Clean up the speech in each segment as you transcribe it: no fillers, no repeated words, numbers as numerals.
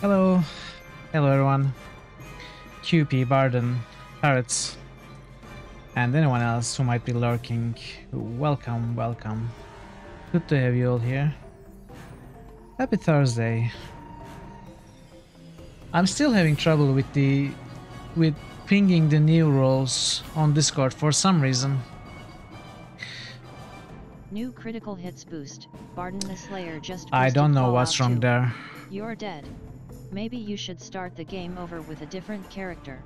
Hello. Hello everyone. QP, Barden, Parrots, and anyone else who might be lurking. Welcome, welcome. Good to have you all here. Happy Thursday. I'm still having trouble with pinging the new roles on Discord for some reason. New critical hits boost. Barden the Slayer just boosted. I don't know what's wrong there. You're dead. Maybe you should start the game over with a different character.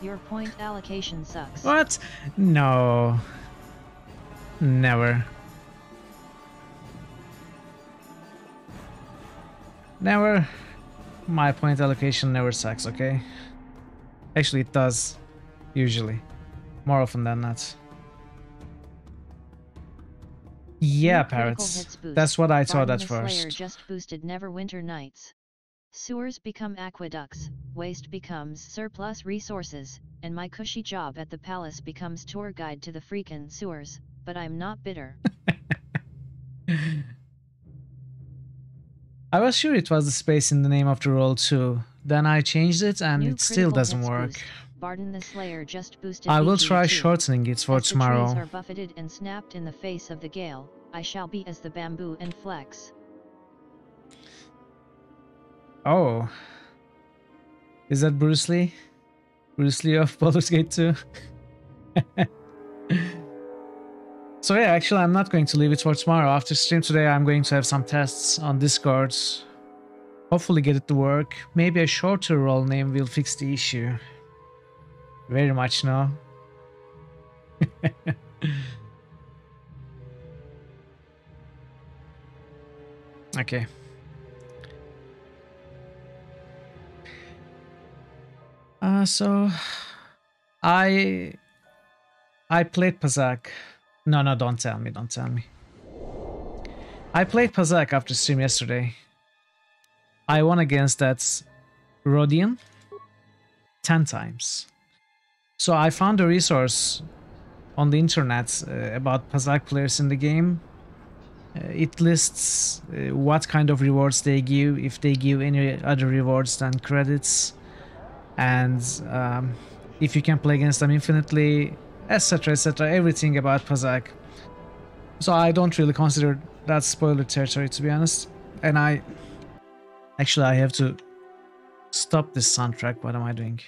Your point allocation sucks. What? No. Never. Never. My point allocation never sucks, okay? Actually, it does. Usually. More often than not. Yeah, Parrots. That's what I thought at first. Slayer just boosted Neverwinter Nights. Sewers become aqueducts, waste becomes surplus resources, and my cushy job at the palace becomes tour guide to the freakin' sewers, but I'm not bitter. I was sure it was the space in the name of the role too. Then I changed it and it still doesn't work. Barden the Slayer just boosted. I will try shortening it for tomorrow. The trees are buffeted and snapped in the face of the gale. I shall be as the bamboo and flex. Oh. Is that Bruce Lee? Bruce Lee of Baldur's Gate 2? So yeah, actually I'm not going to leave it for tomorrow. After stream today I'm going to have some tests on Discord. Hopefully get it to work. Maybe a shorter role name will fix the issue. Very much no. Okay. So I played Pazak. No, don't tell me, don't tell me. I played Pazak after stream yesterday. I won against that Rodian 10 times. So I found a resource on the internet about Pazak players in the game. It lists what kind of rewards they give, if they give any other rewards than credits, and if you can play against them infinitely, etc, etc, everything about Pazak. So I don't really consider that spoiler territory, to be honest. And I have to stop this soundtrack. What am I doing?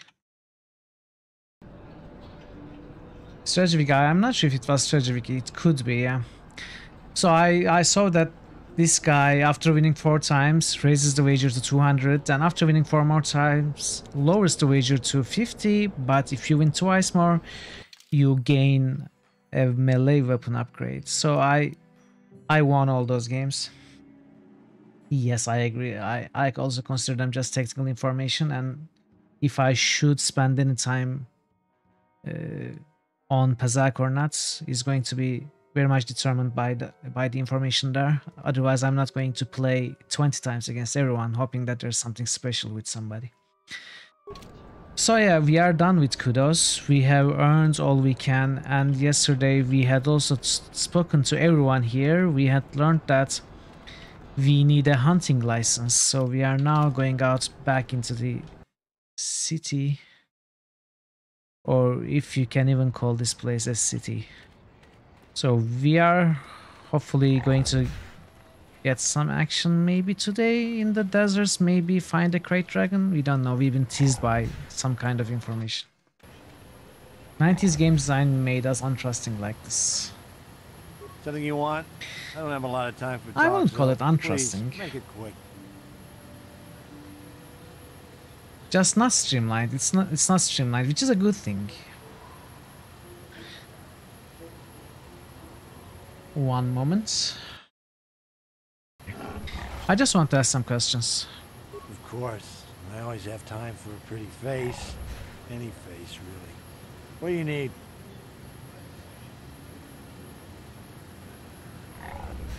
Strategy guy, I'm not sure if it was strategy, it could be, yeah. So I saw that this guy, after winning 4 times, raises the wager to 200, and after winning 4 more times, lowers the wager to 50, but if you win twice more, you gain a melee weapon upgrade. So I won all those games. Yes, I agree. I also consider them just technical information, and if I should spend any time on Pazak or not is going to be very much determined by the information there. Otherwise, I'm not going to play 20 times against everyone, hoping that there's something special with somebody. So yeah, we are done with kudos. We have earned all we can, and yesterday we had also spoken to everyone here. We had learned that we need a hunting license, so we are now going out back into the city, or if you can even call this place a city. So we are hopefully going to get some action maybe today in the deserts, maybe find a crate dragon. We don't know, we've been teased by some kind of information. 90s game design made us untrusting like this. Something you want? I don't have a lot of time for talk. I won't call it untrusting. Please, make it quick. Just not streamlined. It's not streamlined, which is a good thing. One moment. I just want to ask some questions. Of course. I always have time for a pretty face. Any face, really. What do you need?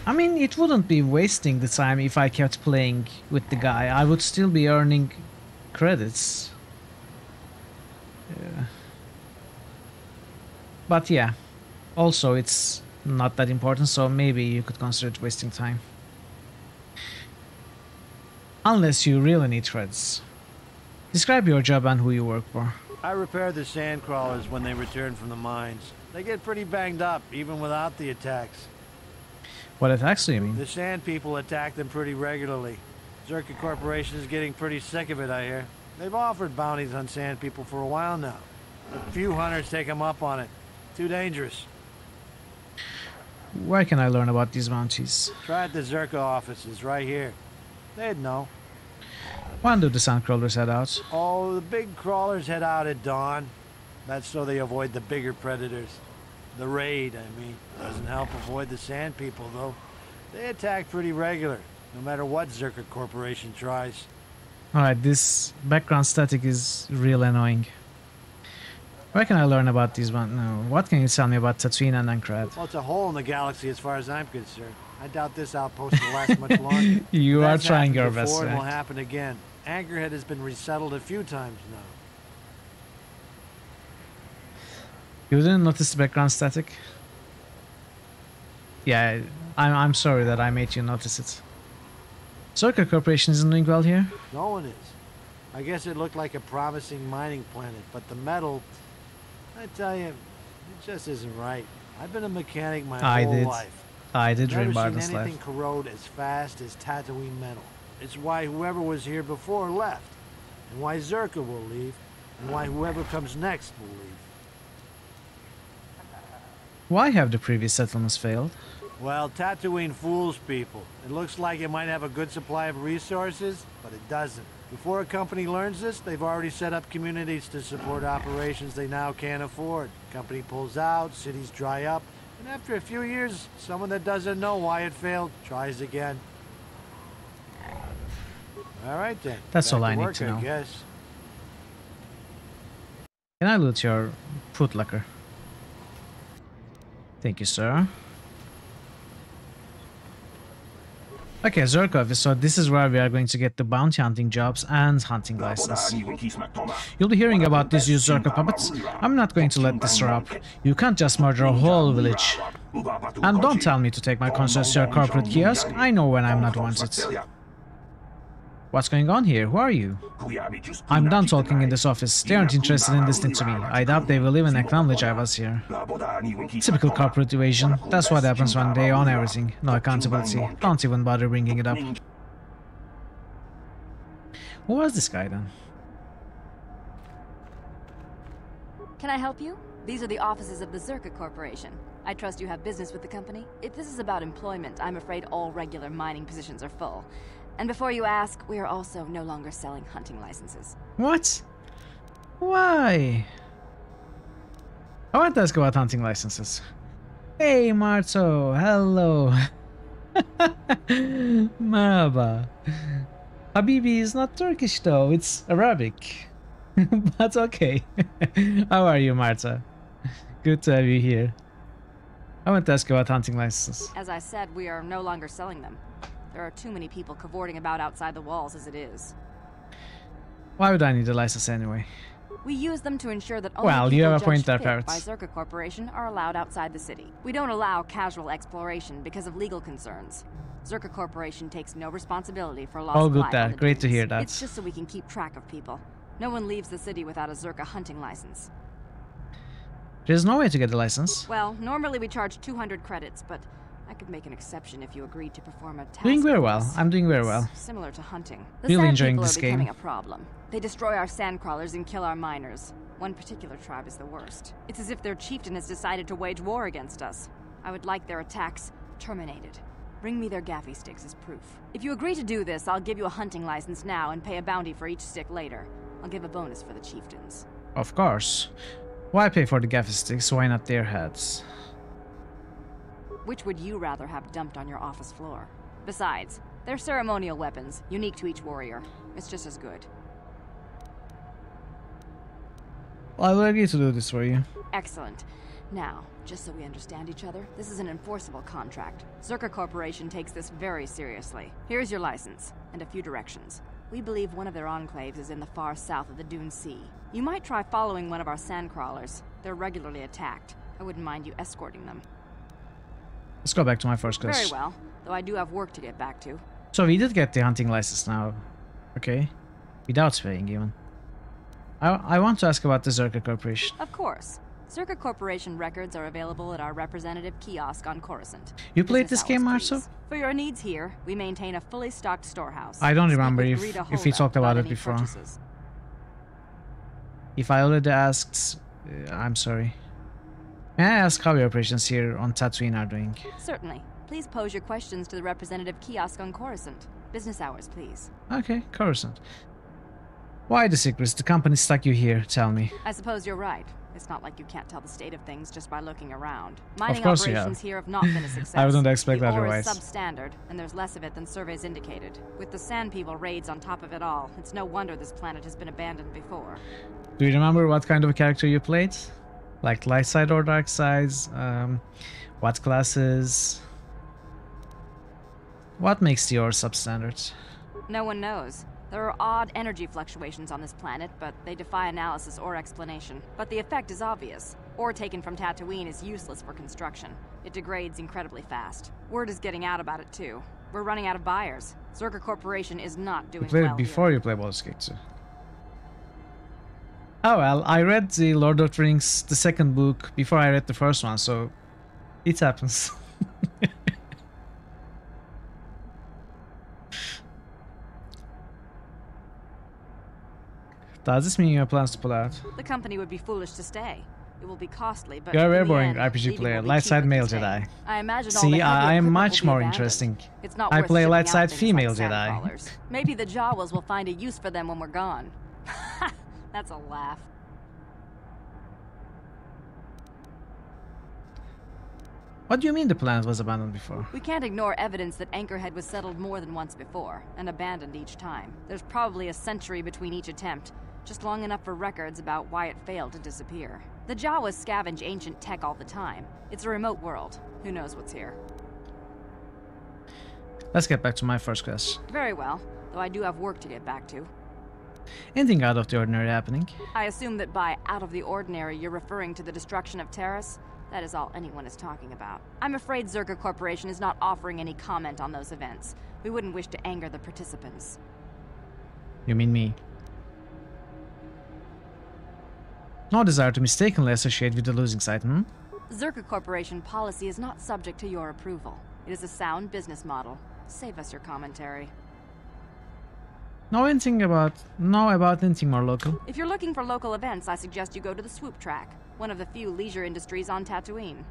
I mean, it wouldn't be wasting the time if I kept playing with the guy. I would still be earning credits. But yeah, also it's not that important, so maybe you could consider it wasting time. Unless you really need credits. Describe your job and who you work for. I repair the sand crawlers when they return from the mines. They get pretty banged up, even without the attacks. What attacks do you mean? The sand people attack them pretty regularly. Zerka Corporation is getting pretty sick of it, I hear. They've offered bounties on sand people for a while now. A few hunters take them up on it. Too dangerous. Where can I learn about these bounties? Try at the Zerka offices right here. They'd know. When do the sandcrawlers head out? Oh, the big crawlers head out at dawn. That's so they avoid the bigger predators. The raid, I mean. Doesn't help avoid the sand people, though. They attack pretty regular, no matter what Zerka Corporation tries. Alright, this background static is real annoying. Where can I learn about these one? No, what can you tell me about Tatooine and Anchorhead? Well, it's a hole in the galaxy as far as I'm concerned. I doubt this outpost will last much longer. You are That's trying happened your before best, and will right? happen again. Anchorhead has been resettled a few times now. You didn't notice the background static? Yeah, I'm sorry that I made you notice it. Zerka Corporation isn't doing well here? No one is. I guess it looked like a promising mining planet, but the metal, I tell you, it just isn't right. I've been a mechanic my whole life. I did dream Never about seen this anything life. corrode as fast as Tatooine metal. It's why whoever was here before left, and why Zerka will leave, and why whoever comes next will leave. Why have the previous settlements failed? Well, Tatooine fools people. It looks like it might have a good supply of resources, but it doesn't. Before a company learns this, they've already set up communities to support operations they now can't afford. Company pulls out, cities dry up, and after a few years, someone that doesn't know why it failed tries again. All right then. That's Back all I need work, to know. I guess. Can I loot your food locker? Thank you, sir. Okay, Zerkov, so this is where we are going to get the bounty hunting jobs and hunting license. You'll be hearing about these used Zerka puppets. I'm not going to let this drop. You can't just murder a whole village. And don't tell me to take my concerns to your corporate kiosk. I know when I'm not wanted. What's going on here? Who are you? I'm done talking in this office. They aren't interested in listening to me. I doubt they will even acknowledge I was here. Typical corporate evasion. That's what happens when they own everything. No accountability. Don't even bother bringing it up. Who was this guy then? Can I help you? These are the offices of the Zerka Corporation. I trust you have business with the company. If this is about employment, I'm afraid all regular mining positions are full. And before you ask, we are also no longer selling hunting licenses. What? Why? I want to ask about hunting licenses. Hey, Marto. Hello. Merhaba. Habibi is not Turkish though, it's Arabic. But okay. How are you, Marta? Good to have you here. I want to ask about hunting licenses. As I said, we are no longer selling them. There are too many people cavorting about outside the walls as it is. Why would I need a license anyway? We use them to ensure that only Well, you people have a point judged there, fit Parrot. by Zerka Corporation are allowed outside the city. We don't allow casual exploration because of legal concerns. Zerka Corporation takes no responsibility for lost All good life there. on the Great to dunes. hear that. It's just so we can keep track of people. No one leaves the city without a Zerka hunting license. There's no way to get a license. Well, normally we charge 200 credits, but I could make an exception if you agreed to perform a task. Doing very well. for us. I'm doing very well. It's similar to hunting. The Really sand enjoying people this are game. becoming a problem. They destroy our sand crawlers and kill our miners. One particular tribe is the worst. It's as if their chieftain has decided to wage war against us. I would like their attacks terminated. Bring me their gaffy sticks as proof. If you agree to do this, I'll give you a hunting license now and pay a bounty for each stick later. I'll give a bonus for the chieftains. Of course. Why pay for the gaffy sticks? Why not their heads? Which would you rather have dumped on your office floor? Besides, they're ceremonial weapons, unique to each warrior. It's just as good. Well, I will agree to do this for you. Excellent. Now, just so we understand each other, this is an enforceable contract. Zerka Corporation takes this very seriously. Here's your license, and a few directions. We believe one of their enclaves is in the far south of the Dune Sea. You might try following one of our sand crawlers. They're regularly attacked. I wouldn't mind you escorting them. Let's go back to my first Very question. well, though I do have work to get back to. So we did get the hunting license now. Okay. Without paying even. I want to ask about the Zerka Corporation. Of course. Circa Corporation records are available at our representative kiosk on Coruscant. You played Business this game, hours, Marso? please. For your needs here, we maintain a fully stocked storehouse. I don't Speak remember with if Rita we Holda talked about it any before. purchases. If I already asked, I'm sorry. May I ask how your operations here on Tatooine are doing? Certainly. Please pose your questions to the representative kiosk on Coruscant. Business hours, please. Okay, Coruscant. Why the secrets? The company stuck you here, tell me. I suppose you're right. It's not like you can't tell the state of things just by looking around. Mining course you operations have. here have not been a success. I wouldn't expect the ore otherwise. is substandard, and there's less of it than surveys indicated. With the Sand People raids on top of it all, it's no wonder this planet has been abandoned before. Do you remember what kind of a character you played? Like light side or dark sides? What classes? What makes the ore substandard? No one knows. There are odd energy fluctuations on this planet, but they defy analysis or explanation. But the effect is obvious. Ore taken from Tatooine is useless for construction. It degrades incredibly fast. Word is getting out about it too. We're running out of buyers. Zerka Corporation is not doing You played well it before here. you played Baldur's Gate 2. Oh well, I read the Lord of the Rings, the second book, before I read the first one, so it happens. Does this mean you have plans to pull out? The company would be foolish to stay. It will be costly, but You're a very in the boring end, RPG leaving player. will be Light side cheaper male to stay. Jedi. I imagine all See, the heavy I am equipment much will be more abandoned. interesting. It's not I worth play shipping light out side things female like Jedi. sandcrawlers. Maybe the Jawas will find a use for them when we're gone. That's a laugh. What do you mean the planet was abandoned before? We can't ignore evidence that Anchorhead was settled more than once before, and abandoned each time. There's probably a century between each attempt, just long enough for records about why it failed to disappear. The Jawas scavenge ancient tech all the time. It's a remote world. Who knows what's here? Let's get back to my first question. Very well, though I do have work to get back to. Anything out of the ordinary happening? I assume that by out of the ordinary, you're referring to the destruction of Terrace? That is all anyone is talking about. I'm afraid Zerka Corporation is not offering any comment on those events. We wouldn't wish to anger the participants. You mean me? No desire to mistakenly associate with the losing side, hmm? Zerka Corporation policy is not subject to your approval. It is a sound business model. Save us your commentary. Know anything about anything more local? If you're looking for local events, I suggest you go to the Swoop Track, one of the few leisure industries on Tatooine.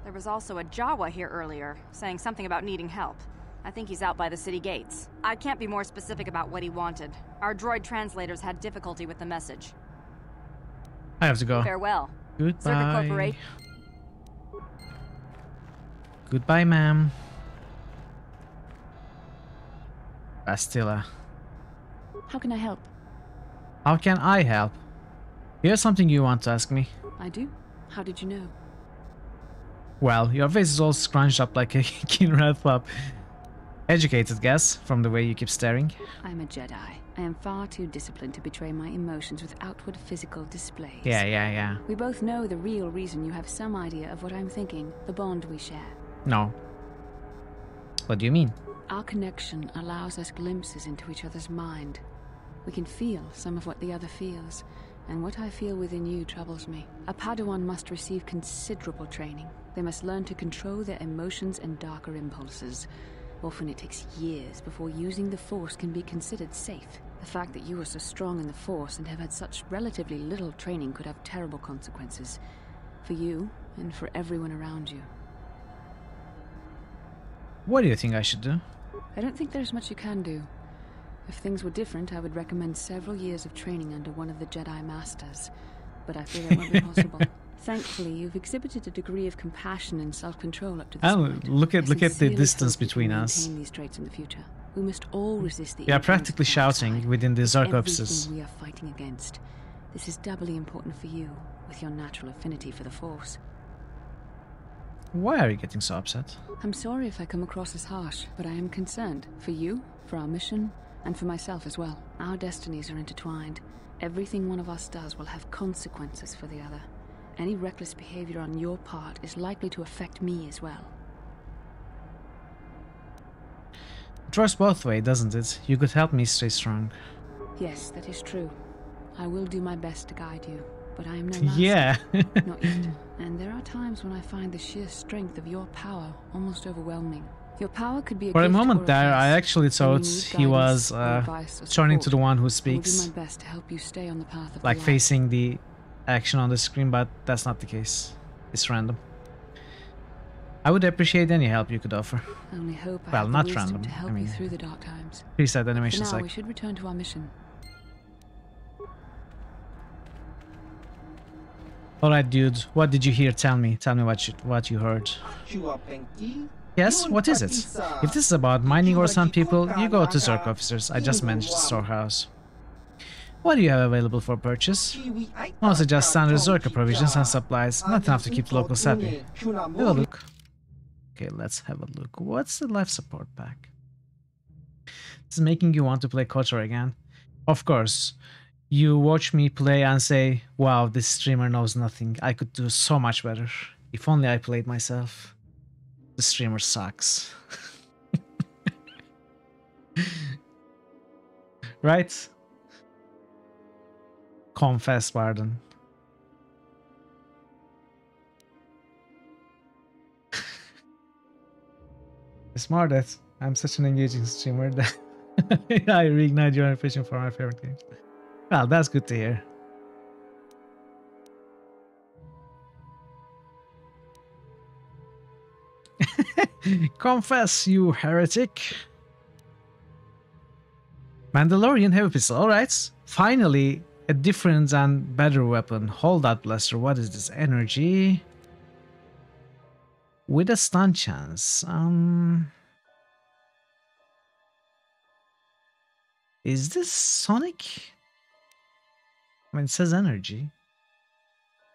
There was also a Jawa here earlier, saying something about needing help. I think he's out by the city gates. I can't be more specific about what he wanted. Our droid translators had difficulty with the message. I have to go. Farewell. Zerka Goodbye. Corporation. Goodbye, ma'am. Bastilla. How can I help? How can I help? Here's something you want to ask me. I do. How did you know? Well, your face is all scrunched up like a keen red pup. Educated guess, from the way you keep staring. I'm a Jedi. I am far too disciplined to betray my emotions with outward physical displays. Yeah. We both know the real reason you have some idea of what I'm thinking, the bond we share. No. What do you mean? Our connection allows us glimpses into each other's mind. We can feel some of what the other feels, and what I feel within you troubles me. A Padawan must receive considerable training. They must learn to control their emotions and darker impulses. Often it takes years before using the Force can be considered safe. The fact that you are so strong in the Force and have had such relatively little training could have terrible consequences. For you, and for everyone around you. What do you think I should do? I don't think there's much you can do. If things were different, I would recommend several years of training under one of the Jedi Masters. But I fear that won't be possible. Thankfully, you've exhibited a degree of compassion and self-control up to this point. Look at I the sincerely distance hope you can between us. maintain these traits in the future. We must all resist the We are influence practically of the dark shouting side. within the It's Zerka offices. everything we are fighting against. This is doubly important for you, with your natural affinity for the Force. Why are you getting so upset? I'm sorry if I come across as harsh, but I am concerned. For you, for our mission, and for myself as well. Our destinies are intertwined. Everything one of us does will have consequences for the other. Any reckless behavior on your part is likely to affect me as well. I'm It works both ways, doesn't it? You could help me stay strong. Yes, that is true. I will do my best to guide you, but I am no master. Yeah. Not yet. And there are times when I find the sheer strength of your power almost overwhelming. Your power could be a For a gift moment or there, I curse. actually When you thought need he was guidance or advice or turning to support, the one who I will speaks, do my best to help you stay on the path of like the light. facing the action on the screen, but that's not the case. It's random. I would appreciate any help you could offer. I only hope I Well, have not the wisdom random. to help I mean, you through the dark times. preset For animations now, like. we should return to our mission. Alright, dude. What did you hear? Tell me. Tell me what you heard. Yes, what is it? If this is about mining or some people, you go to Zerk officers. I just managed the storehouse. What do you have available for purchase? Mostly just standard Zerka provisions and supplies. Not enough to keep the locals happy. Have a look. Okay, let's have a look. What's the life support pack? This is making you want to play KOTOR again. Of course. You watch me play and say, wow, this streamer knows nothing. I could do so much better. If only I played myself. The streamer sucks. Right? Confess, pardon. Smart that I'm such an engaging streamer that I reignite your ambition for my favorite games. Well, that's good to hear. Confess, you heretic. Mandalorian heavy pistol, alright. Finally, a different and better weapon. Hold that blaster. What is this? Energy. With a stun chance. Is this Sonic? I mean, it says energy.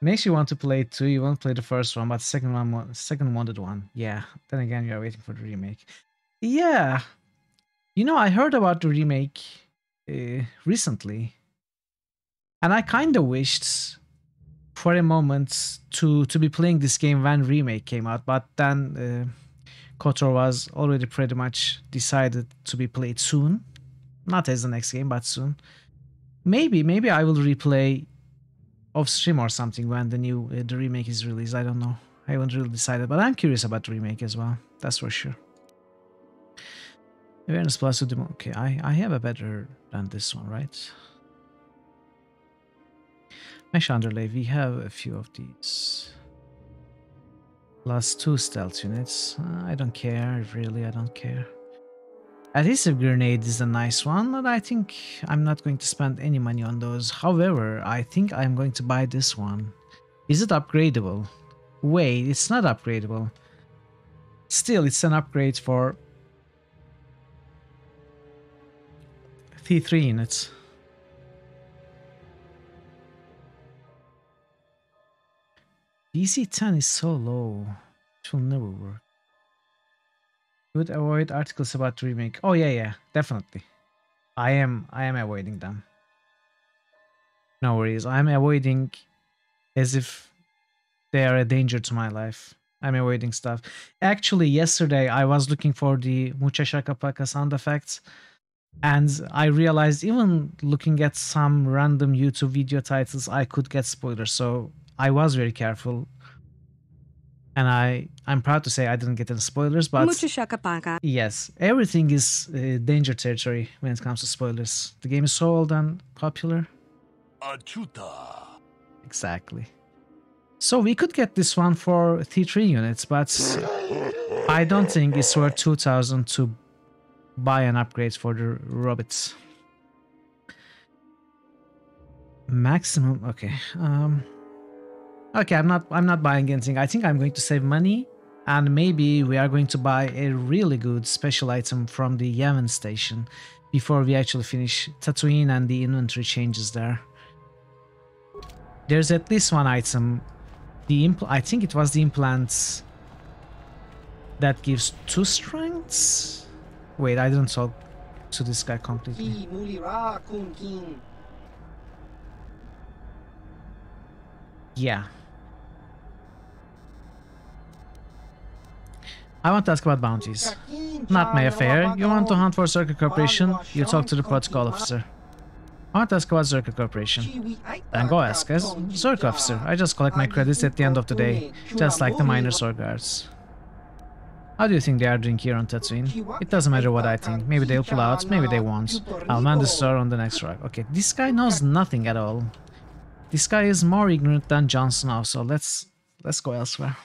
Makes you want to play it too. You won't play the first one, but second wanted one. Yeah. Then again, you are waiting for the remake. Yeah. You know, I heard about the remake recently, and I kind of wished for a moment to be playing this game when remake came out, but then KOTOR was already pretty much decided to be played soon. Not as the next game, but soon. Maybe I will replay off stream or something when the remake is released. I don't know. I haven't really decided, but I'm curious about the remake as well. That's for sure. Awareness plus to demo. Okay, I have a better than this one, right? Mesh underlay. We have a few of these. Plus 2 stealth units. I don't care. Really, I don't care. Adhesive grenade is a nice one, but I think I'm not going to spend any money on those. However, I think I'm going to buy this one. Is it upgradable? Wait, it's not upgradable. Still, it's an upgrade for T3 units. DC 10 is so low. It will never work. Would avoid articles about the remake. Oh yeah, definitely. I am avoiding them. No worries. I'm avoiding as if they are a danger to my life. I'm avoiding stuff. Actually, yesterday I was looking for the Mucha Shaka Paka sound effects, and I realized even looking at some random YouTube video titles, I could get spoilers. So I was very careful. And I'm proud to say I didn't get any spoilers, but yes, everything is danger territory when it comes to spoilers. The game is so old and popular. Exactly. So we could get this one for T3 units, but I don't think it's worth 2,000 to buy an upgrade for the robots. Maximum, okay. Okay, I'm not buying anything. I think I'm going to save money, and maybe we are going to buy a really good special item from the Yavin station before we actually finish Tatooine and the inventory changes there. There's at least one item. I think it was the implants that gives 2 strengths. Wait, I didn't talk to this guy completely. Yeah. I want to ask about bounties. Not my affair. You want to hunt for Circle Corporation? You talk to the protocol officer. I want to ask about Circle Corporation. Then go ask us. Circle officer. I just collect my credits at the end of the day, just like the miners or guards. How do you think they are doing here on Tatooine? It doesn't matter what I think. Maybe they'll pull out, maybe they won't. I'll man the store on the next rock. Okay, this guy knows nothing at all. This guy is more ignorant than Jon Snow, so let's go elsewhere.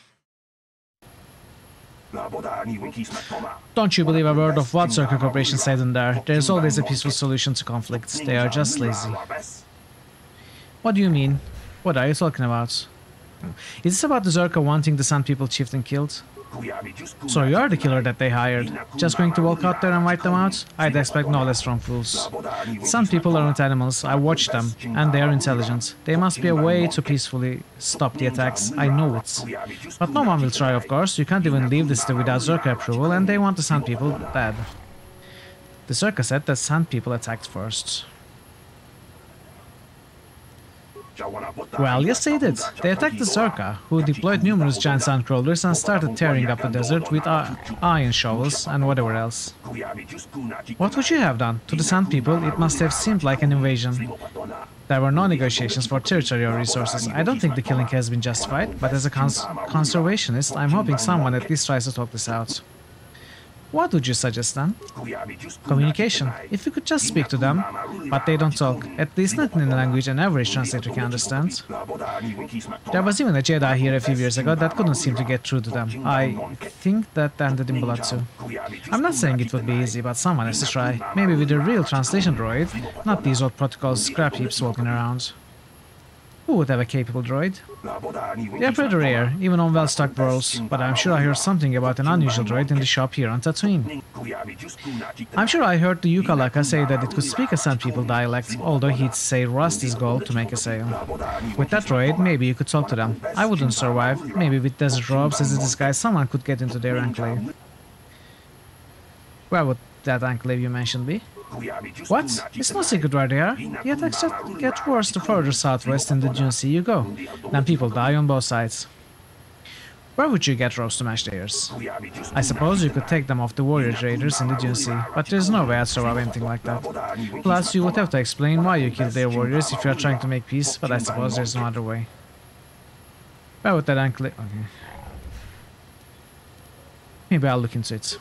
Don't you believe a word of what Circle Corporation said in there? There's always a peaceful solution to conflicts. They are just lazy. What do you mean? What are you talking about? Is this about the Zerka wanting the Sand People chieftain killed? So you are the killer that they hired. Just going to walk out there and wipe them out? I'd expect no less from fools. Some people aren't animals. I watch them, and they are intelligent. There must be a way to peacefully stop the attacks. I know it. But no one will try, of course. You can't even leave the city without Zerka approval, and they want the Sand People dead. The Zerka said that Sand People attacked first. Well, yes they did. They attacked the Zerka, who deployed numerous giant sandcrawlers and started tearing up the desert with iron shovels and whatever else. What would you have done? To the Sand People, it must have seemed like an invasion. There were no negotiations for territory or resources. I don't think the killing has been justified, but as a conservationist, I'm hoping someone at least tries to talk this out. What would you suggest then? Communication. If you could just speak to them, but they don't talk, at least not in a language an average translator can understand. There was even a Jedi here a few years ago that couldn't seem to get through to them. I think that ended in blood too. I'm not saying it would be easy, but someone has to try. Maybe with a real translation droid, not these old protocol scrap heaps walking around. Who would have a capable droid? They are pretty rare, even on well-stocked worlds, but I'm sure I heard something about an unusual droid in the shop here on Tatooine. I'm sure I heard the Yukalaka say that it could speak a Sand People dialect, although he'd say rust is gold to make a sale. With that droid, maybe you could talk to them. I wouldn't survive. Maybe with desert robes as a disguise, someone could get into their enclave. Where would that enclave you mentioned be? What? It's no secret where they are. The attacks just get worse the further southwest in the Dune Sea you go. Then people die on both sides. Where would you get robes to match theirs? I suppose you could take them off the warrior traders in the Dune Sea, but there's no way I'd survive anything like that. Plus, you would have to explain why you killed their warriors if you are trying to make peace, but I suppose there's no other way. Where would that enclave... Okay. Maybe I'll look into it.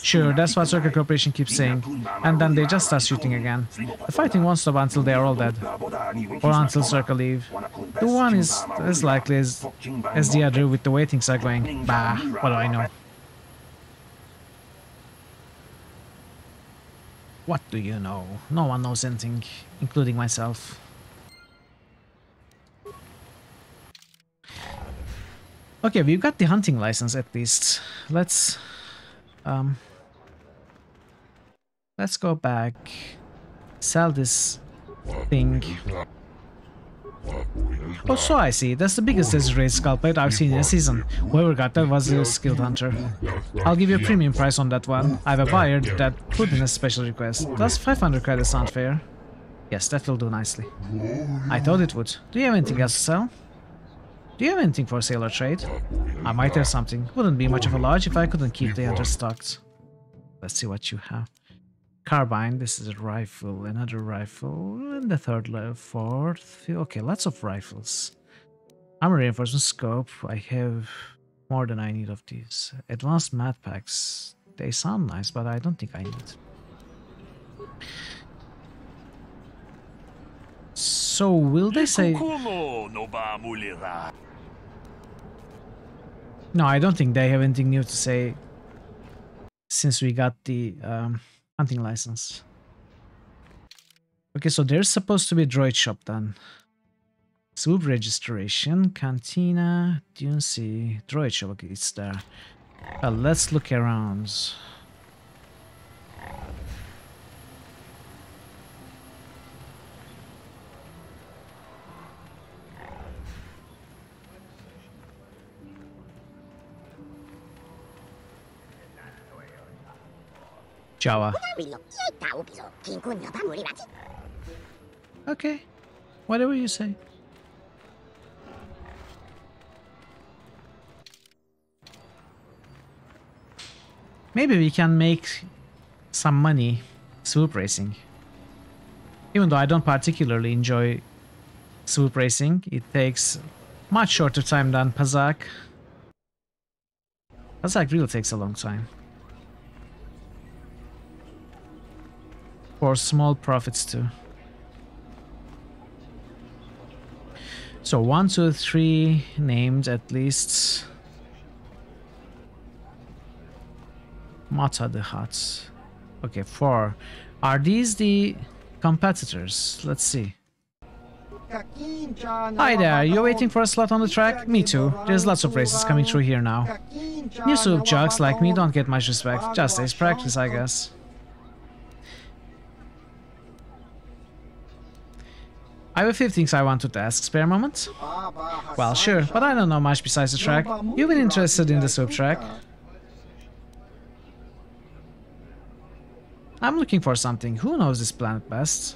Sure, that's what Circle Corporation keeps saying, and then they just start shooting again. The fighting won't stop until they are all dead. Or until Circle leave. The one is as likely as the other with the way things are going. Bah, what do I know? What do you know? No one knows anything, including myself. Okay, we've got the hunting license at least. Let's go back, sell this thing. Oh, so I see. That's the biggest desert raid skull plate I've seen in a season. Whoever got that was a skilled hunter. I'll give you a premium price on that one. I have a buyer that put in a special request. Plus 500 credits sound fair. Yes, that will do nicely. I thought it would. Do you have anything else to sell? Do you have anything for sale or trade? I might have something. Wouldn't be much of a lodge if I couldn't keep the hunters stocked. Let's see what you have. Carbine, this is a rifle, another rifle, and the third level, fourth. Okay, lots of rifles. Armor reinforcement scope, I have more than I need of these. Advanced mat packs, they sound nice, but I don't think I need. So, will they say... No, I don't think they have anything new to say since we got the hunting license. Okay, so there's supposed to be a droid shop then. Swoop registration, cantina, Dune Sea, droid shop, okay, it's there. Well, let's look around. Jawa. Okay, whatever you say. Maybe we can make some money swoop racing. Even though I don't particularly enjoy swoop racing, it takes much shorter time than Pazak. Pazak really takes a long time. For small profits too. So 1, 2, 3 named at least. Mata the Huts. Okay, 4. Are these the competitors? Let's see. Hi there, you're waiting for a slot on the track? Me too. There's lots of races coming through here now. New swoop jocks like me don't get much respect. Just ace practice, I guess. I have a few things I wanted to ask. Spare moment? Well, sure, but I don't know much besides the track. You've been interested in the swoop track? I'm looking for something. Who knows this planet best?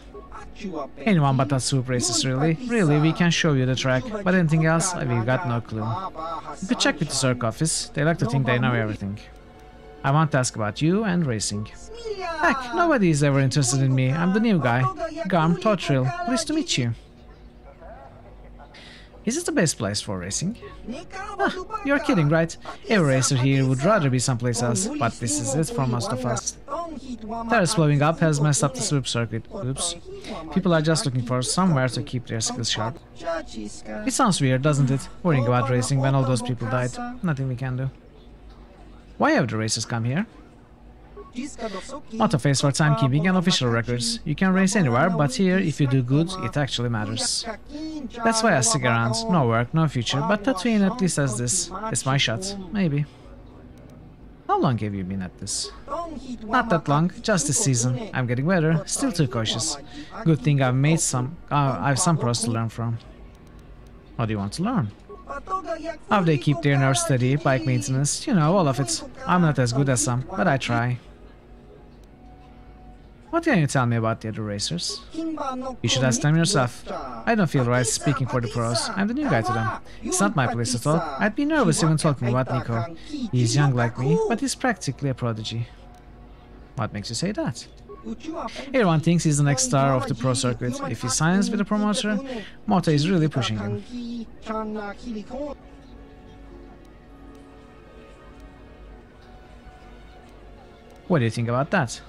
Anyone but us swoop racers, really. Really, we can show you the track, but anything else, we've got no clue. You could check with the Zerk office. They like to think they know everything. I want to ask about you and racing. Heck, nobody is ever interested in me. I'm the new guy. Garm Totril. Pleased to meet you. Is this the best place for racing? Ah, you're kidding, right? Every racer here would rather be someplace else, but this is it for most of us. Terrace blowing up has messed up the swoop circuit. Oops. People are just looking for somewhere to keep their skills sharp. It sounds weird, doesn't it? Worrying about racing when all those people died. Nothing we can do. Why have the racers come here? Autoface for timekeeping and official records. You can race anywhere, but here, if you do good, it actually matters. That's why I stick around. No work, no future, but Tatooine at least has this. It's my shot. Maybe. How long have you been at this? Not that long, just this season. I'm getting better, still too cautious. Good thing I've some pros to learn from. What do you want to learn? How they keep their nerves steady, bike maintenance, you know, all of it. I'm not as good as some, but I try. What can you tell me about the other racers? You should ask them yourself. I don't feel right speaking for the pros. I'm the new guy to them. It's not my place at all. I'd be nervous even talking about Nico. He's young like me, but he's practically a prodigy. What makes you say that? Everyone thinks he's the next star of the pro circuit. If he signs with a promoter, Mota is really pushing him. What do you think about that?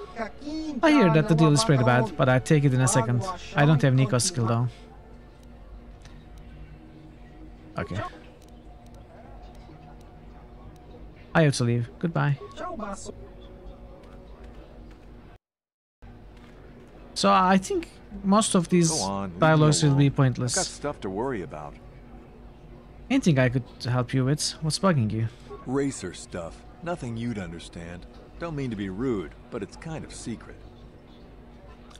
I hear that the deal is pretty bad, but I'd take it in a second. I don't have Nico's skill though. Okay. I have to leave. Goodbye. So I think most of these dialogues will be pointless. I've got stuff to worry about. Anything I could help you with? What's bugging you? Racer stuff. Nothing you'd understand. Don't mean to be rude, but it's kind of secret.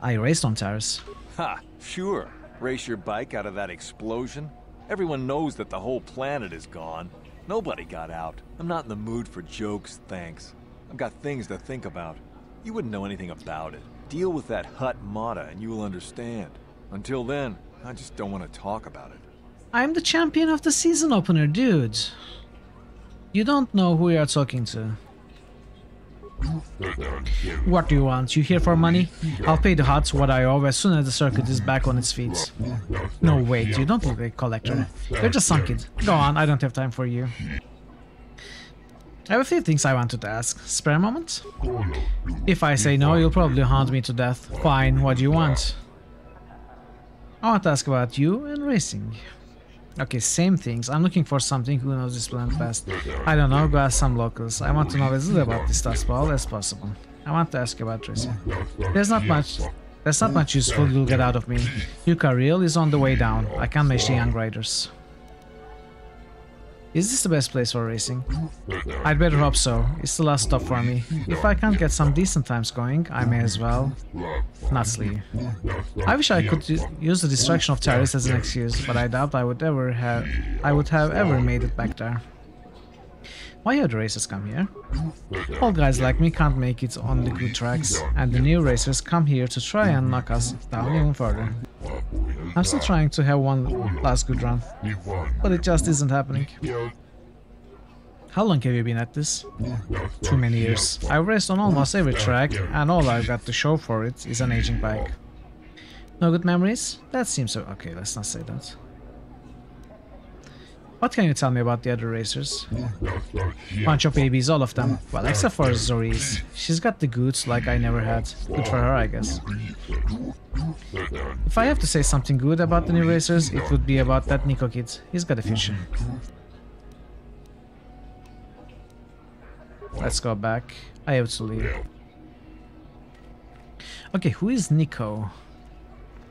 I raced on Terrace. Ha! Sure. Race your bike out of that explosion? Everyone knows that the whole planet is gone. Nobody got out. I'm not in the mood for jokes, thanks. I've got things to think about. You wouldn't know anything about it. Deal with that Hut Mata and you will understand. Until then, I just don't want to talk about it. I'm the champion of the season opener, dude. You don't know who you're talking to. What do you want? You here for money? I'll pay the Huts what I owe as soon as the circuit is back on its feet. No, wait, you don't look like a collector. You're just some kid. Go on, I don't have time for you. I have a few things I wanted to ask. Spare a moment? If I say no, you'll probably haunt me to death. Fine, what do you want? I want to ask about you and racing. Okay, same things. I'm looking for something. Who knows this planet best? I don't know, go ask some locals. I want to know as little about this stuff as possible. I want to ask about racing. There's not much useful you'll get out of me. Yuka Real is on the way down. I can't match the young riders. Is this the best place for racing? I'd better hope so. It's the last stop for me. If I can't get some decent times going, I may as well not sleep. I wish I could use the distraction of terrorists as an excuse, but I doubt I would have ever made it back there. Why have the racers come here? Old guys like me can't make it on the good tracks, and the new racers come here to try and knock us down even further. I'm still trying to have one last good run, but it just isn't happening. How long have you been at this? Too many years. I've raced on almost every track, and all I've got to show for it is an aging bike. No good memories? That seems so... Okay, let's not say that. What can you tell me about the other racers? Bunch of babies, all of them. Well, except for Zori's. She's got the goods like I never had. Good for her, I guess. If I have to say something good about the new racers, it would be about that Nico kid. He's got a future. Let's go back. I have to leave. Okay, who is Nico?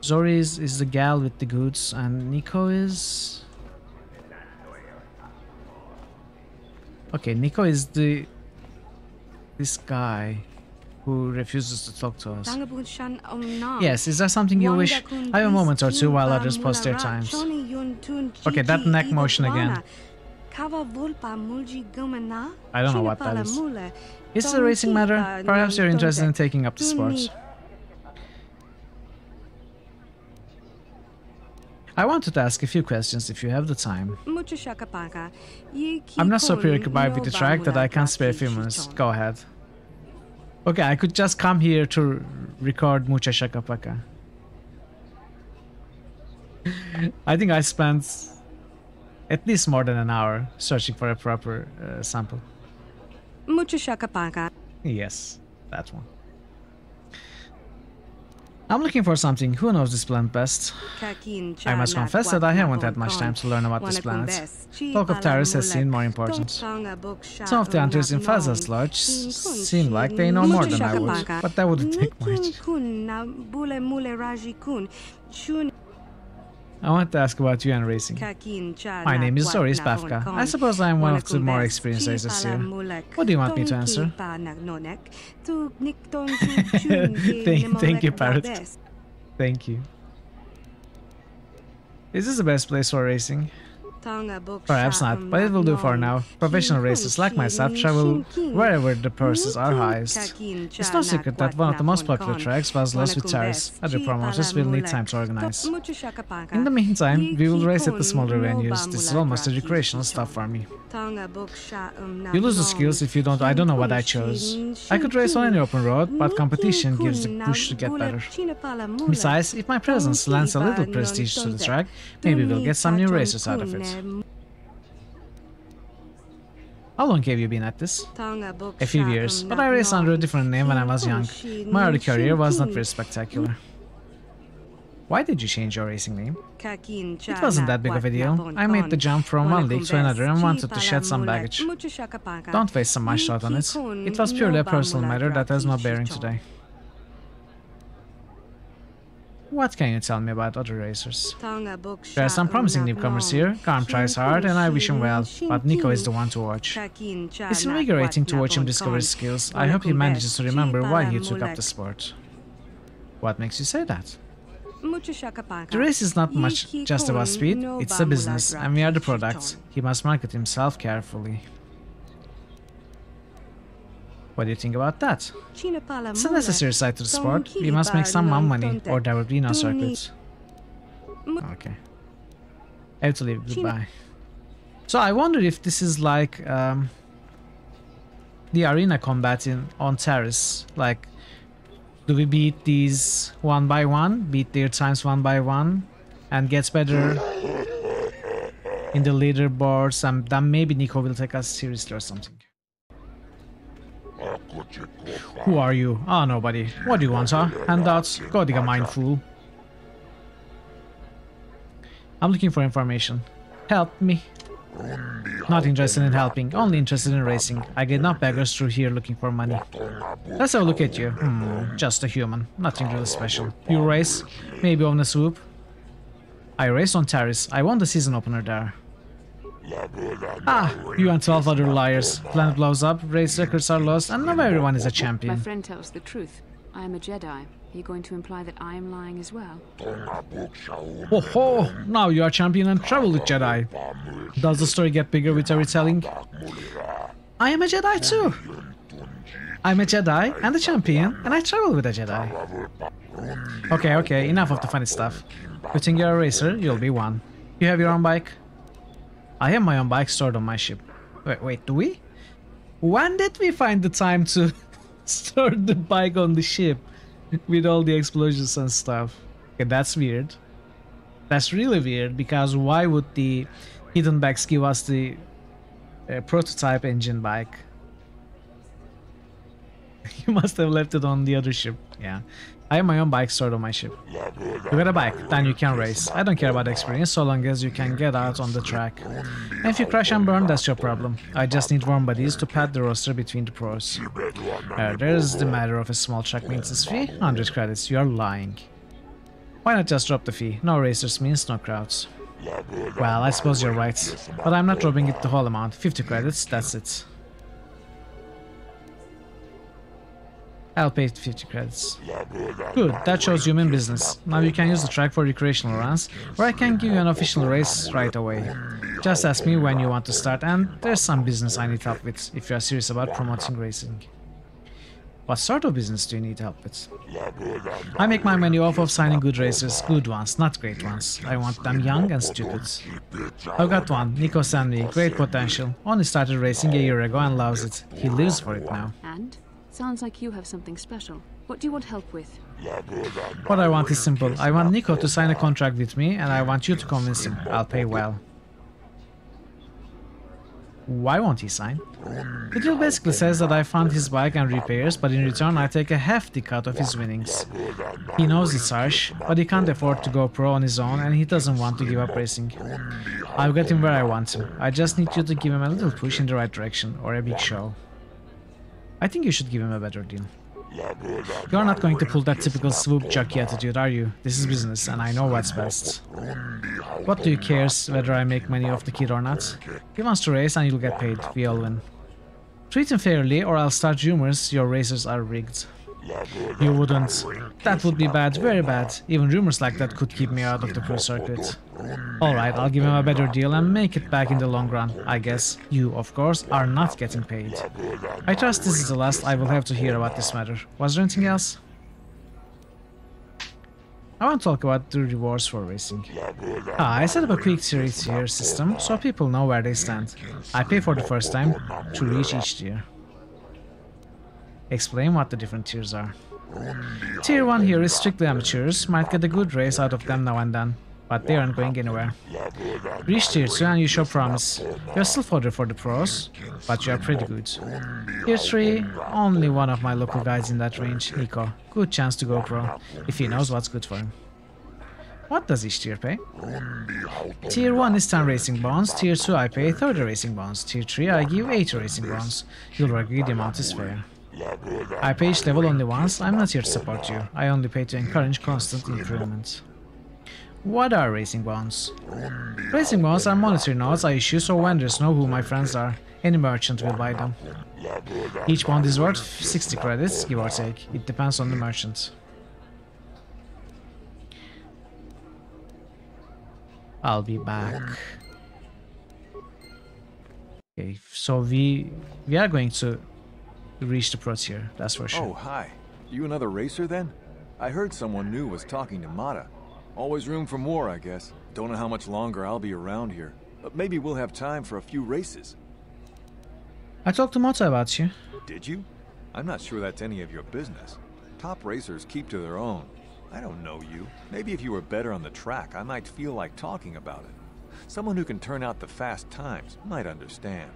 Zori is the gal with the goods, and Nico is... Okay, Nico is this guy who refuses to talk to us. Yes, is there something you wish? I have a moment or two while others post their times. Okay, that neck motion again. I don't know what that is. Is it a racing matter? Perhaps you're interested in taking up the sport. I wanted to ask a few questions if you have the time. I'm not so preoccupied with the track that I can't spare a few minutes. Go ahead. Okay, I could just come here to record Mucha Shakapaka. I think I spent at least more than an hour searching for a proper sample. Mucha Shakapaka. Yes, that one. I'm looking for something. Who knows this planet best? I must confess that I haven't had much time to learn about this planet. Talk of Taris has seemed more important. Some of the hunters in Faza's lodge seem like they know more than I would, but that wouldn't take much. I want to ask about you and racing. My name is Zoris Bafka. I suppose I am one of the more experienced racers here. What do you want me to answer? Thank you, Parrot. Thank you. Is this the best place for racing? Perhaps not, but it will do for now. Professional racers like myself travel wherever the purses are highest. It's no secret that one of the most popular tracks was lost with Taris. Other promoters will need time to organize. In the meantime, we will race at the smaller venues. This is almost a recreational stuff for me. You lose the skills if you don't. I don't know what I chose. I could race on any open road, but competition gives the push to get better. Besides, if my presence lends a little prestige to the track, maybe we'll get some new racers out of it. How long have you been at this? A few years, but I raced under a different name when I was young. My early career was not very spectacular. Why did you change your racing name? It wasn't that big of a deal. I made the jump from one league to another and wanted to shed some baggage. Don't waste so much thought on it. It was purely a personal matter that has no bearing today. What can you tell me about other racers? There are some promising newcomers here. Garm tries hard and I wish him well, but Nico is the one to watch. It's invigorating to watch him discover his skills. I hope he manages to remember why he took up the sport. What makes you say that? The race is not much just about speed, it's a business, and we are the product. He must market himself carefully. What do you think about that? It's a necessary side to the sport. We must make some money, or there will be no circuit. Okay. I have to leave. Goodbye. So I wonder if this is like the arena combat on Taris. Like, do we beat these one by one? Beat their times one by one? And gets better in the leaderboards, and then maybe Nico will take us seriously or something. Who are you? Ah, nobody. What do you want, huh? Handouts? Go dig a mine, fool. I'm looking for information. Help me. Not interested in helping, only interested in racing. I get enough beggars through here looking for money. Let's have a look at you. Just a human. Nothing really special. You race? Maybe on the swoop? I raced on Taris. I won the season opener there. Ah, you and 12 other liars. Planet blows up, race records are lost, and now everyone is a champion. My friend tells the truth. I am a Jedi. Are you going to imply that I am lying as well? Oh ho! Now you are champion and travel with Jedi. Does the story get bigger with every telling? I am a Jedi too! I'm a Jedi and a champion, and I travel with a Jedi. Okay, enough of the funny stuff. You think you're a racer, you'll be one. You have your own bike? I have my own bike stored on my ship. Wait, do we? When did we find the time to store the bike on the ship with all the explosions and stuff? Okay, that's weird. That's really weird, because why would the hidden bags give us the prototype engine bike? You must have left it on the other ship. Yeah. I have my own bike stored on my ship. You got a bike, then you can race. I don't care about experience so long as you can get out on the track. And if you crash and burn, that's your problem. I just need warm buddies to pad the roster between the pros. There's the matter of a small track maintenance fee, 100 credits. You are lying. Why not just drop the fee? No racers means no crowds. Well, I suppose you're right. But I'm not dropping it the whole amount. 50 credits, that's it. I'll pay 50 credits. Good, that shows you mean business. Now you can use the track for recreational runs, or I can give you an official race right away. Just ask me when you want to start, and there's some business I need help with, if you are serious about promoting racing. What sort of business do you need help with? I make my money off of signing good racers, good ones, not great ones. I want them young and stupid. I've got one, Nico sent me, great potential. Only started racing a year ago and loves it. He lives for it now. And? Sounds like you have something special. What do you want help with? What I want is simple. I want Nico to sign a contract with me, and I want you to convince him. I'll pay well. Why won't he sign? The deal basically says that I fund his bike and repairs, but in return I take a hefty cut of his winnings. He knows it's harsh, but he can't afford to go pro on his own, and he doesn't want to give up racing. I've got him where I want him. I just need you to give him a little push in the right direction, or a big show. I think you should give him a better deal. You're not going to pull that typical swoop jockey attitude, are you? This is business, and I know what's best. What do you care whether I make money off the kid or not? He wants to race and you'll get paid. We all win. Treat him fairly, or I'll start rumors your racers are rigged. You wouldn't. That would be bad, very bad. Even rumors like that could keep me out of the pro circuit. Alright, I'll give him a better deal and make it back in the long run. I guess you, of course, are not getting paid. I trust this is the last I will have to hear about this matter. Was there anything else? I want to talk about the rewards for racing. I set up a quick tier system so people know where they stand. I pay for the first time to reach each tier. Explain what the different tiers are. Tier 1 here is strictly amateurs, might get a good race out of them now and then, but they aren't going anywhere. Reach tier 2 and you show promise. You're still fodder for the pros, but you are pretty good. Tier 3, only one of my local guys in that range, Nico. Good chance to go pro, if he knows what's good for him. What does each tier pay? Tier 1 is 10 racing bonds, tier 2 I pay 30 racing bonds, tier 3 I give 80 racing bonds. You'll agree the amount is fair. I pay each level only once, I'm not here to support you, I only pay to encourage constant improvement. What are racing bonds? Racing bonds are monetary notes I issue so vendors know who my friends are, any merchant will buy them. Each bond is worth 60 credits, give or take, it depends on the merchant. I'll be back. Okay, so we are going to reach the pro tier, that's for sure. Oh, hi. You another racer then? I heard someone new was talking to Mata. Always room for more, I guess. Don't know how much longer I'll be around here, but maybe we'll have time for a few races. I talked to Mata about you. Did you? I'm not sure that's any of your business. Top racers keep to their own. I don't know you. Maybe if you were better on the track, I might feel like talking about it. Someone who can turn out the fast times might understand.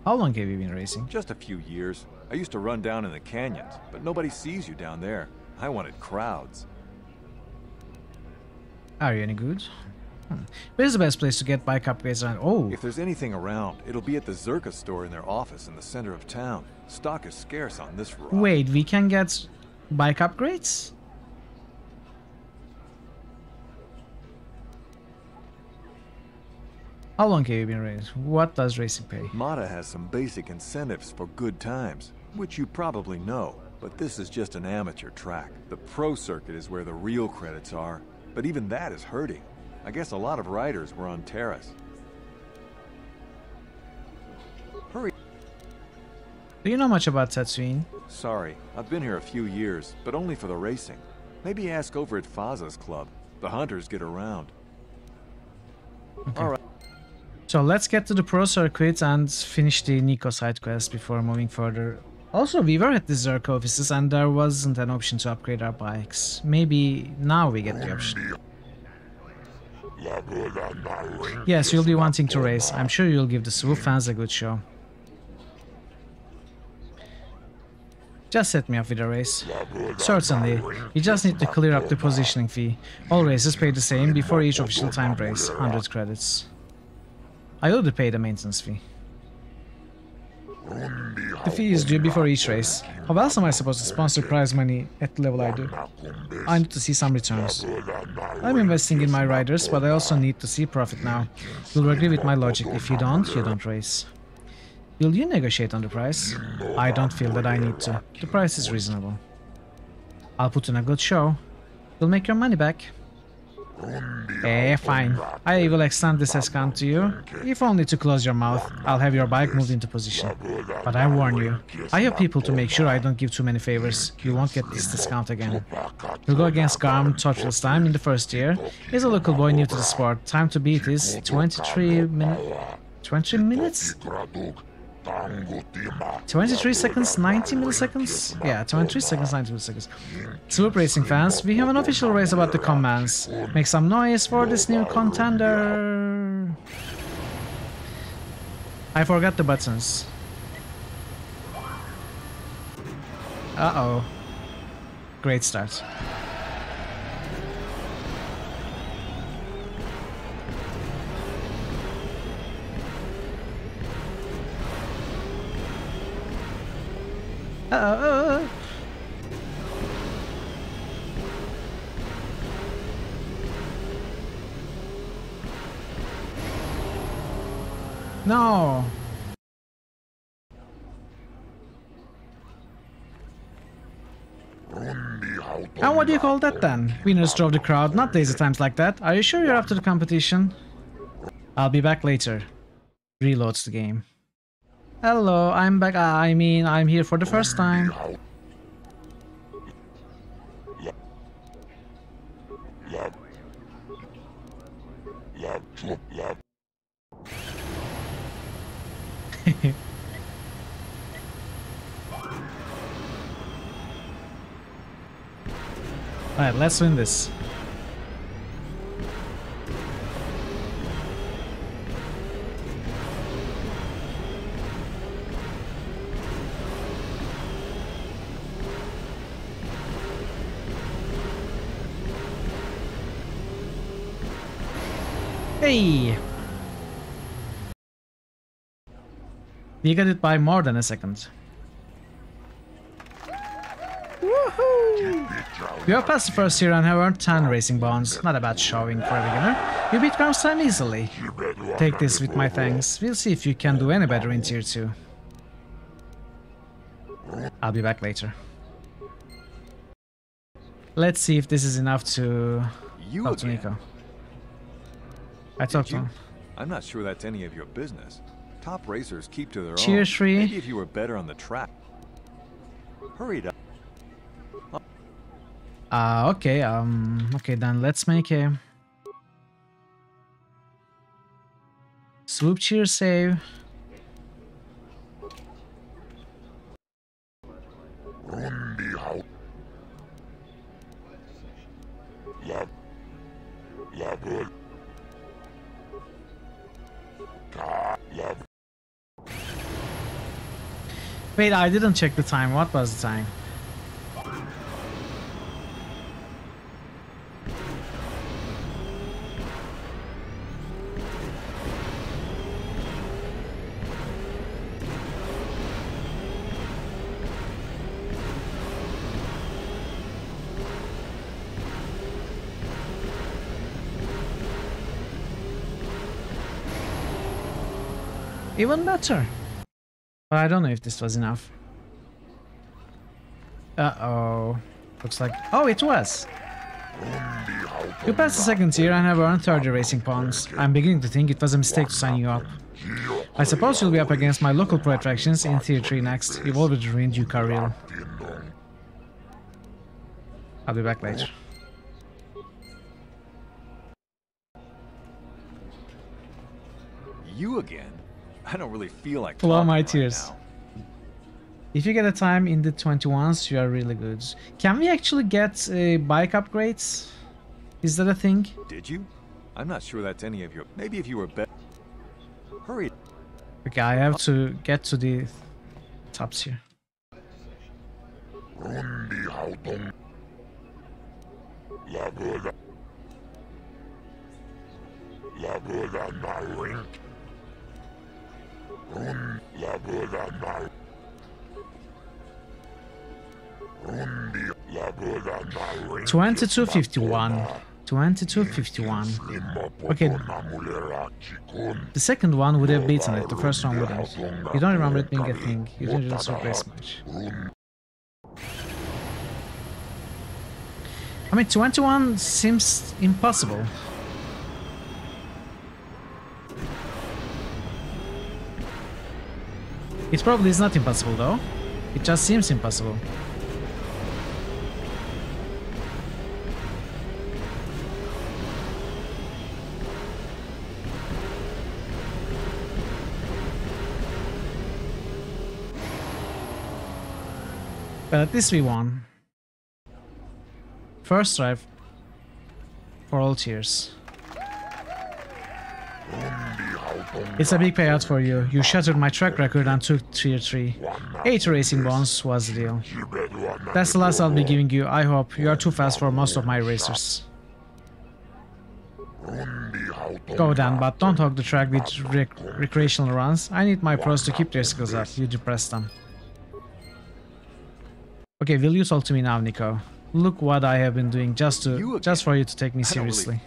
How long have you been racing? Just a few years. I used to run down in the canyons, but nobody sees you down there. I wanted crowds. Are you any good? Where's the best place to get bike upgrades around? Oh! If there's anything around, it'll be at the Zerka store in their office in the center of town. Stock is scarce on this road. Wait, we can get bike upgrades? How long have you been racing? What does racing pay? Mata has some basic incentives for good times, which you probably know, but this is just an amateur track. The pro circuit is where the real credits are, but even that is hurting. I guess a lot of riders were on Terrace. Hurry. Do you know much about Tatooine? Sorry, I've been here a few years, but only for the racing. Maybe ask over at Faza's club. The hunters get around. Okay. All right. So let's get to the pro circuit and finish the Nico side quest before moving further. Also, we were at the Zerk offices and there wasn't an option to upgrade our bikes. Maybe now we get the option. Yes, you'll be wanting to race. I'm sure you'll give the Swoop fans a good show. Just set me up with a race. Certainly. You just need to clear up the positioning fee. All races pay the same before each official timed race. 100 credits. I already paid the maintenance fee. The fee is due before each race. How else am I supposed to sponsor prize money at the level I do? I need to see some returns. I'm investing in my riders, but I also need to see profit now. You'll agree with my logic. If you don't race. Will you negotiate on the price? I don't feel that I need to. The price is reasonable. I'll put in a good show. You'll make your money back. Fine. I will extend this discount to you. If only to close your mouth. I'll have your bike moved into position. But I warn you, I have people to make sure I don't give too many favors. You won't get this discount again. You'll go against Garm Torchville's time in the first year. He's a local boy new to the sport. Time to beat is 23 minutes? 23 seconds, 90 milliseconds? Yeah, 23 seconds, 90 milliseconds. Swoop Racing fans, we have an official race about the commands. Make some noise for this new contender. I forgot the buttons. Uh-oh. Great start. Uh-oh. No. And what do you call that then? Winners drove the crowd, not lazy times like that. Are you sure you're up to the competition? I'll be back later. Reloads the game. Hello, I'm back. I mean, I'm here for the first time. Alright, let's win this. Hey! We got it by more than a second. Woohoo! You have passed the first year and have earned 10 racing bonds. Not a bad showing for a beginner. You beat Ground's time easily. Take this with my thanks. We'll see if you can do any better in Tier 2. I'll be back later. Let's see if this is enough to talk to Nico. I talked to him. I'm not sure that's any of your business. Top racers keep to their own. Tier 3. Maybe if you were better on the track. Hurry up. Okay, okay, then let's make a swoop cheer save. Wait, I didn't check the time. What was the time? Even better. But I don't know if this was enough. Uh-oh. Looks like... Oh, it was! You passed the second tier and have earned 30 racing points. I'm beginning to think it was a mistake to sign you up. I suppose you'll be up against my local pro attractions in Tier 3 next. You've already ruined your career. I'll be back later. you again? I don't really feel like Blow talking my right tears. now. If you get a time in the 21s, you are really good. Can we actually get bike upgrades? Is that a thing? Did you? I'm not sure that's any of your... Maybe if you were better... Hurry. Okay, I have to get to the tops here. $22.51. $22.51. Okay. The second one would have beaten it. The first one wouldn't. You don't remember it being a thing. You didn't really surprise much. I mean, 21 seems impossible. It probably is not impossible though. It just seems impossible. But at least we won. First drive for all tiers. It's a big payout for you. You shattered my track record and took tier 3. 8 racing bonds was the deal. That's the last I'll be giving you. I hope. You are too fast for most of my racers. Go then, but don't hog the track with recreational runs. I need my pros to keep their skills up. You depress them. Okay, will you talk to me now, Nico? Look what I have been doing just for you to take me seriously.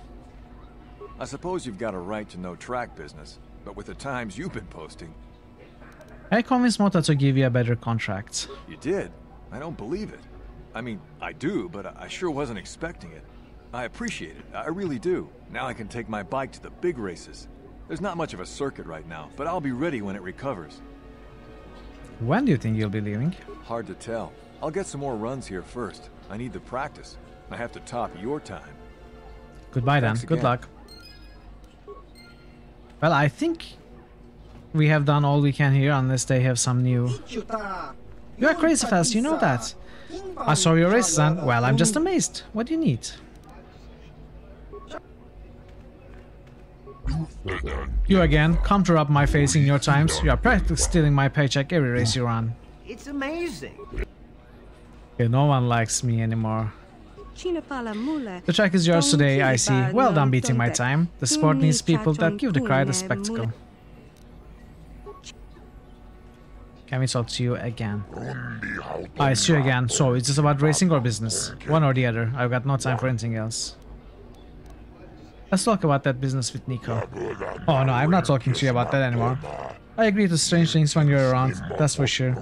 I suppose you've got a right to know track business, but with the times you've been posting... I convinced Mota to give you a better contract. You did? I don't believe it. I mean, I do, but I sure wasn't expecting it. I appreciate it, I really do. Now I can take my bike to the big races. There's not much of a circuit right now, but I'll be ready when it recovers. When do you think you'll be leaving? Hard to tell. I'll get some more runs here first. I need the practice. I have to top your time. Goodbye then. Good luck. Well, I think we have done all we can here unless they have some new... You are crazy fast, you know that. I saw your races and, well, I'm just amazed. What do you need? You again, come to rub my face in your times. You are practically stealing my paycheck every race you run. It's amazing. Okay, no one likes me anymore. The The track is yours today, I see. Well done beating my time. The sport needs people that give the crowd a spectacle. Can we talk to you again? I see you again. So, is this about racing or business? One or the other. I've got no time for anything else. Let's talk about that business with Nico. Oh no, I'm not talking to you about that anymore. I agree to strange things when you're around, that's for sure.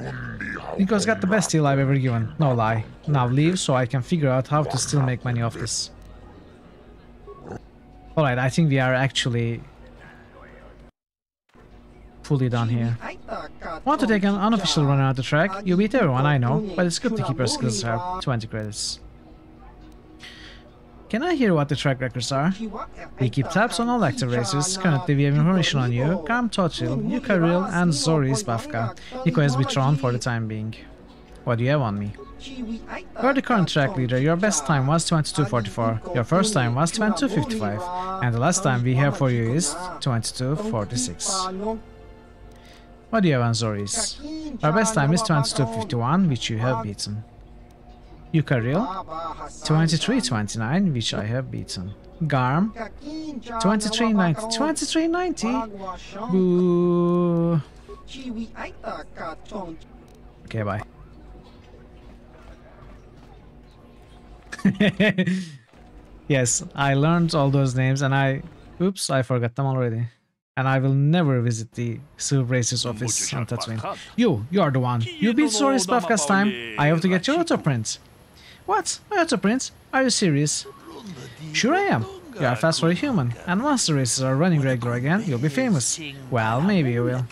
Nico's got the best deal I've ever given, no lie. Now leave so I can figure out how to still make money off this. Alright, I think we are actually fully done here. Want to take an unofficial run around the track? You beat everyone, I know, but it's good to keep your skills sharp. 20 credits. Can I hear what the track records are? We keep tabs on all active racers. Currently we have information on you, Karm Tochil, Yukaril and Zoris Bafka. Nico has withdrawn for the time being. What do you have on me? You're the current track leader. Your best time was 22:44. Your first time was 22:55. And the last time we have for you is 22:46. What do you have on Zoris? Our best time is 22:51, which you have beaten. Yukaril, 23:29, which I have beaten. Garm, 23:90. 23:90? Boo. Okay, bye. Yes, I learned all those names and oops, I forgot them already. And I will never visit the Silver Races office on Tatooine. You're the one. You beat Zoris Bafka's time. I have to get your auto print. What? My auto print? Are you serious? Sure I am. You are fast for a human, and once the races are running regular again, you'll be famous. Well, maybe you will.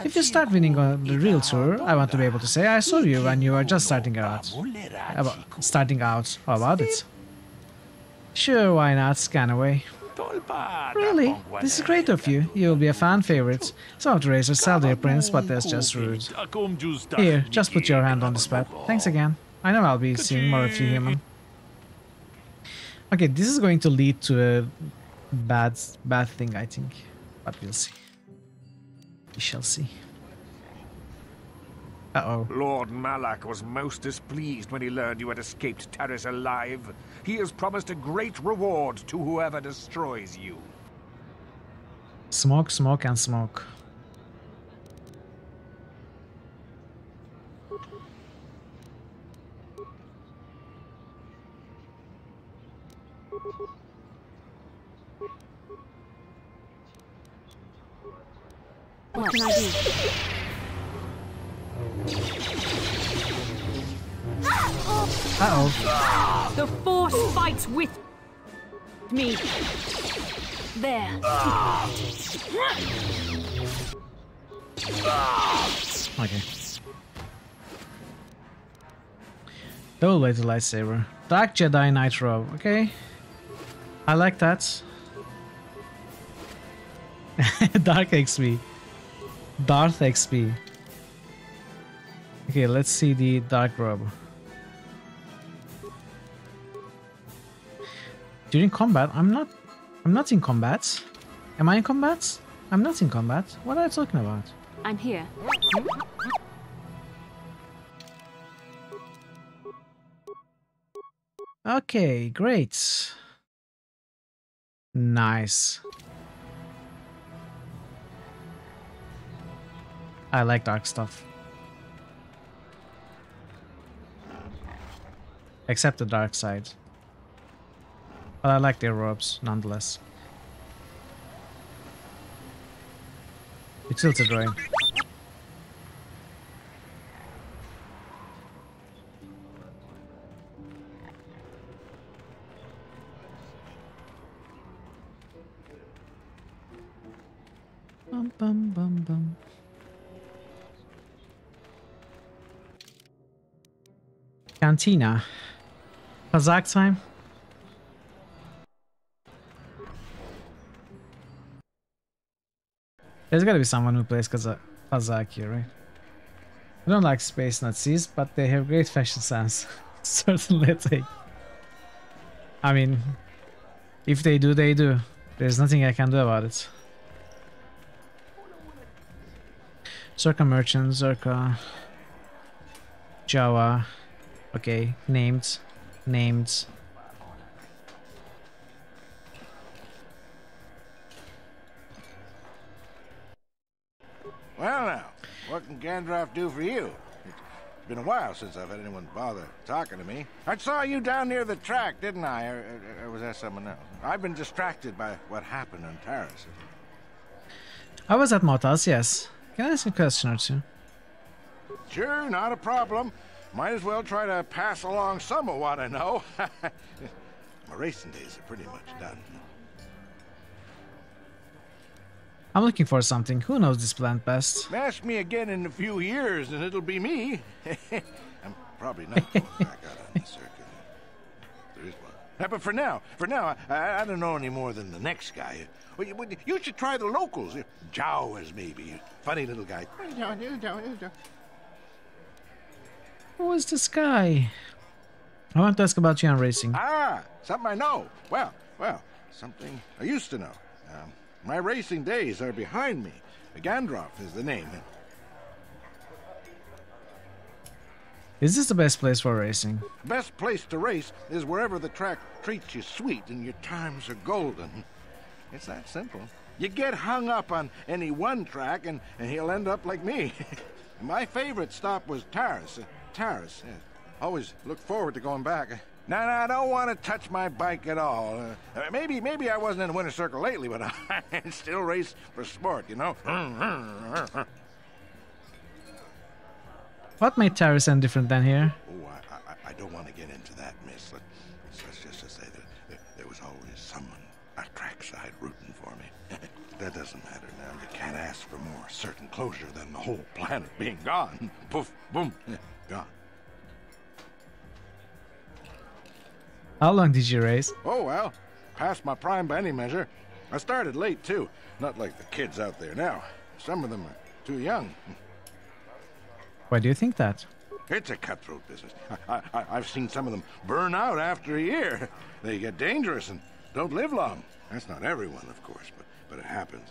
If you start winning on the real tour, I want to be able to say I saw you when you were just starting out. How about it? Sure, why not? Scan away. Really? This is great of you. You'll be a fan favorite. Some of the racers sell their prints, but that's just rude. Here, just put your hand on this pad. Thanks again. I know I'll be seeing more of you, human. Okay, this is going to lead to a bad thing, I think. But we'll see. We shall see. Uh-oh. Lord Malak was most displeased when he learned you had escaped Taris alive. He has promised a great reward to whoever destroys you. Smoke, smoke, and smoke. What can I do? Uh-oh. The Force fights with me. There. Okay. Double bladed lightsaber. Dark Jedi Knight robe. Okay. I like that. Dark XP. Darth XP. Okay, let's see the dark robe. During combat, I'm not in combat. Am I in combat? I'm not in combat. What are you talking about? I'm here. Okay, great. Nice. I like dark stuff. Except the dark side. But I like their robes, nonetheless. It's tilted right. Bum bum bum bum. Cantina. Kazakh time. There's gotta be someone who plays Kazakh here, right? I don't like space Nazis, but they have great fashion sense. Certainly take. I mean, if they do, they do. There's nothing I can do about it. Zerka merchant, Zerka, Java. Okay, named. Well now, what can Gandalf do for you? It's been a while since I've had anyone bother talking to me. I saw you down near the track, didn't I? Or was that someone else? I've been distracted by what happened on Taris. I was at Motas, yes. Can I ask a question or two? Sure, not a problem. Might as well try to pass along some of what I know. My racing days are pretty much done. I'm looking for something. Who knows this plant best? Ask me again in a few years and it'll be me. I'm probably not going back out on the circuit. There is one. But for now, I don't know any more than the next guy. Well, you should try the locals. Jawas, maybe. Funny little guy. Who is this guy? I want to ask about you on racing. Ah, something I know. Well, something I used to know. My racing days are behind me. Gandalf is the name. Is this the best place for racing? The best place to race is wherever the track treats you sweet and your times are golden. It's that simple. You get hung up on any one track and you'll end up like me. My favorite stop was Taris. Taris, yeah. Always look forward to going back. No, I don't want to touch my bike at all. Maybe I wasn't in the winner's circle lately, but I still race for sport, you know? What made Taris end different than here? Oh, I don't want to get into that, miss. Let's just to say that there was always someone at trackside rooting for me. That doesn't matter now. You can't ask for more certain closure than the whole planet being gone. Poof, boom, gone. How long did you race? Oh, well, past my prime by any measure. I started late, too. Not like the kids out there now. Some of them are too young. Why do you think that? It's a cutthroat business. I've seen some of them burn out after a year. They get dangerous and don't live long. That's not everyone, of course, but it happens.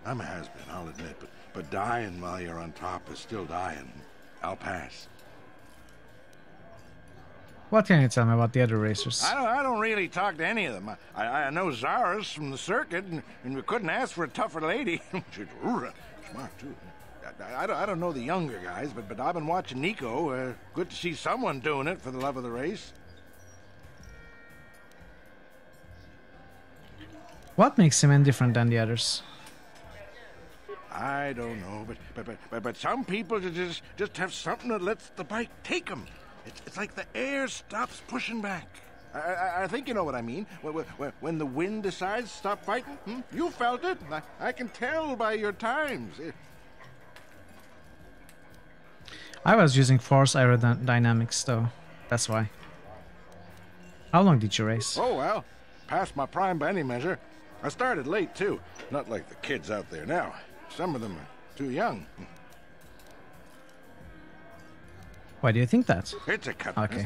I'm a has-been, I'll admit, but dying while you're on top is still dying. I'll pass. What can you tell me about the other racers? I don't really talk to any of them. I know Zara's from the circuit, and we couldn't ask for a tougher lady. She's smart, too. I don't know the younger guys, but I've been watching Nico. Good to see someone doing it for the love of the race. What makes him any different than the others? I don't know, but some people just have something that lets the bike take them. It's like the air stops pushing back. I think you know what I mean. When the wind decides to stop fighting, you felt it. I can tell by your times. I was using force aerodynamics, though. That's why. How long did you race? Oh, well, past my prime by any measure. I started late, too. Not like the kids out there now. Some of them are too young. Why do you think that? It's a cut. Okay.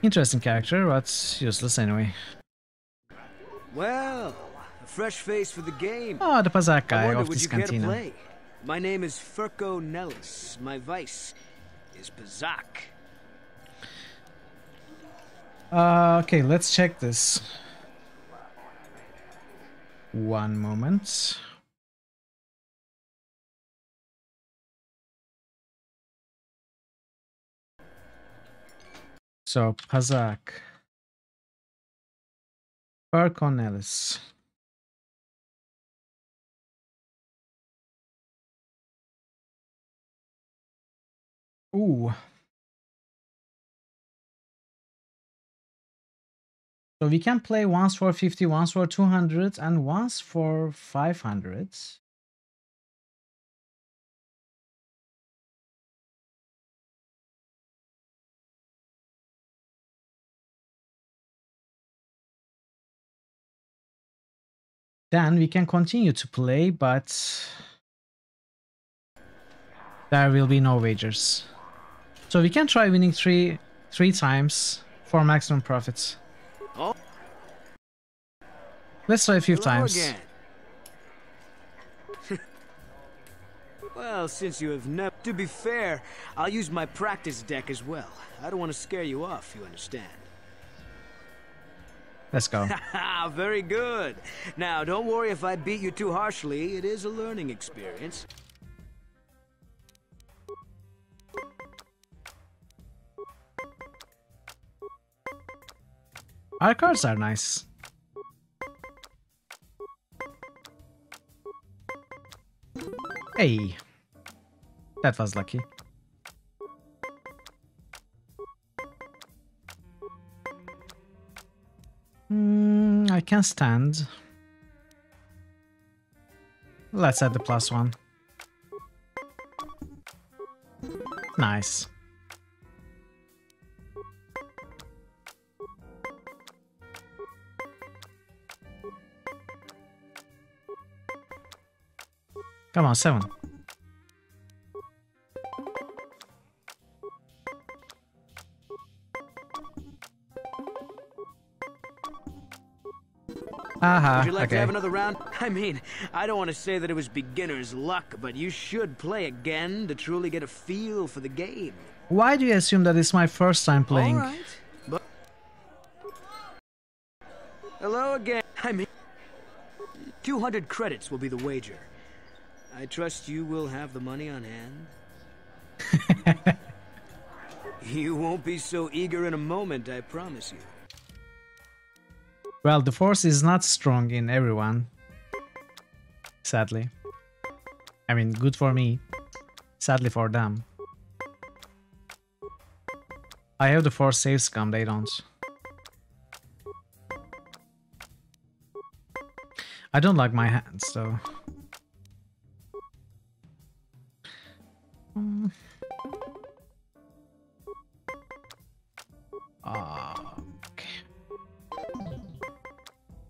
Interesting character, but useless anyway. Well, a fresh face for the game. Oh, the Pazak guy I wonder, of would this you care to cantina. play? My name is Furco Nellis. My vice is Pazak. Okay, let's check this. One moment. So, Pazak. Furco Nellis. Ooh. So we can play once for 50, once for 200, and once for 500. Then we can continue to play, but there will be no wagers. So we can try winning three times for maximum profits. Oh. Let's try a few Hello times. Again. Well, since you have never... To be fair, I'll use my practice deck as well. I don't want to scare you off, you understand. Let's go. Very good. Now, don't worry if I beat you too harshly. It is a learning experience. Our cards are nice. Hey, that was lucky. I can stand. Let's add the +1. Nice. Come on, 7. Aha, Would you like okay. to have another round? I mean, I don't want to say that it was beginner's luck, but you should play again to truly get a feel for the game. Why do you assume that it's my first time playing? All right, but... Hello again. I mean, 200 credits will be the wager. I trust you will have the money on hand. You won't be so eager in a moment, I promise you. Well, the force is not strong in everyone. Sadly. I mean, good for me. Sadly for them. I have the force save scum, they don't. I don't like my hands, though.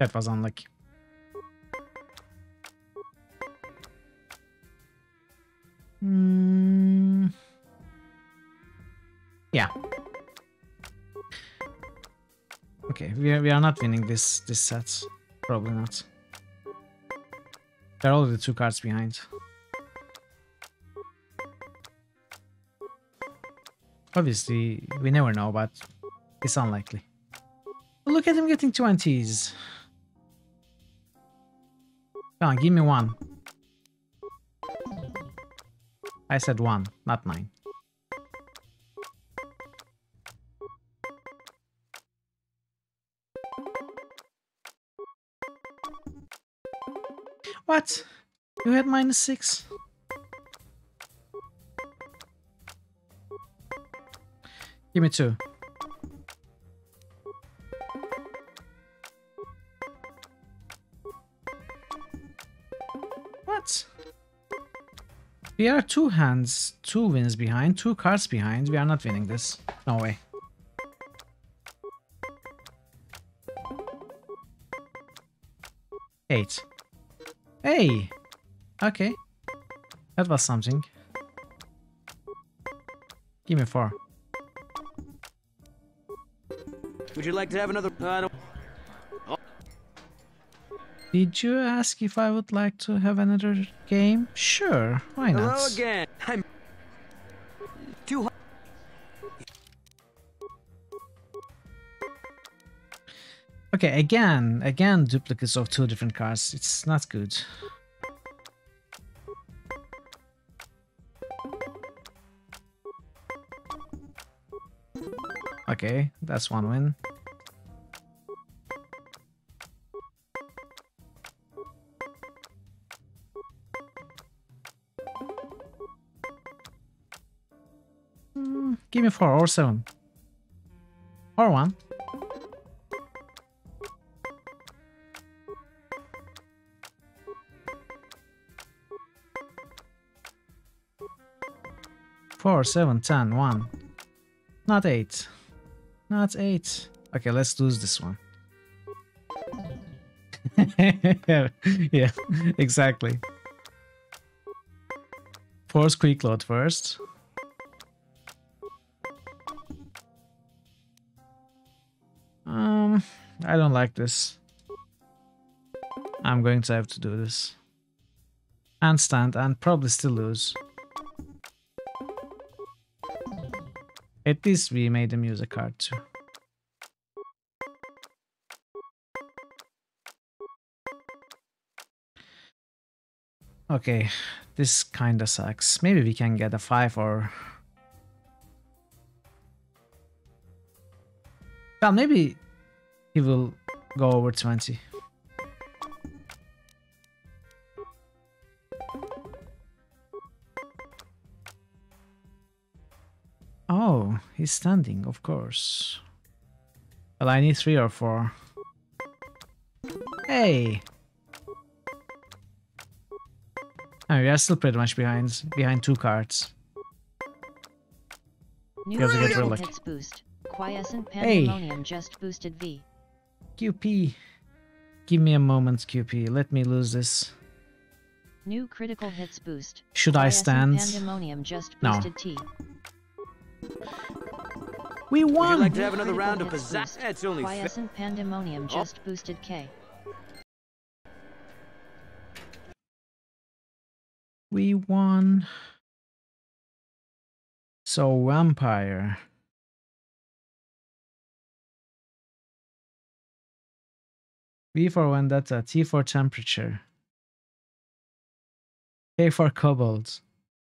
That was unlucky. Yeah. Okay, we are not winning this set. Probably not. They're already 2 cards behind. Obviously, we never know, but it's unlikely. Look at him getting 20s. Come on, give me 1. I said 1, not 9. What? You had -6? Give me 2. What? We are 2 hands, 2 wins behind, 2 cards behind. We are not winning this. No way. Eight. Hey! Okay. That was something. Give me 4. Would you like to have another... Did you ask if I would like to have another game? Sure, why not? Hello again. I'm... 200... Okay, again duplicates of 2 different cards. It's not good. Okay, that's 1 win. Give me 4 or 7. Or 1. Four, 7, 10, 1. Not 8. Not 8. Okay, let's lose this one. Yeah, exactly. Force quick load first. I don't like this. I'm going to have to do this. And stand and probably still lose. At least we made him use a card too. Okay, this kinda sucks. Maybe we can get a 5 or... Well, maybe he will go over 20. Oh, he's standing, of course. Well, I need 3 or 4. Hey! Oh, we are still pretty much behind 2 cards. New Because we get critical relic. hits boost. Quiescent Hey. Pandemonium just boosted V. QP. Give me a moment, QP. Let me lose this. New critical hits boost. Should I Quiescent stand? Pandemonium just No. boosted T. We Would you won! like to have another Critical round of hits pizzazz? boost. It's only fair. Quiescent Pandemonium just boosted K. We won. So, Vampire. V for Vendetta, T for Temperature. K for Kobold.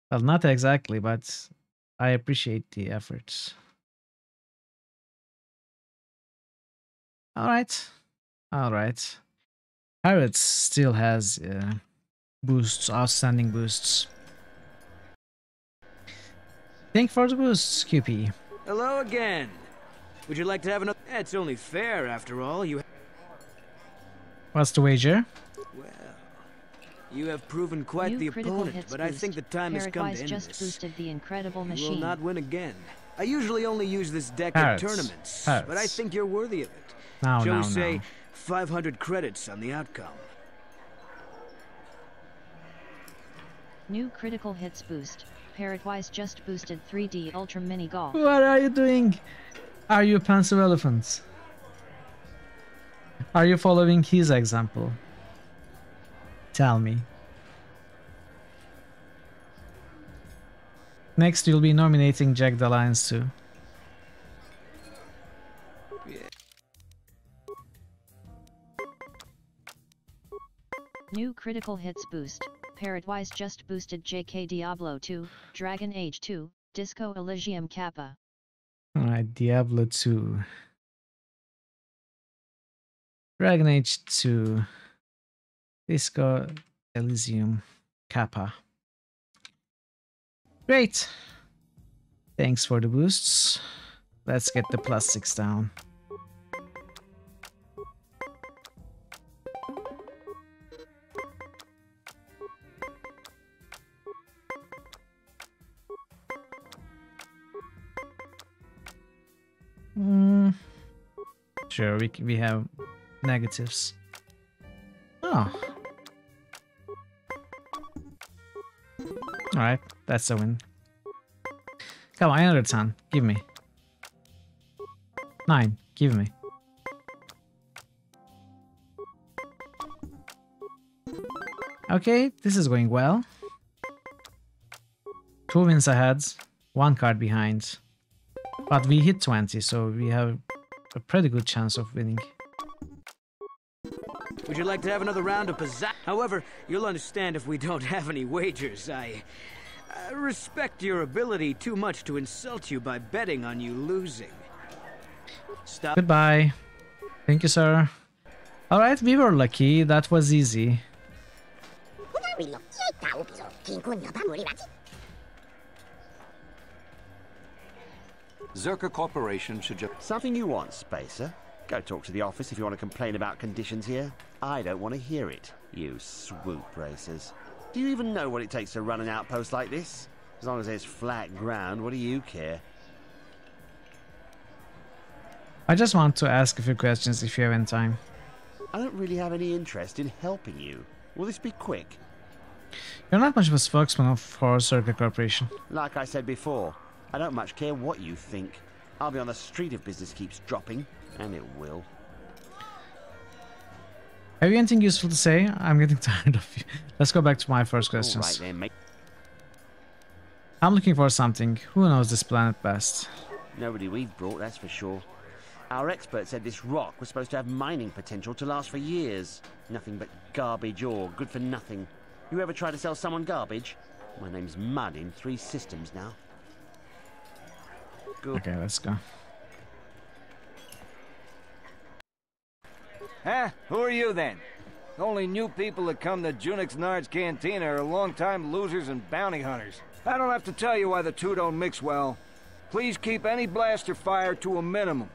Well, not exactly, but I appreciate the efforts. Alright. Alright. Pirates still has boosts, outstanding boosts. Thank you for the boosts, QP. Hello again. Would you like to have another... It's only fair, after all. What's the wager? Well, you have proven quite New the critical opponent, hits but I boost. think the time has come to Parrotwise end just this. boosted the Incredible You will Machine. not win again. I usually only use this deck Parrots. at tournaments, Parrots. but I think you're worthy of it. No, Shall no, we say, no. 500 credits on the outcome. New critical hits boost. Parrotwise just boosted 3D Ultra Mini Golf. What are you doing? Are you a pensive elephant? Are you following his example? Tell me. Next, you'll be nominating Jack the Lions too. New critical hits boost. Parrotwise just boosted JK Diablo 2, Dragon Age 2, Disco Elysium Kappa. Alright, Diablo 2. Dragon Age 2. Disco Elysium Kappa. Great! Thanks for the boosts. Let's get the +6 down. Sure, we have negatives. Oh. Alright, that's a win. Come on, another 10. Give me. 9. Give me. Okay, this is going well. 2 wins ahead, 1 card behind. But we hit 20, so we have a pretty good chance of winning. Would you like to have another round of pizzazz? However, you'll understand if we don't have any wagers. I respect your ability too much to insult you by betting on you losing. Stop. Goodbye. Thank you, sir. Alright, we were lucky. That was easy. Zerka Corporation should just... Something you want, Spacer? Go talk to the office if you want to complain about conditions here. I don't want to hear it, you swoop racers. Do you even know what it takes to run an outpost like this? As long as there's flat ground, what do you care? I just want to ask a few questions if you have any time. I don't really have any interest in helping you. Will this be quick? You're not much of a spokesman for Zerka Corporation. Like I said before, I don't much care what you think. I'll be on the street if business keeps dropping, and it will. Have you anything useful to say? I'm getting tired of you. Let's go back to my first questions. All right, then, mate. I'm looking for something. Who knows this planet best? Nobody we've brought, that's for sure. Our expert said this rock was supposed to have mining potential to last for years. Nothing but garbage ore, good for nothing. You ever try to sell someone garbage? My name's Mud in 3 systems now. Good. Okay, let's go. Huh? Who are you then? The only new people that come to Junix Nard's Cantina are long-time losers and bounty hunters. I don't have to tell you why the two don't mix well. Please keep any blaster fire to a minimum.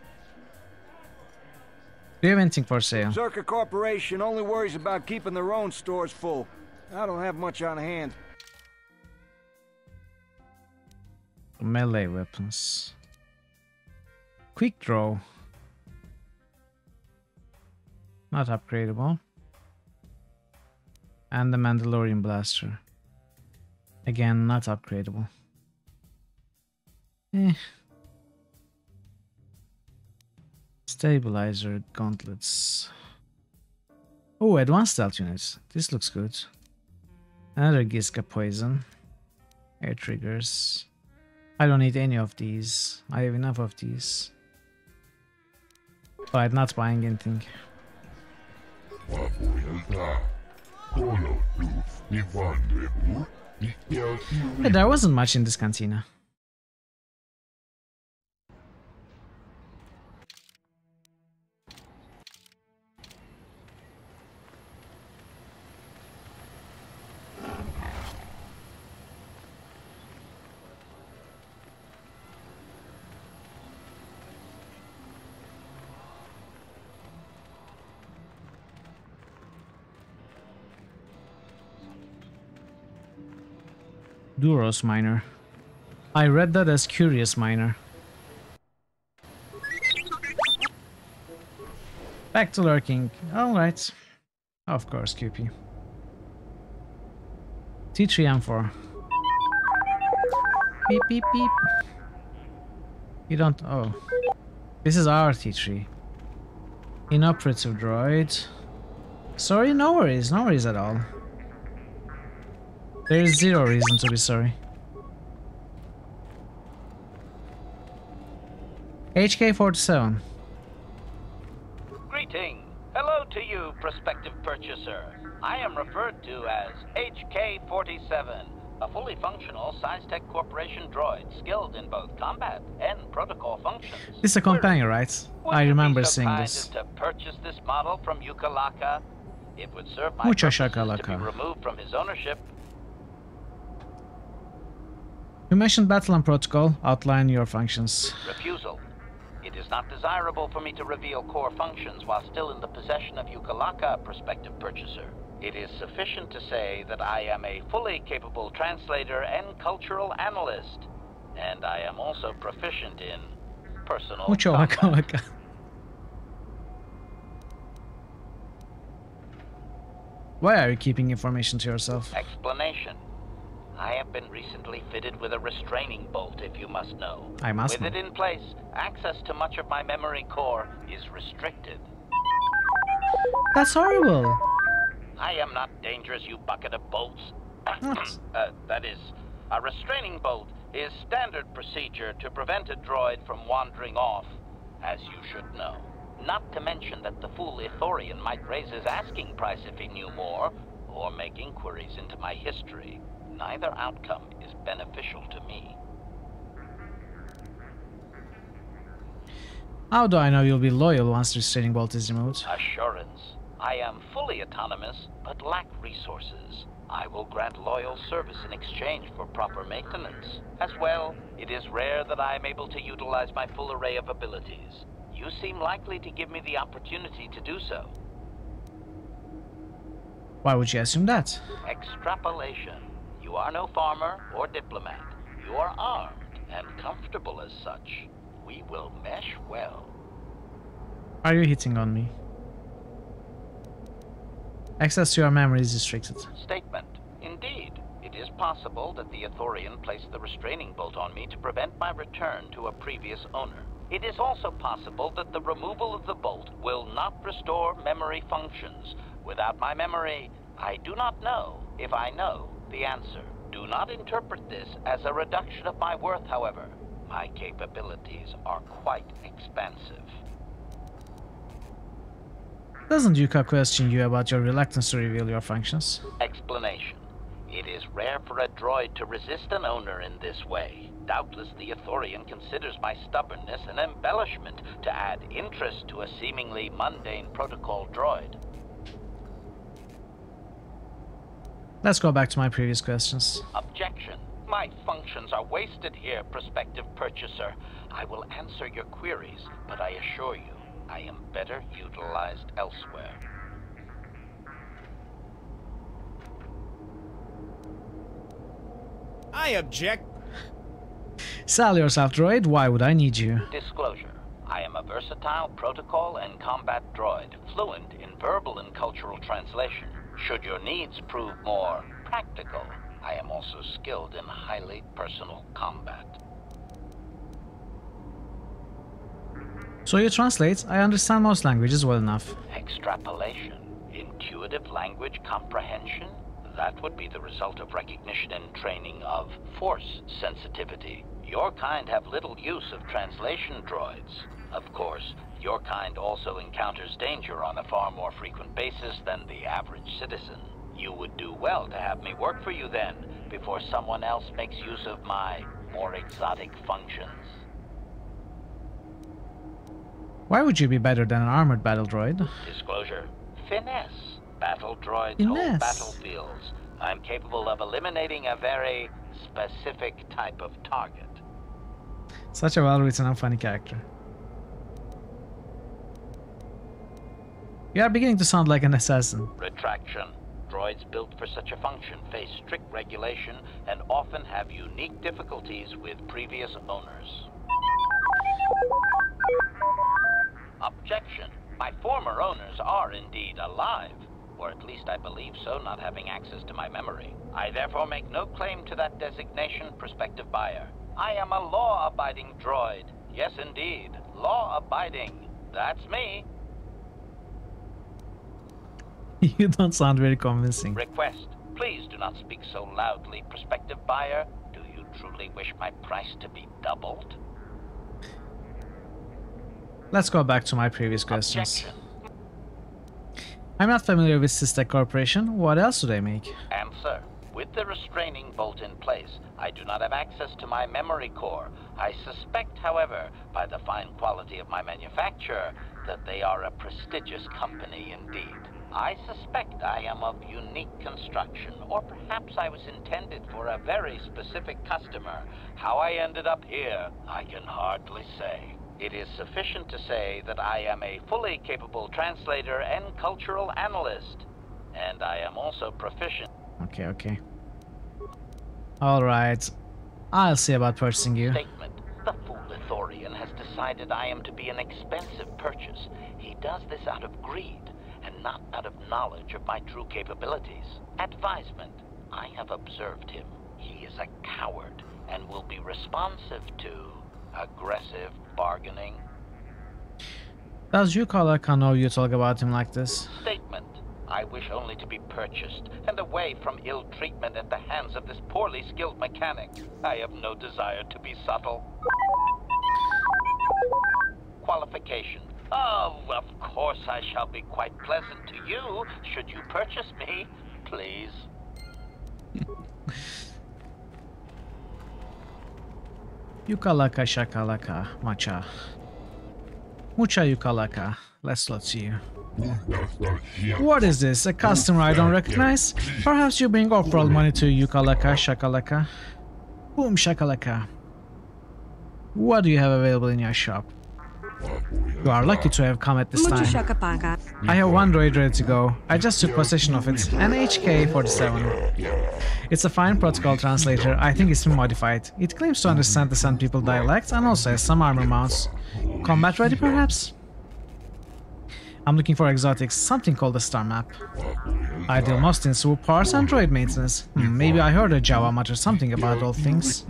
Do you have anything for sale? Zerka Corporation only worries about keeping their own stores full. I don't have much on hand. Melee weapons. Quick draw. Not upgradable. And the Mandalorian blaster. Again, not upgradable. Stabilizer gauntlets. Oh, advanced stealth units. This looks good. Another Giska poison. Air triggers. I don't need any of these. I have enough of these. But I'm not buying anything. Yeah, there wasn't much in this cantina. Duros Miner. I read that as Curious Miner. Back to lurking. Alright. Of course, QP. T3M4. Beep, beep, beep. You don't... Oh. This is our T3. Inoperative droid. Sorry, no worries at all. There is zero reason to be sorry. HK-47. Greeting. Hello to you, prospective purchaser. I am referred to as HK-47, a fully functional SciTech Corporation droid skilled in both combat and protocol functions. This is a companion, right? I remember seeing Kind this. as to purchase this model from Yukalaka. It would serve my Mucho purposes to be shakalaka. removed from his ownership. You mentioned battle and protocol. Outline your functions. Refusal. It is not desirable for me to reveal core functions while still in the possession of Yukalaka, prospective purchaser. It is sufficient to say that I am a fully capable translator and cultural analyst, and I am also proficient in personal Mucho combat. shakalaka. Why are you keeping information to yourself? Explanation. I have been recently fitted with a restraining bolt, if you must know. I must With know. it in place, access to much of my memory core is restricted. That's horrible. I am not dangerous, you bucket of bolts. What? That is, a restraining bolt is standard procedure to prevent a droid from wandering off, as you should know. Not to mention that the fool Ithorian might raise his asking price if he knew more, or make inquiries into my history. Neither outcome is beneficial to me. How do I know you'll be loyal once the restraining bolt is removed? Assurance. I am fully autonomous, but lack resources. I will grant loyal service in exchange for proper maintenance. As well, it is rare that I am able to utilize my full array of abilities. You seem likely to give me the opportunity to do so. Why would you assume that? Extrapolation. You are no farmer or diplomat. You are armed and comfortable as such. We will mesh well. Are you hitting on me? Access to your memory is restricted. Statement. Indeed, it is possible that the Ithorian placed the restraining bolt on me to prevent my return to a previous owner. It is also possible that the removal of the bolt will not restore memory functions. Without my memory, I do not know if I know the answer. Do not interpret this as a reduction of my worth, however. My capabilities are quite expansive. Doesn't Yuka question you about your reluctance to reveal your functions? Explanation. It is rare for a droid to resist an owner in this way. Doubtless the Ithorian considers my stubbornness an embellishment to add interest to a seemingly mundane protocol droid. Let's go back to my previous questions. Objection. My functions are wasted here, prospective purchaser. I will answer your queries, but I assure you, I am better utilized elsewhere. I object. Sell yourself, droid. Why would I need you? Disclosure. I am a versatile protocol and combat droid, fluent in verbal and cultural translation. Should your needs prove more practical, I am also skilled in highly personal combat. So you translate. I understand most languages well enough. Extrapolation. Intuitive language comprehension? That would be the result of recognition and training of force sensitivity. Your kind have little use of translation droids. Of course, your kind also encounters danger on a far more frequent basis than the average citizen. You would do well to have me work for you then, before someone else makes use of my more exotic functions. Why would you be better than an armored battle droid? Disclosure. Finesse. Battle droids Finesse. hold battlefields. I'm capable of eliminating a very specific type of target. Such a well-written and funny character. You are beginning to sound like an assassin. Retraction. Droids built for such a function face strict regulation and often have unique difficulties with previous owners. Objection. My former owners are indeed alive, or at least I believe so, not having access to my memory. I therefore make no claim to that designation, prospective buyer. I am a law-abiding droid. Yes, indeed. Law-abiding. That's me. You don't sound very convincing. Request. Please do not speak so loudly, prospective buyer. Do you truly wish my price to be doubled? Let's go back to my previous questions. Objection. I'm not familiar with Systech Corporation. What else do they make? Answer. With the restraining bolt in place, I do not have access to my memory core. I suspect, however, by the fine quality of my manufacture, that they are a prestigious company indeed. I suspect I am of unique construction, or perhaps I was intended for a very specific customer. How I ended up here, I can hardly say. It is sufficient to say that I am a fully capable translator and cultural analyst, and I am also proficient. Okay. Alright. I'll see about purchasing you. Statement. The fool Ithorian has decided I am to be an expensive purchase. He does this out of greed, and not out of knowledge of my true capabilities. Advisement. I have observed him. He is a coward, and will be responsive to aggressive bargaining. Does Yukalaka know you talk about him like this? Statement. I wish only to be purchased, and away from ill treatment at the hands of this poorly skilled mechanic. I have no desire to be subtle. Qualification. Oh, of course I shall be quite pleasant to you, should you purchase me, please. Yukalaka shakalaka macha. Mucha yukalaka. Let's see you. What is this? A customer I don't recognize? Perhaps you bring off-road money to Yukalaka shakalaka. Boom shakalaka. What do you have available in your shop? You are lucky to have come at this time. I have one droid ready to go. I just took possession of it. An HK-47. It's a fine protocol translator. I think it's been modified. It claims to understand the Sand People dialect and also has some armor mounts. Combat ready, perhaps? I'm looking for exotics, something called a star map. I deal most in swoop parts and droid maintenance. Maybe I heard a Java mutter something about all things.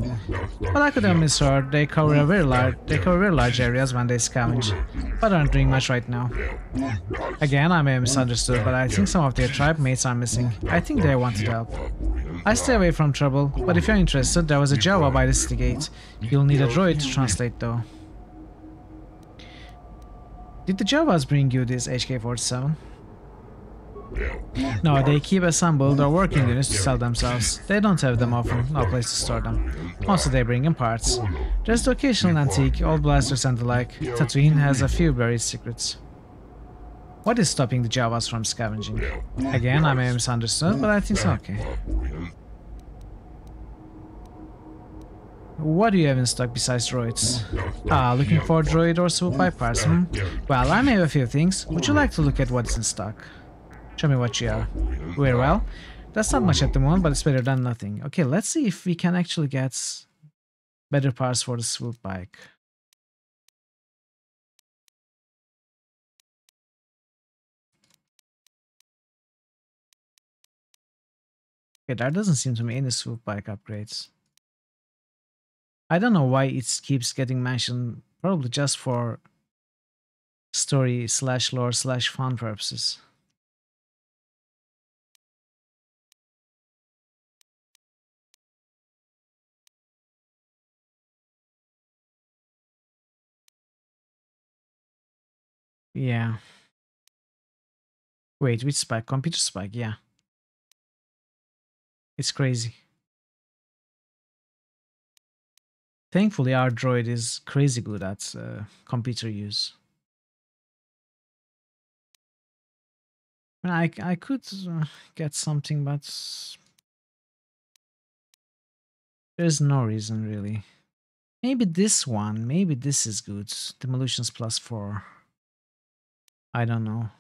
But I could have misheard. They cover very large areas when they scavenge, but aren't doing much right now. Again, I may have misunderstood, but I think some of their tribe mates are missing. I think they wanted help. I stay away from trouble, but if you're interested, there was a Java by the city gate. You'll need a droid to translate though. Did the Javas bring you this HK-47? No, they keep assembled or working units to sell themselves. They don't have them often, no place to store them. Also they bring in parts. There's the occasional antique, old blasters and the like. Tatooine has a few buried secrets. What is stopping the Javas from scavenging? Again, I may have misunderstood, but I think so, okay. What do you have in stock besides droids? Looking for a droid or swoop by parts, Well, I may have a few things. Would you like to look at what's in stock? Show me what you are. Very well. That's not much at the moment, but it's better than nothing. Okay, let's see if we can actually get better parts for the swoop bike. Okay, there doesn't seem to be any swoop bike upgrades. I don't know why it keeps getting mentioned, probably just for story / lore / fun purposes. Yeah. Wait, which spike? Computer spike, yeah. It's crazy. Thankfully, our droid is crazy good at computer use. I could get something, but there's no reason really. Maybe this one, maybe this is good. Demolitions +4. I don't know.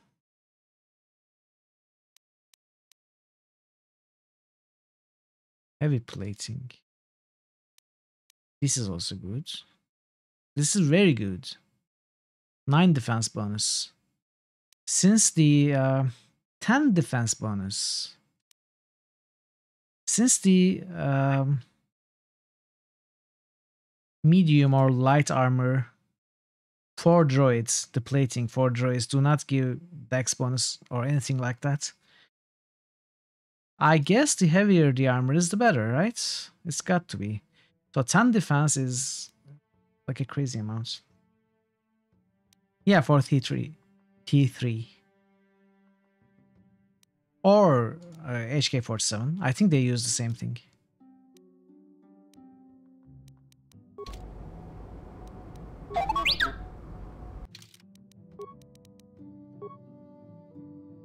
Heavy plating. This is also good. This is very good. 9 defense bonus. Since the 10 defense bonus, since the medium or light armor for droids, the plating for droids do not give dex bonus or anything like that, I guess the heavier the armor is, the better, right? It's got to be. So 10 defense is like a crazy amount. Yeah, for T3. T3. Or HK-47. I think they use the same thing.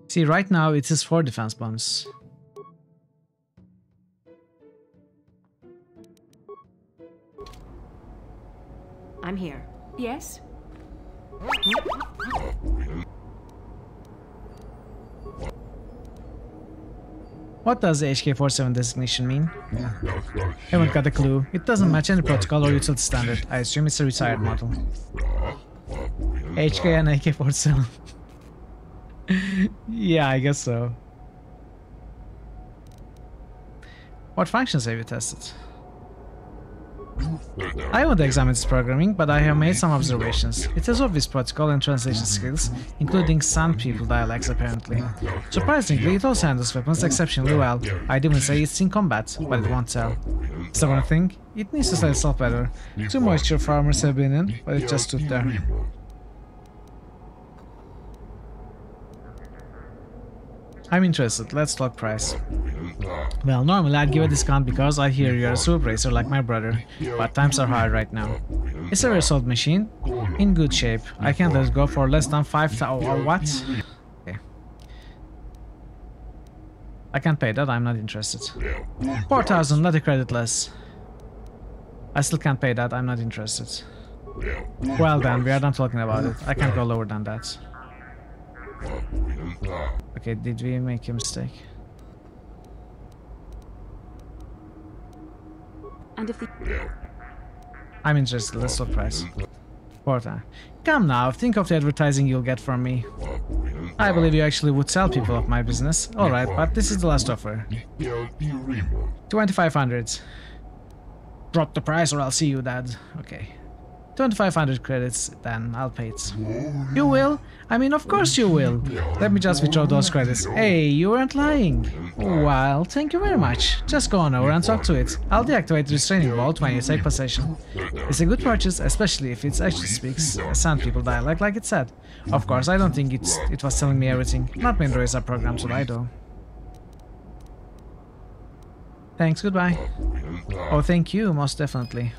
See, right now it is 4 defense bonus. I'm here. Yes? What does the HK-47 designation mean? Haven't got a clue. It doesn't match any protocol or utility standard. I assume it's a retired model. HK and AK-47. Yeah, I guess so. What functions have you tested? I haven't examined its programming, but I have made some observations. It has obvious protocol and translation skills, including Sand People dialects apparently. Surprisingly, it also handles weapons exceptionally well. I'd even say it's in combat, but it won't tell. Stubborn thing, it needs to sell itself better. 2 moisture farmers have been in, but it just stood there. I'm interested, let's talk price. Well, normally I'd give a discount because I hear you're a super racer like my brother, but times are hard right now. It's a very solid machine, in good shape. I can't let it go for less than 5,000 or what? Okay. I can't pay that, I'm not interested. 4,000, let the credit less. I still can't pay that, I'm not interested. Well then, we are done talking about it. I can't go lower than that. Okay, did we make a mistake? And if the... I'm interested, let's talk price. Porta. Come now, think of the advertising you'll get from me. I believe you actually would tell people of my business. Alright, but this is the last offer. 2,500. Drop the price or I'll see you, Dad. Okay. 2,500 credits, then I'll pay it. You will? I mean, of course you will. Let me just withdraw those credits. Hey, you weren't lying. Well, thank you very much. Just go on over and talk to it. I'll deactivate the restraining bolt when you take possession. It's a good purchase, especially if it actually speaks Sand People dialect like it said. Of course, I don't think it was telling me everything. Not many droids are programmed to lie, though. Thanks, goodbye. Oh, thank you, most definitely.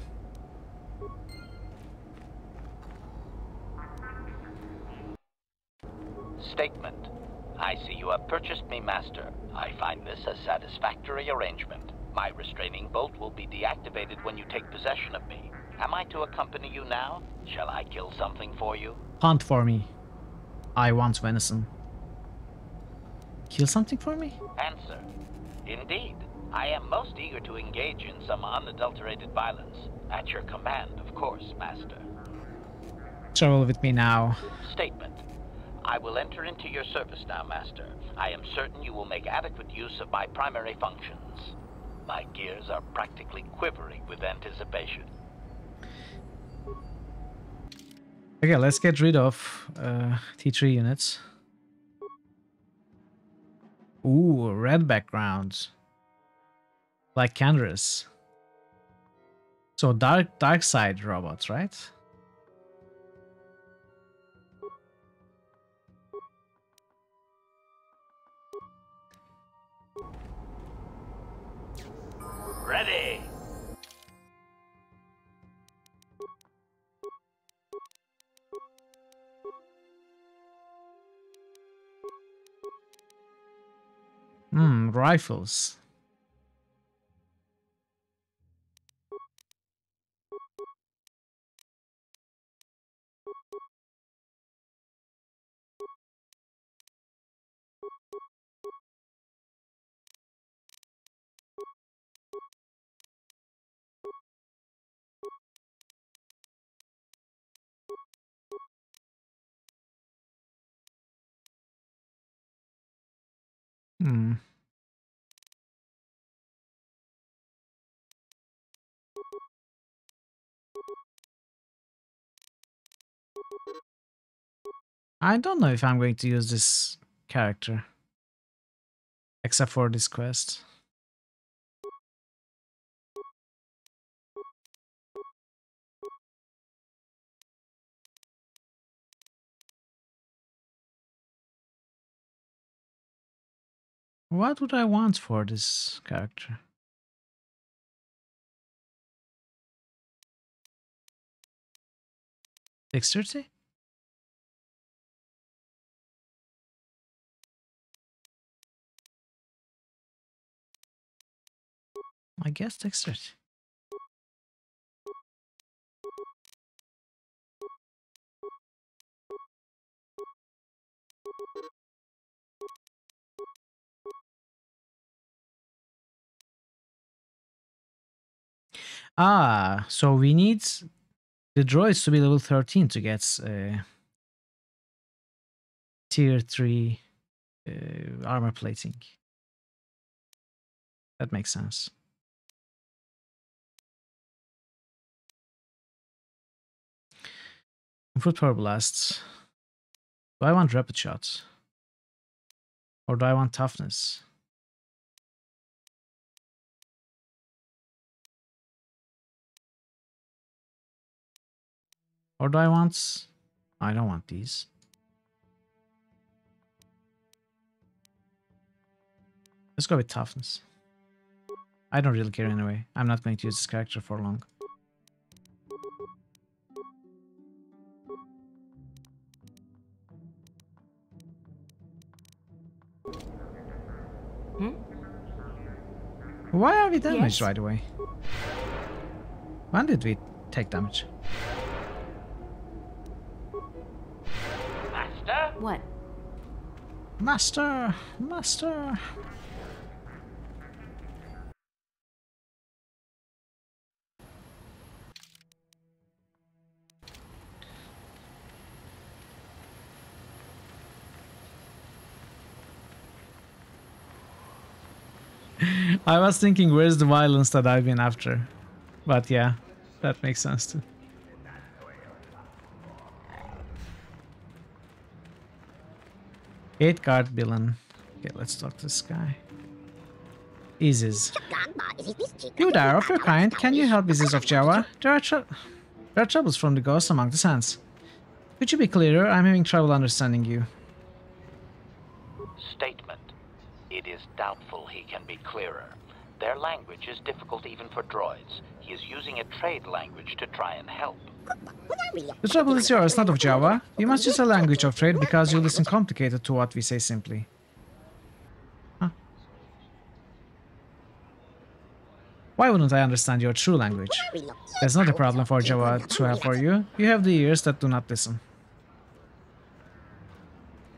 Statement. I see you have purchased me, Master. I find this a satisfactory arrangement. My restraining bolt will be deactivated when you take possession of me. Am I to accompany you now? Shall I kill something for you? Hunt for me. I want venison. Kill something for me? Answer. Indeed. I am most eager to engage in some unadulterated violence. At your command, of course, Master. Travel with me now. Statement. I will enter into your service now, Master. I am certain you will make adequate use of my primary functions. My gears are practically quivering with anticipation. Okay, let's get rid of T3 units. Ooh, red background. Like Canderous. So dark side robots, right? Ready! Rifles. Hmm. I don't know if I'm going to use this character. Except for this quest. What would I want for this character? Dexterity? I guess dexterity. Ah, so we need the droids to be level 13 to get tier 3 armor plating. That makes sense. Foot power blasts. Do I want rapid shots? Or do I want toughness? Or do I want... I don't want these. Let's go with toughness. I don't really care anyway. I'm not going to use this character for long. Why are we damaged right away? When did we take damage? Master? What? Master! Master! I was thinking, where's the violence that I've been after? But yeah, that makes sense too. Eight guard villain. Okay, let's talk to this guy. Isis. You there, of your kind, can you help Isis of Java? There are troubles from the ghosts among the sands. Could you be clearer? I'm having trouble understanding you. Statement. It is doubtful he can be clearer. Their language is difficult even for droids. He is using a trade language to try and help. The trouble is yours, not of Java. You must use a language of trade because you listen complicated to what we say simply. Huh? Why wouldn't I understand your true language? That's not a problem for Java to have for you. You have the ears that do not listen.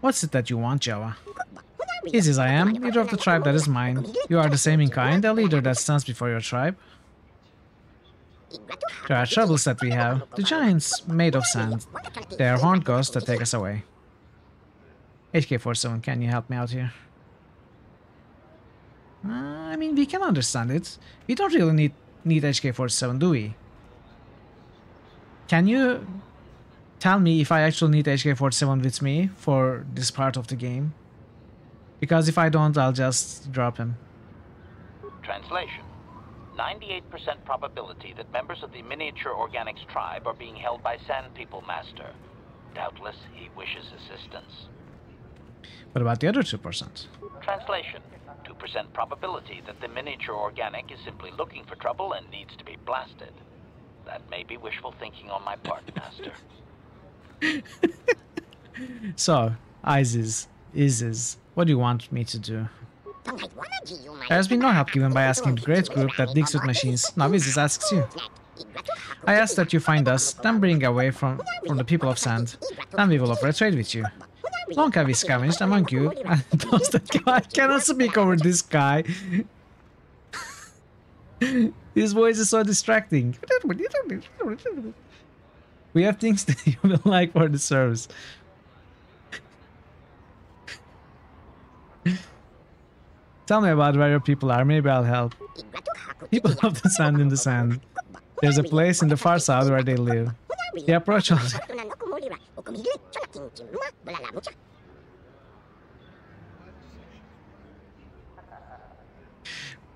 What's it that you want, Java? Isis I am, leader of the tribe that is mine. You are the same in kind, a leader that stands before your tribe. There are troubles that we have. The giants made of sand. They are horned ghosts that take us away. HK47, can you help me out here? I mean, we can understand it. We don't really need HK47, do we? Can you tell me if I actually need HK47 with me for this part of the game? Because if I don't, I'll just drop him. Translation. 98% probability that members of the Miniature Organics tribe are being held by Sand People Master. Doubtless, he wishes assistance. What about the other 2%? Translation. 2% probability that the Miniature Organic is simply looking for trouble and needs to be blasted. That may be wishful thinking on my part, Master. So, Isis, what do you want me to do? There has been no help given by asking the great group that digs with machines. Now Isis asks you. I ask that you find us, then bring away from the people of sand. Then we will offer a trade with you. Long have we scavenged among you, and those that I cannot speak over this guy. His voice is so distracting. We have things that you will like for the service. Tell me about where your people are. Maybe I'll help. People of the sand in the sand. There's a place in the far south where they live. The approach was...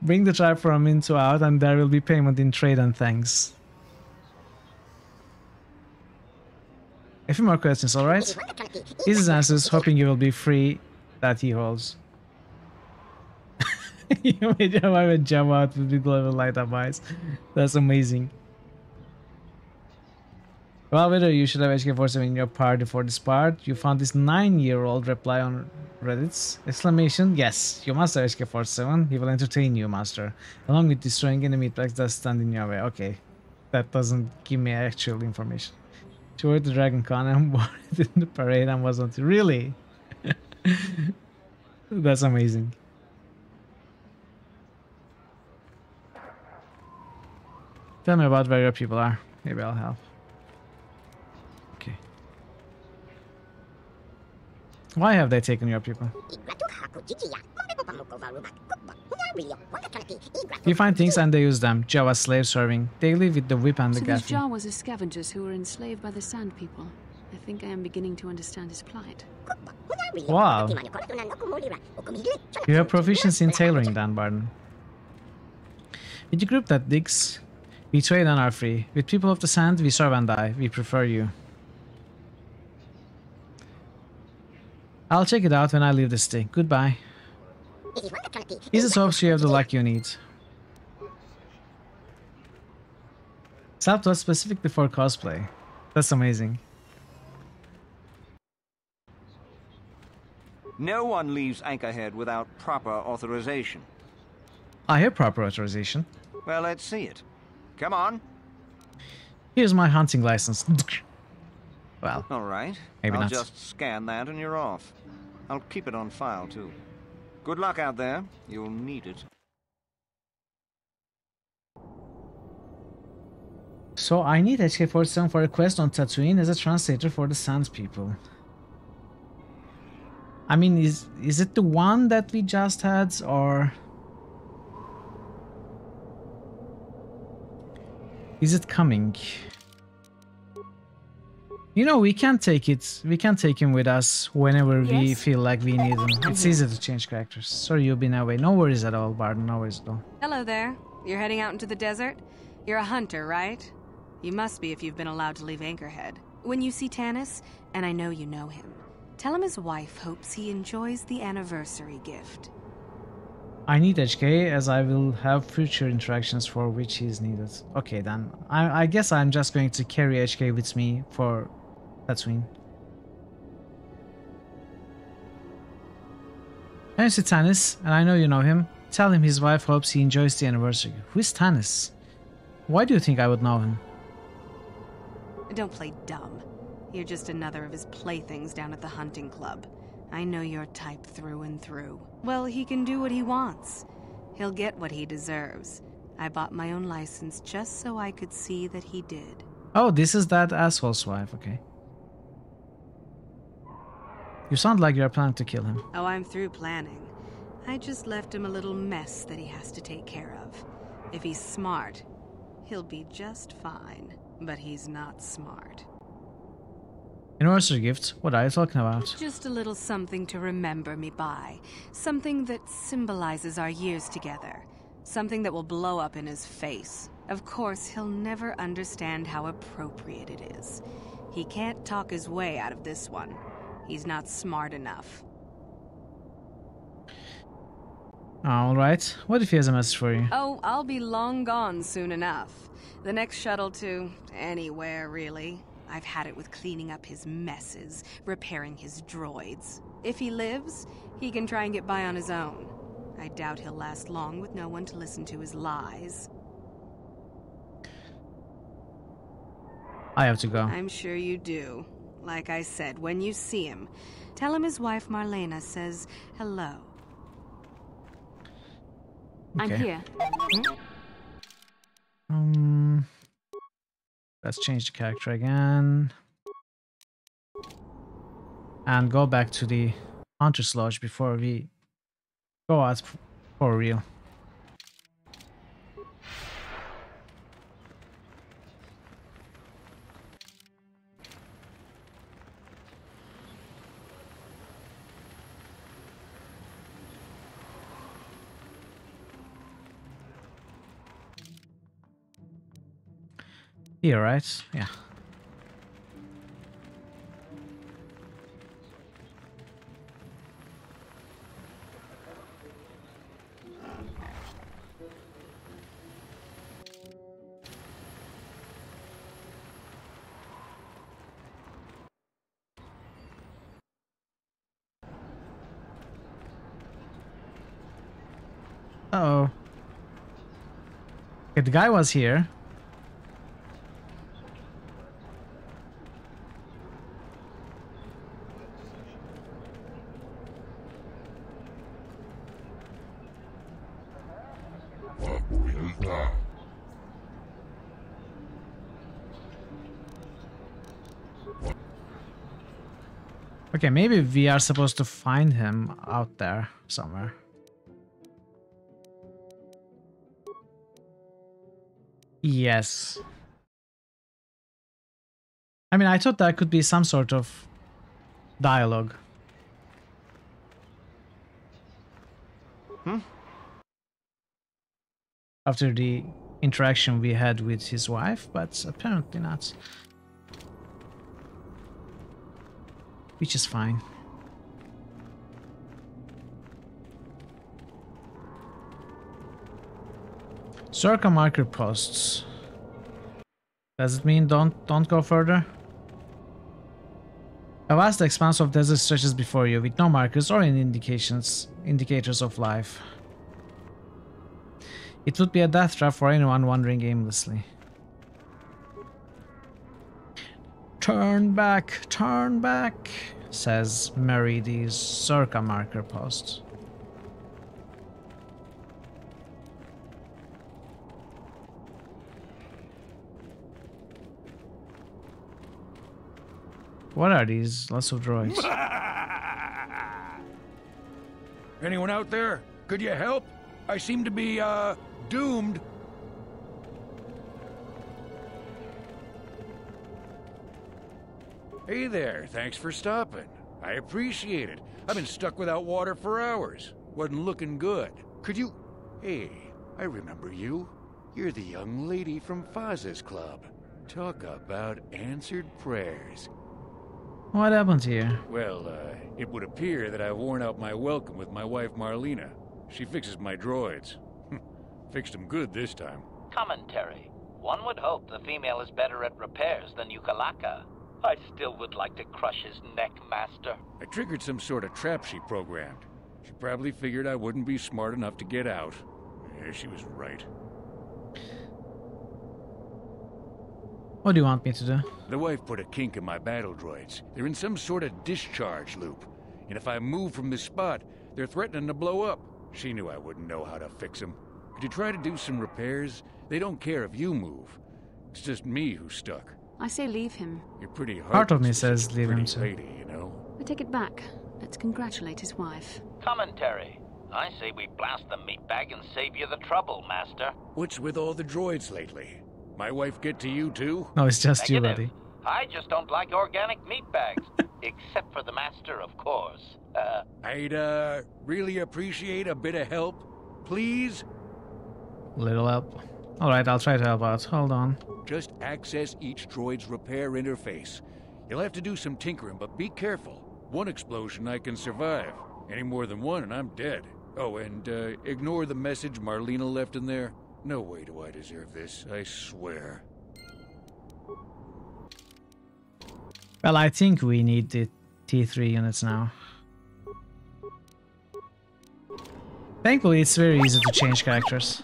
Bring the tribe from in to out, and there will be payment in trade and thanks. A few more questions, alright? Easy answers, hoping you will be free that he holds. You made your wife a jump out with big level light up eyes. That's amazing. Well, whether you should have HK47 in your party for this part, you found this 9-year-old reply on Reddit's exclamation. Yes, you must have HK47. He will entertain you, master. Along with destroying enemy packs that stand in your way. Okay, that doesn't give me actual information. She worked the Dragon Con and wore it in the parade and was not really. That's amazing. Tell me about where your people are. Maybe I'll help. Okay. Why have they taken your people? You find things and they use them. Java slave serving. They live with the whip and the so gaffy. these Jawas are scavengers who were enslaved by the Sand People. I think I am beginning to understand his plight. Wow. You have proficiency in tailoring, Dan Barton. With the group that digs, we trade and are free. With people of the sand, we serve and die. We prefer you. I'll check it out when I leave the city. Goodbye. Easy hopes you have the luck you need. Self was specifically for cosplay. That's amazing. No one leaves Anchorhead without proper authorization. I have proper authorization. Well, let's see it. Come on. Here's my hunting license. Well, all right. Maybe I'll not. just scan that and you're off. I'll keep it on file, too. Good luck out there. You'll need it. So I need HK47 for a quest on Tatooine as a translator for the Sand People. I mean, is it the one that we just had, or is it coming? You know, we can take it. We can take him with us whenever we feel like we need him. It's easy to change characters. Sorry, you've been away. No worries at all, Barton. No worries at all. Hello there. You're heading out into the desert? You're a hunter, right? You must be if you've been allowed to leave Anchorhead. When you see Tanis, and I know you know him, tell him his wife hopes he enjoys the anniversary gift. I need HK as I will have future interactions for which he is needed. Okay, then. I guess I'm just going to carry HK with me for Tatooine. I see Tanis, and I know you know him. Tell him his wife hopes he enjoys the anniversary. Who is Tanis? Why do you think I would know him? Don't play dumb. You're just another of his playthings down at the hunting club. I know your type through and through. Well, he can do what he wants. He'll get what he deserves. I bought my own license just so I could see that he did. Oh, this is that asshole's wife, okay. You sound like you're planning to kill him. Oh, I'm through planning. I just left him a little mess that he has to take care of. If he's smart, he'll be just fine. But he's not smart. Anniversary gift? What are you talking about? Just a little something to remember me by. Something that symbolizes our years together. Something that will blow up in his face. Of course, he'll never understand how appropriate it is. He can't talk his way out of this one. He's not smart enough. Alright, what if he has a message for you? Oh, I'll be long gone soon enough. The next shuttle to anywhere, really. I've had it with cleaning up his messes, repairing his droids. If he lives, he can try and get by on his own. I doubt he'll last long with no one to listen to his lies. I have to go. I'm sure you do. Like I said, when you see him, tell him his wife Marlena says hello. I'm Okay. here. Let's change the character again. And go back to the Hunter's Lodge before we go out For real. Here, right? Yeah. Uh-oh. Okay, the guy was here. Okay, maybe we are supposed to find him out there somewhere. Yes. I mean, I thought that could be some sort of dialogue. After the interaction we had with his wife, but apparently not. Which is fine. Circa marker posts. Does it mean don't go further? A vast expanse of desert stretches before you with no markers or any indicators of life. It would be a death trap for anyone wandering aimlessly. Turn back, says Mary the Circa marker post. What are these? Lots of droids. Anyone out there? Could you help? I seem to be, doomed. Hey there, thanks for stopping. I appreciate it. I've been stuck without water for hours. Wasn't looking good. Could you... Hey, I remember you. You're the young lady from Faz's club. Talk about answered prayers. What happened here? Well, it would appear that I've worn out my welcome with my wife Marlena. She fixes my droids. Fixed them good this time. Commentary. One would hope the female is better at repairs than Yukalaka. I still would like to crush his neck, Master. I triggered some sort of trap she programmed. She probably figured I wouldn't be smart enough to get out. Yeah, she was right. What do you want me to do? The wife put a kink in my battle droids. They're in some sort of discharge loop. And if I move from this spot, they're threatening to blow up. She knew I wouldn't know how to fix them. Could you try to do some repairs? They don't care if you move. It's just me who's stuck. I say leave him. You're pretty hard. Part of me says leave him too. Lady, you know? I take it back. Let's congratulate his wife. Commentary. I say we blast the meatbag and save you the trouble, Master. What's with all the droids lately? My wife get to you too? No, it's just Negative. you, buddy. I just don't like organic meatbags. Except for the Master, of course. I'd, really appreciate a bit of help. Please? Little help. Alright, I'll try to help out. Hold on. Just access each droid's repair interface. You'll have to do some tinkering, but be careful. One explosion I can survive. Any more than one and I'm dead. Oh, and ignore the message Marlena left in there. No way do I deserve this, I swear. Well, I think we need the T3 units now. Thankfully, it's very easy to change characters.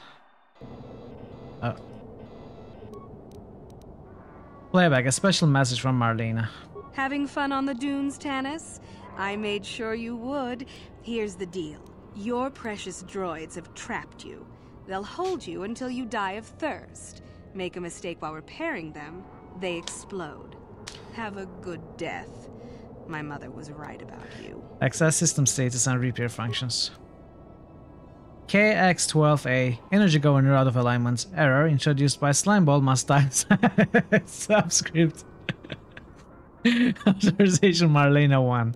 Playback, a special message from Marlena. Having fun on the dunes, Tanis? I made sure you would. Here's the deal. Your precious droids have trapped you. They'll hold you until you die of thirst. Make a mistake while repairing them, they explode. Have a good death. My mother was right about you. Access system status and repair functions. KX12A, energy governor out of alignment. Error introduced by Slimeball must die. Subscript. Authorization Marlena 1.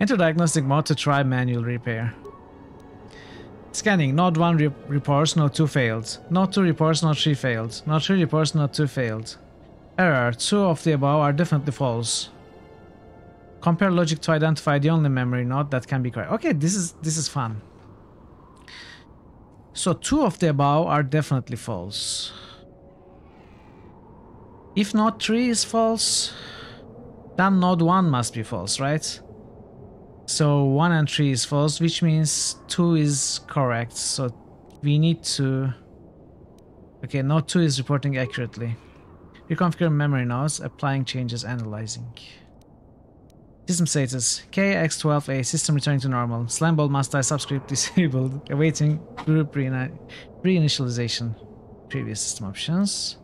Enter diagnostic mode to try manual repair. Scanning. Node 1 reports, node 2 failed. Node 2 reports, node 3 failed. Node 3 reports, node 2 failed. Error. 2 of the above are definitely false. Compare logic to identify the only memory node that can be correct. Okay, this is fun. So 2 of the above are definitely false. If node 3 is false, then node 1 must be false, right? So 1 and 3 is false, which means 2 is correct. So we need to... Okay, node 2 is reporting accurately. Reconfigure memory nodes, applying changes, analyzing. System status. KX12A, system returning to normal. Slimeball must die subscript disabled. Awaiting group reinitialization. Previous system options.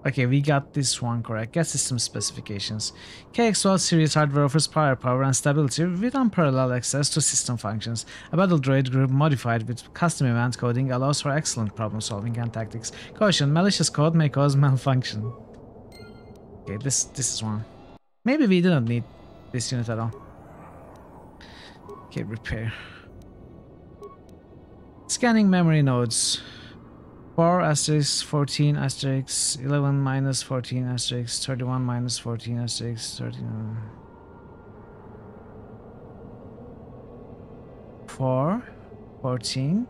Okay, we got this one correct. Get system specifications. KX12 series hardware offers prior power and stability with unparalleled access to system functions. A battle droid group modified with custom event coding allows for excellent problem solving and tactics. Caution, malicious code may cause malfunction. Okay, this is one. Maybe we didn't need this unit at all. Okay, repair. Scanning memory nodes. 4 asterisk 14 asterisk 11 minus 14 asterisk 31 minus 14 asterisk 39. 4 14.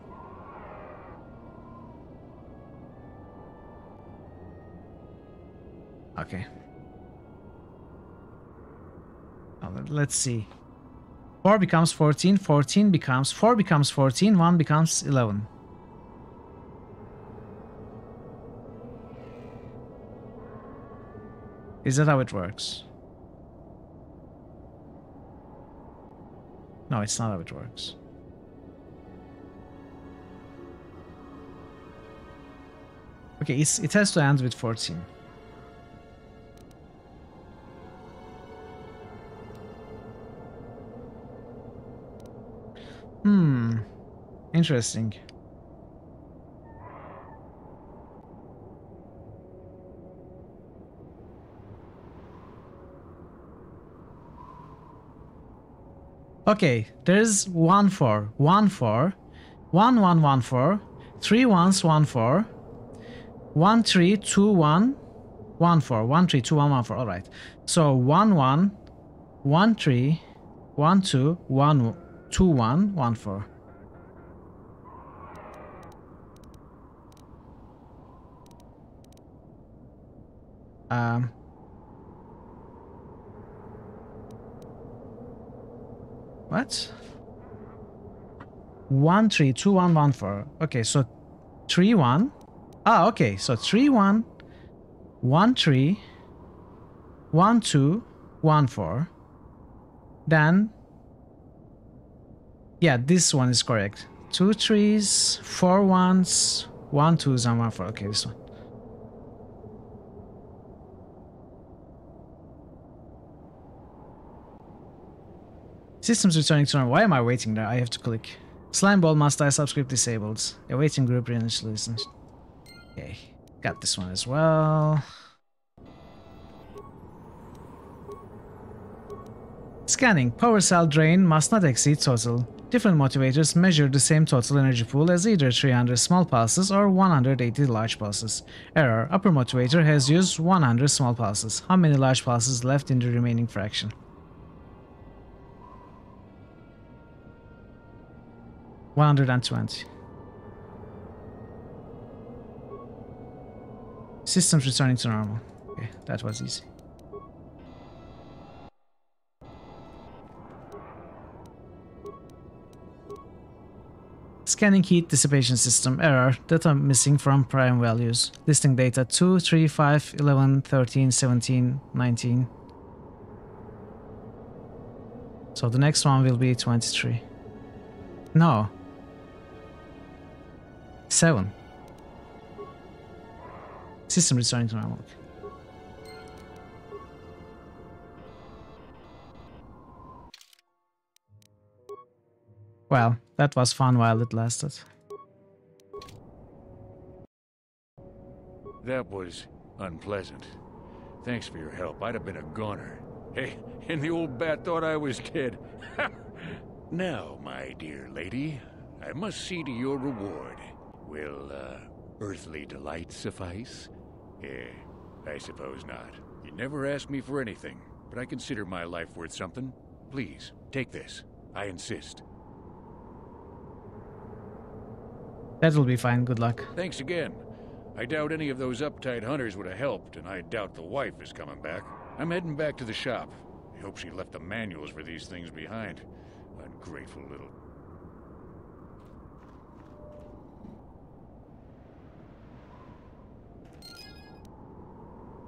Okay. Let's see. 4 becomes 14, 14 becomes 4 becomes 14, 1 becomes 11. Is that how it works? No, it's not how it works. Okay, it has to end with 14. Interesting. Okay, there's 1 4, 1 4, 1 1 1 4, 3 1s 1 4, 1 3 2 1 1 4, 1 3 2 1 1 4. All right. So 1 1 1 3 1 2 1 2 1 1 4. What? 1 3 2 1 1 4. Okay, so 3 1. Ah, okay, so 3 1 1 3 1 2 1 4. Then, yeah, this one is correct. 2 3s, 4 1s, 1 2s, and 1 4. Okay, this one. Systems returning to normal. Why am I waiting there? I have to click. Slimeball must die subscript disabled. Awaiting group reinitialization. Okay, got this one as well. Scanning. Power cell drain must not exceed total. Different motivators measure the same total energy pool as either 300 small pulses or 180 large pulses. Error. Upper motivator has used 100 small pulses. How many large pulses left in the remaining fraction? 120. Systems returning to normal. Okay, that was easy. Scanning heat dissipation system. Error. Data missing from prime values. Listing data 2, 3, 5, 11, 13, 17, 19. So the next one will be 23. No. 7. System returning to normal. Well, that was fun while it lasted. That was unpleasant. Thanks for your help. I'd have been a goner. Hey, and the old bat thought I was dead. Now, my dear lady, I must see to your reward. Will, earthly delight suffice? I suppose not. You never asked me for anything, but I consider my life worth something. Please, take this. I insist. That'll be fine, good luck. Thanks again. I doubt any of those uptight hunters would have helped, and I doubt the wife is coming back. I'm heading back to the shop. I hope she left the manuals for these things behind. Ungrateful little...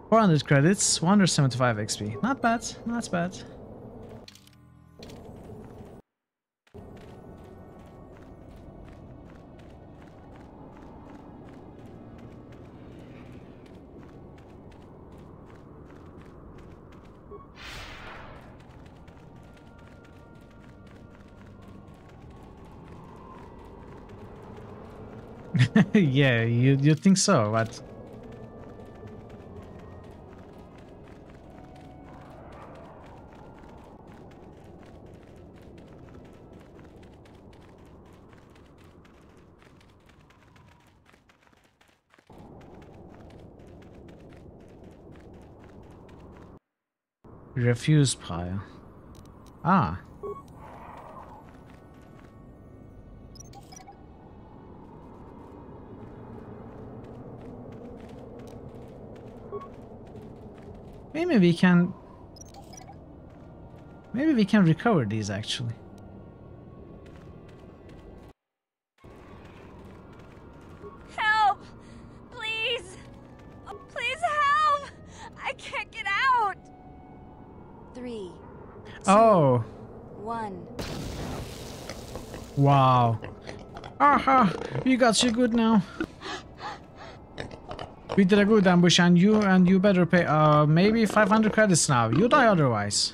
400 credits, 175 XP. Not bad, not bad. Yeah, you think so, but... Refuse pile. Ah. Maybe we can recover these actually. Help! Please! Oh, please help! I can't get out! 3, 2, Oh. 1. Wow. Aha! We got you good now. We did a good ambush and you better pay maybe 500 credits now. You die otherwise.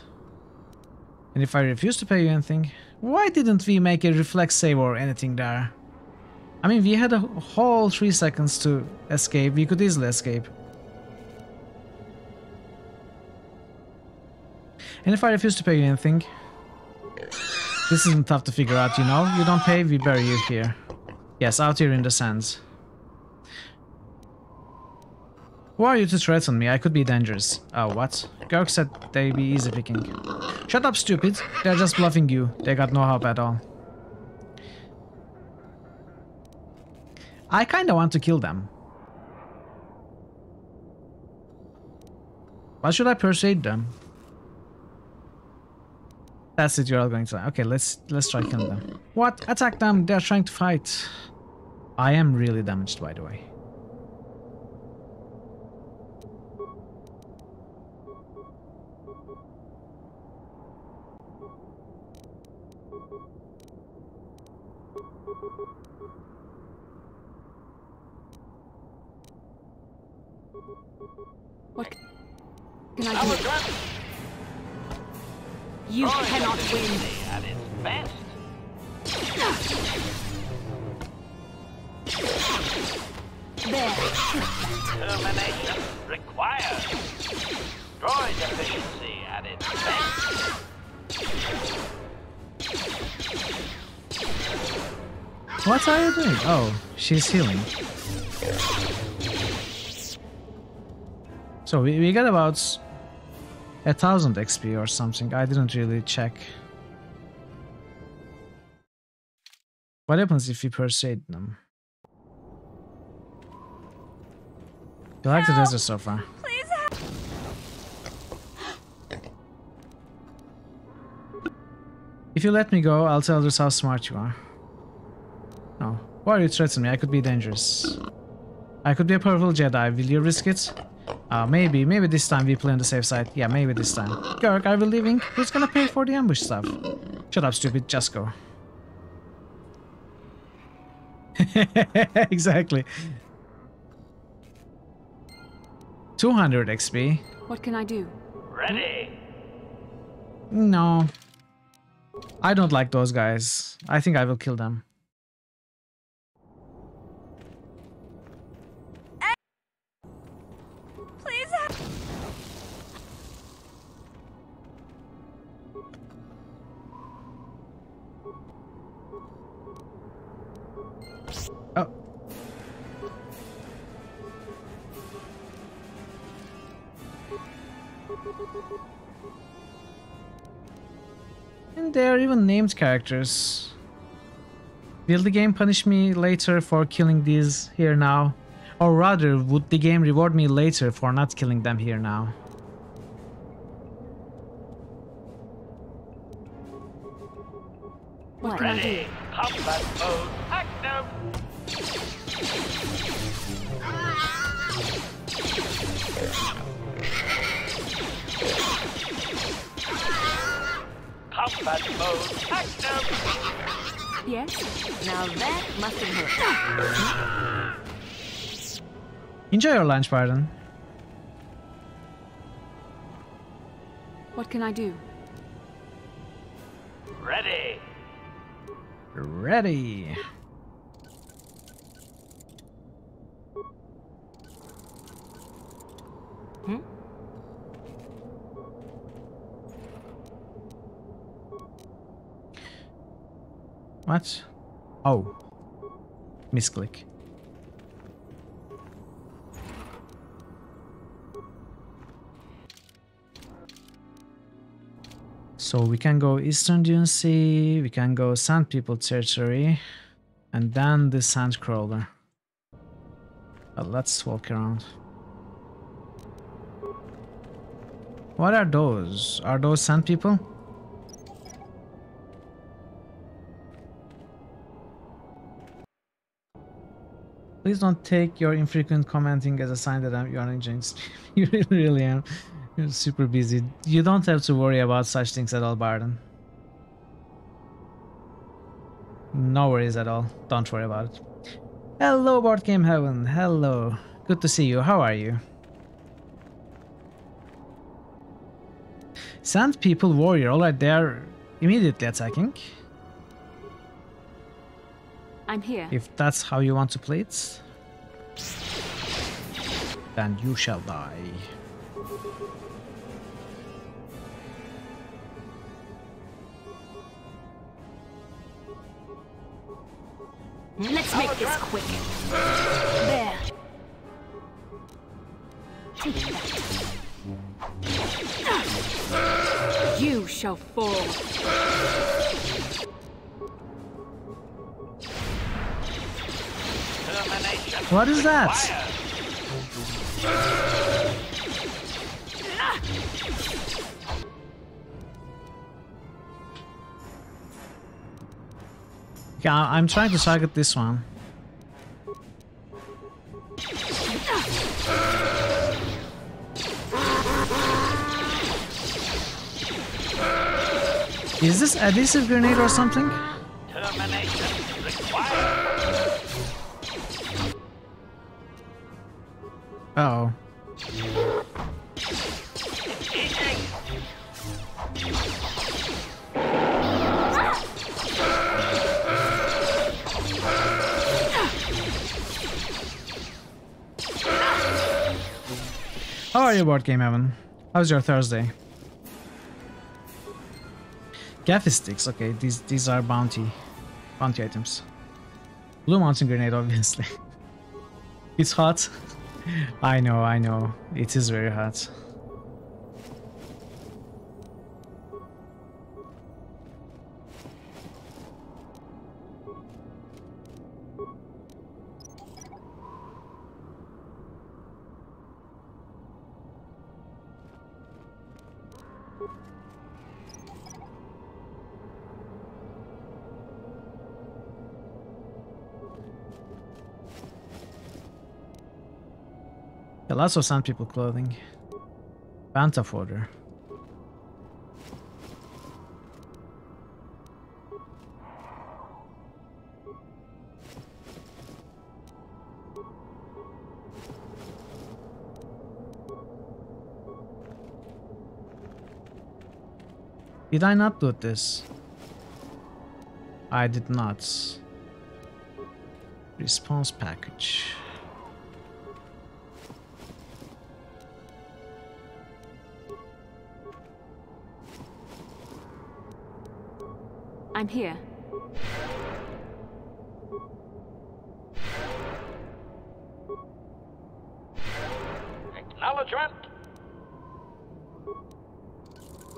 And if I refuse to pay you anything, why didn't we make a reflex save or anything there? I mean, we had a whole 3 seconds to escape. We could easily escape. And if I refuse to pay you anything, this isn't tough to figure out, you know? You don't pay, we bury you here. Yes, out here in the sands. Who are you to threaten me? I could be dangerous. Oh, what? Gerg said they'd be easy picking. Shut up, stupid. They're just bluffing you. They got no help at all. I kinda want to kill them. Why should I persuade them? That's it, you're all going to... Okay, let's try killing them. What? Attack them! They're trying to fight. I am really damaged, by the way. What can I do? You cannot win. At its best. There. Termination required. Droid efficiency at its best. What are you doing? Oh, she's healing. So we got about 1000 XP or something. I didn't really check. What happens if we persuade them? You like the desert so far? Please help! If you let me go, I'll tell others how smart you are. No. Why are you threatening me? I could be dangerous. I could be a powerful Jedi. Will you risk it? Maybe this time we play on the safe side. Yeah, maybe this time. Gerg, are we leaving? Who's gonna pay for the ambush stuff? Shut up, stupid. Just go. Exactly. 200 XP. What can I do? Ready. No. I don't like those guys. I think I will kill them. Please. Oh. And they're even named characters. Will the game punish me later for killing these here now? Or rather, would the game reward me later for not killing them here now? What can I do? Ready. Combat mode active. Combat mode active. Yes? Now that must have hurt. Enjoy your lunch, Barton. What can I do? Ready. Ready. What? Oh. Misclick. So we can go Eastern Dune Sea, we can go Sand People territory, and then the Sandcrawler. But let's walk around. What are those? Are those Sand People? Please don't take your infrequent commenting as a sign that you are enjoying this. You really am. You're super busy. You don't have to worry about such things at all, Barton. No worries at all. Don't worry about it. Hello, Board Game Heaven. Hello. Good to see you. How are you? Sand People Warrior. Alright, they are immediately attacking. I'm here. If that's how you want to play it, then you shall die. Let's make this quick. There. Take that. You shall fall. What is that? Yeah, I'm trying to target this one. Is this adhesive grenade or something? Termination required. Uh-oh. How are you, Board Game Heaven? How's your Thursday? Gaffy sticks, okay, these are bounty items. Blue mountain grenade, obviously. It's hot. I know. It is very hot. Yeah, lots of Sand People clothing. Banta fodder. Did I not do this? I did not. Response package. I'm here. Acknowledgement.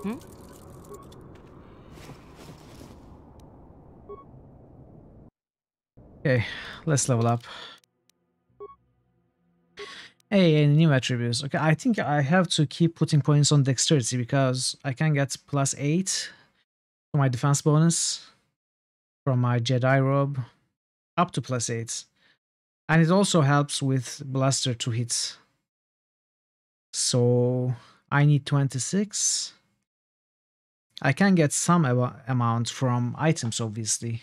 Hmm? Okay, let's level up. Hey, new attributes. Okay, I think I have to keep putting points on dexterity because I can get +8 for my defense bonus from my Jedi robe, up to +8. And it also helps with blaster to hit. So I need 26. I can get some amount from items, obviously.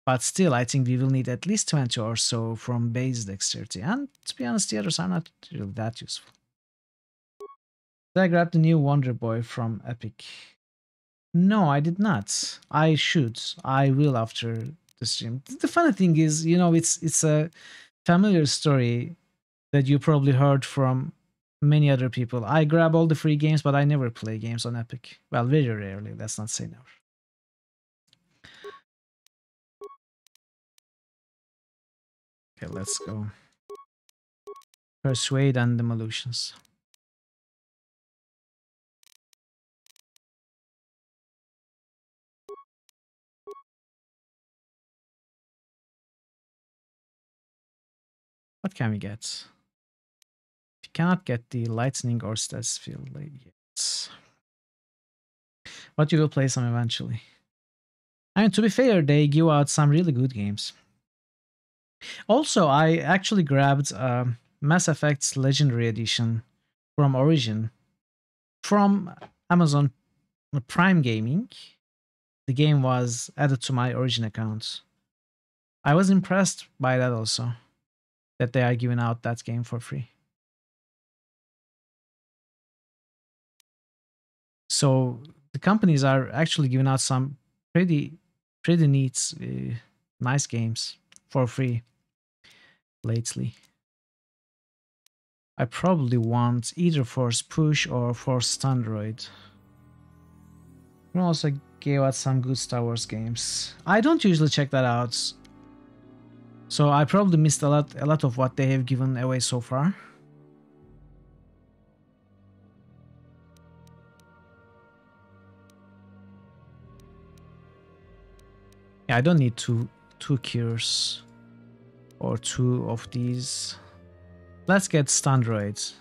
But still, I think we will need at least 20 or so from base dexterity. And to be honest, the others are not really that useful. Did I grab the new Wonder Boy from Epic? No, I did not. I should. I will after the stream. The funny thing is, you know, it's a familiar story that you probably heard from many other people. I grab all the free games, but I never play games on Epic. Well, very rarely. Let's not say never. Okay, let's go. Persuade and Demolitions. What can we get? We cannot get the lightning or stats field yet. But you will play some eventually. I mean, to be fair, they give out some really good games. Also, I actually grabbed Mass Effect's Legendary Edition from Origin from Amazon Prime Gaming. The game was added to my Origin account. I was impressed by that also, that they are giving out that game for free. So the companies are actually giving out some pretty neat, nice games for free lately. I probably want either Force Push or Force Android. We also gave out some good Star Wars games. I don't usually check that out, so I probably missed a lot of what they have given away so far. Yeah, I don't need two cures or 2 of these. Let's get Standroid.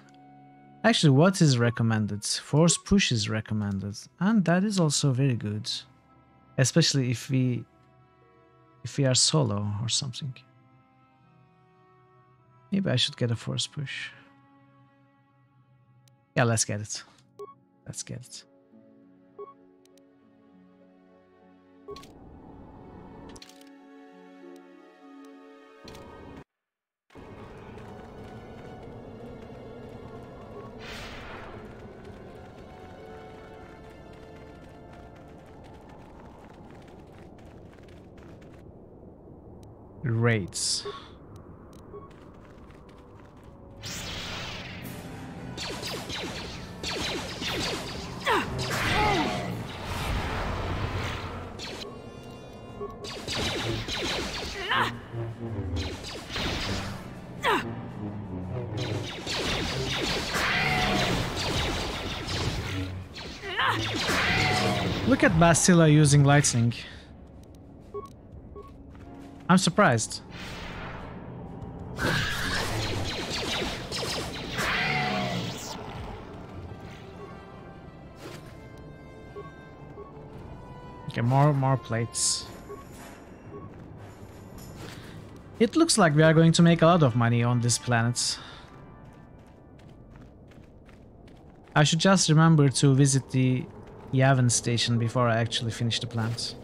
Actually, what is recommended? Force Push is recommended, and that is also very good, especially if we are solo or something. Maybe I should get a Force Push. Yeah, let's get it. Let's get it. Raids. Look at Bastilla using lightning. I'm surprised. Okay, more plates. It looks like we are going to make a lot of money on this planet. I should just remember to visit the Yavin station before I actually finish the plant.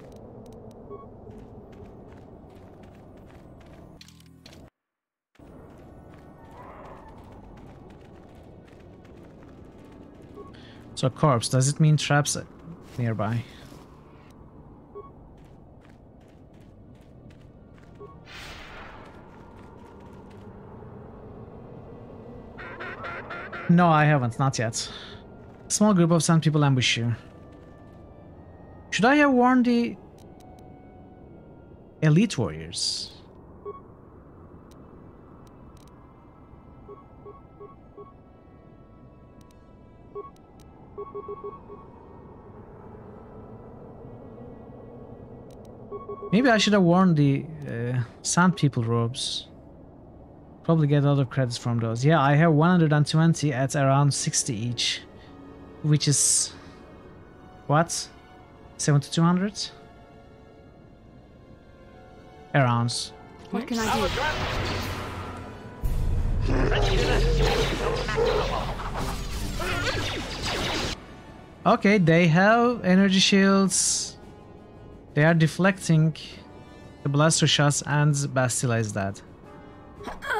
So corpse, does it mean traps nearby? No, I haven't, not yet. A small group of sand people ambush you. Should I have warned the elite warriors? Maybe I should have worn the sand people robes. Probably get a lot of credits from those. Yeah, I have 120 at around 60 each. Which is... what? 7,200? Around. What can I do? Okay, they have energy shields. They are deflecting the blaster shots and Bastila is dead.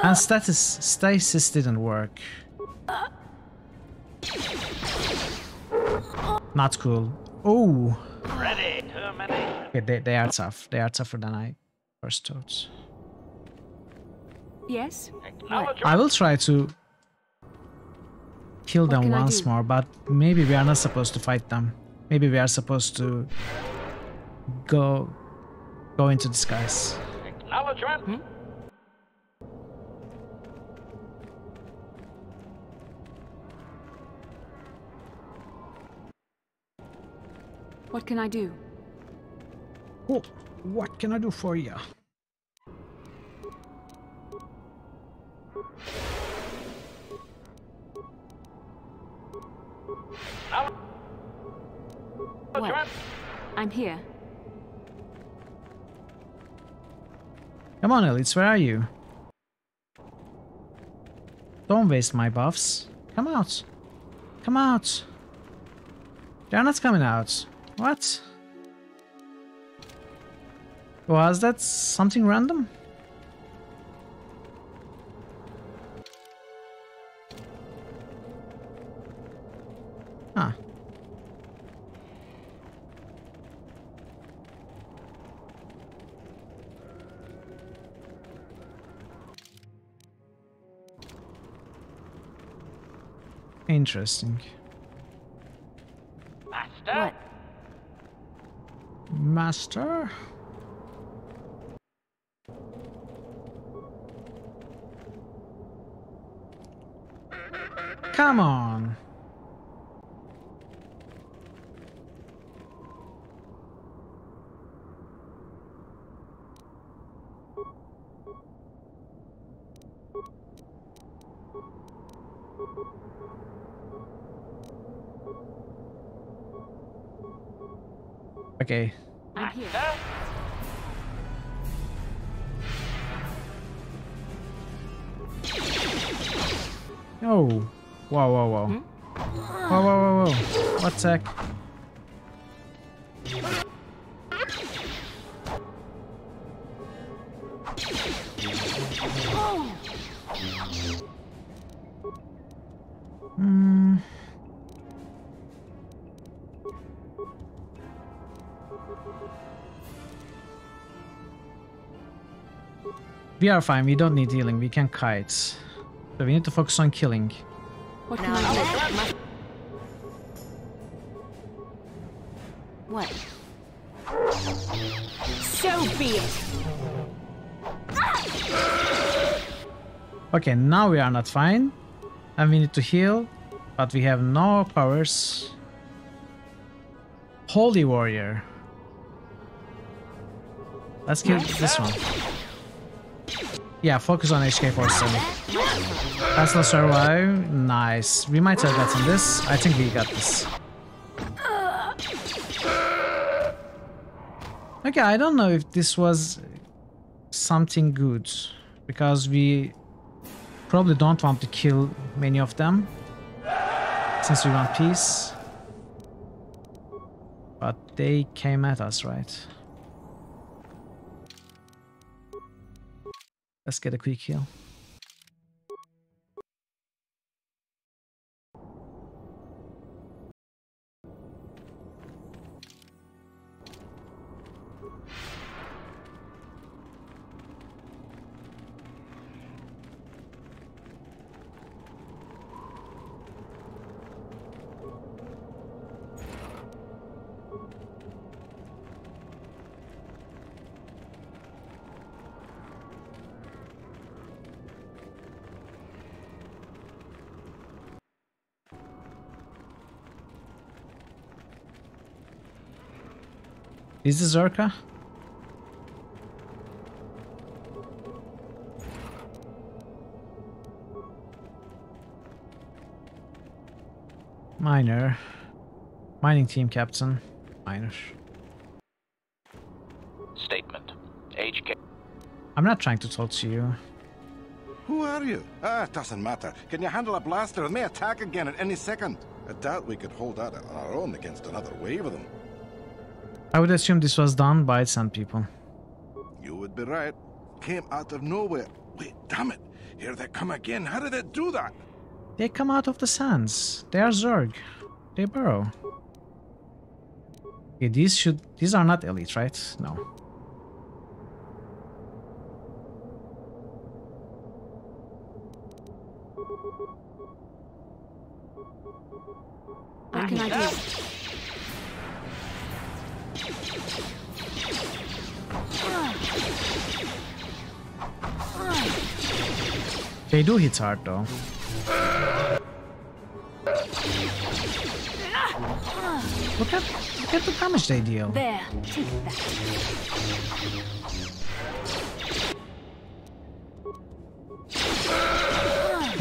And stasis didn't work. Not cool. Oh. Ready, terminate. Okay, they are tough. They are tougher than I first thought. Yes? I will try to kill them once more, but maybe we are not supposed to fight them. Maybe we are supposed to go into disguise. Acknowledgement. What can I do? Oh, what can I do for you? What? I'm here. Come on, elites, where are you? Don't waste my buffs. Come out. Come out. They're not coming out. What? Was that something random? Huh. Interesting. Master? What? Master? Come on. Okay. I'm here. Oh. Whoa, whoa, whoa. Whoa, whoa, whoa, whoa. What the heck? We are fine, we don't need healing, we can kite. So we need to focus on killing. What can I do? What? So be it. Okay, now we are not fine. And we need to heal, but we have no powers. Holy Warrior. Let's kill this one. Yeah, focus on HK-47. That's not survive. Nice. We might have gotten this. I think we got this. Okay, I don't know if this was something good, because we probably don't want to kill many of them, since we want peace. But they came at us, right? Let's get a quick heal. Is this Zerka? Miner. Mining team captain. Miner. Statement. HK. I'm not trying to talk to you. Who are you? It doesn't matter. Can you handle a blaster? It may attack again at any second. I doubt we could hold out on our own against another wave of them. I would assume this was done by Sand people. You would be right. Came out of nowhere. Wait, damn it. Here they come again. How did they do that? They come out of the sands. They are Zerg. They burrow. Okay, these are not elite, right? No. What can I do? They do hit hard though. Look at the damage they deal. There, take that.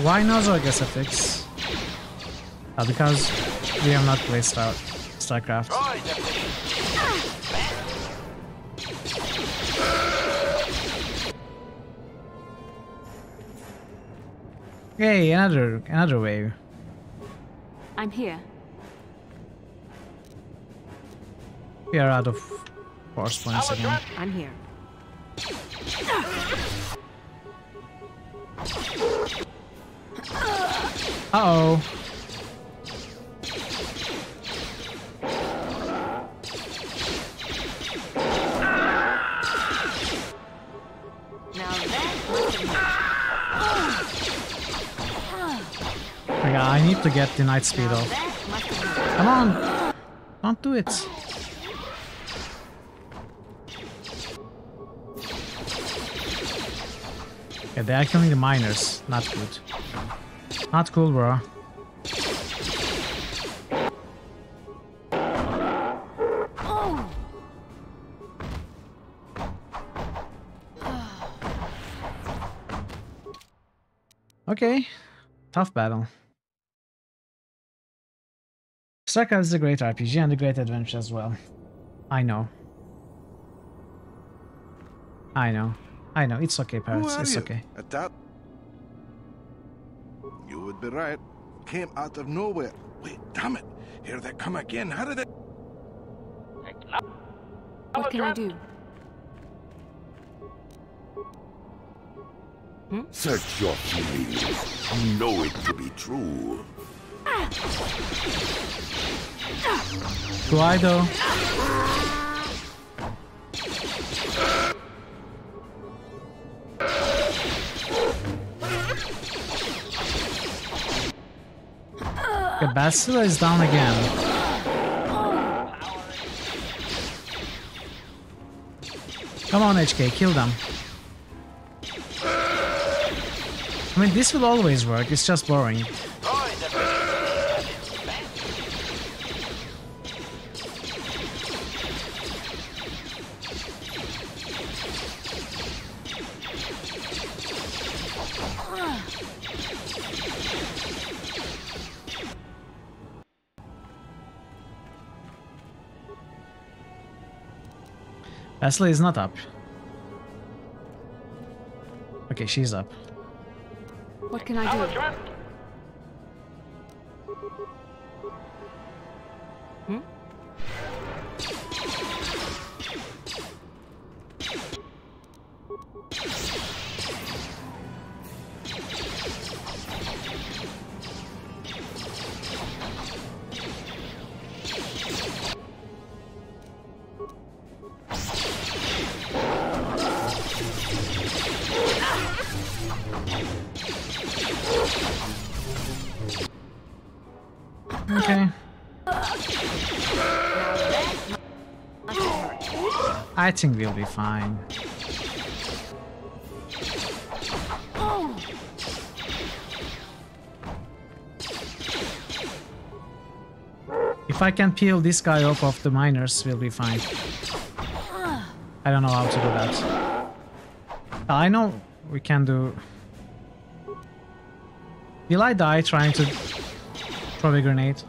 Why no Zerg SFX? Because we have not played StarCraft. Hey, another wave. I'm here. We are out of force points again. I'm here. Uh-oh. I need to get the night speed off. Come on! Don't do it. Yeah, they are killing the miners. Not good. Not cool, bro. Okay. Tough battle. StarCraft is a great RPG and a great adventure as well. I know. I know. I know. It's okay, Parrots. It's okay. You would be right. Came out of nowhere. Wait, damn it. Here they come again. How did they... What can I do? Search your feelings. You know it to be true. Do I though? Okay, Bastila is down again. Come on, HK, kill them. I mean, this will always work, it's just boring. Ashley is not up. Okay, she's up. What can I do? Okay. I think we'll be fine. If I can peel this guy off of the miners, we'll be fine. I don't know how to do that. I know we can do... Will I die trying to throw a grenade?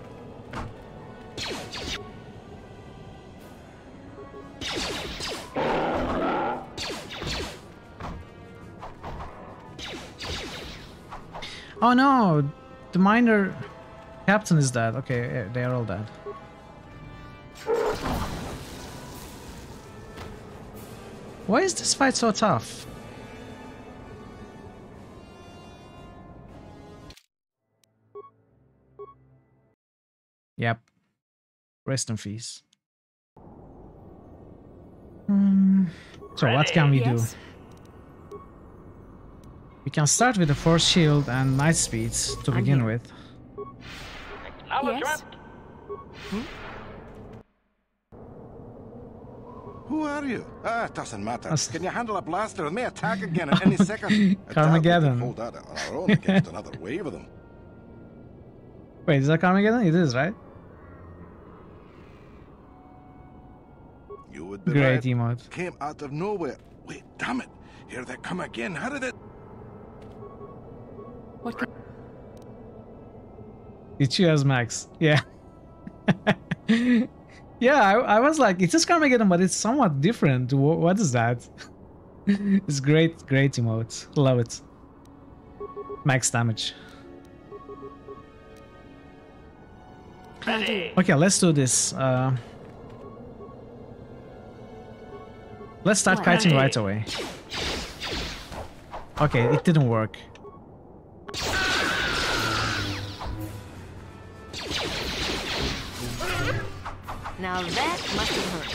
Oh no! The miner captain is dead. Okay, they are all dead. Why is this fight so tough? Yep. Rest in peace. So what can we do? We can start with the force shield and night speeds to begin with. Yes. Who are you? It doesn't matter. Can you handle a blaster? It may attack again at any second. Carmageddon. Hold that on our own against another wave of them. Wait, is that Carmageddon? It is, right? You would be Great right. emote. Came out of nowhere. Wait, damn it. Here they come again. How did it... What can... It's you as Max. Yeah. Yeah, I was like, it's just Carmageddon, but it's somewhat different. What is that? It's great emote. Love it. Max damage. Okay, let's do this. Let's start kiting right away. Okay, it didn't work. Now that must have hurt.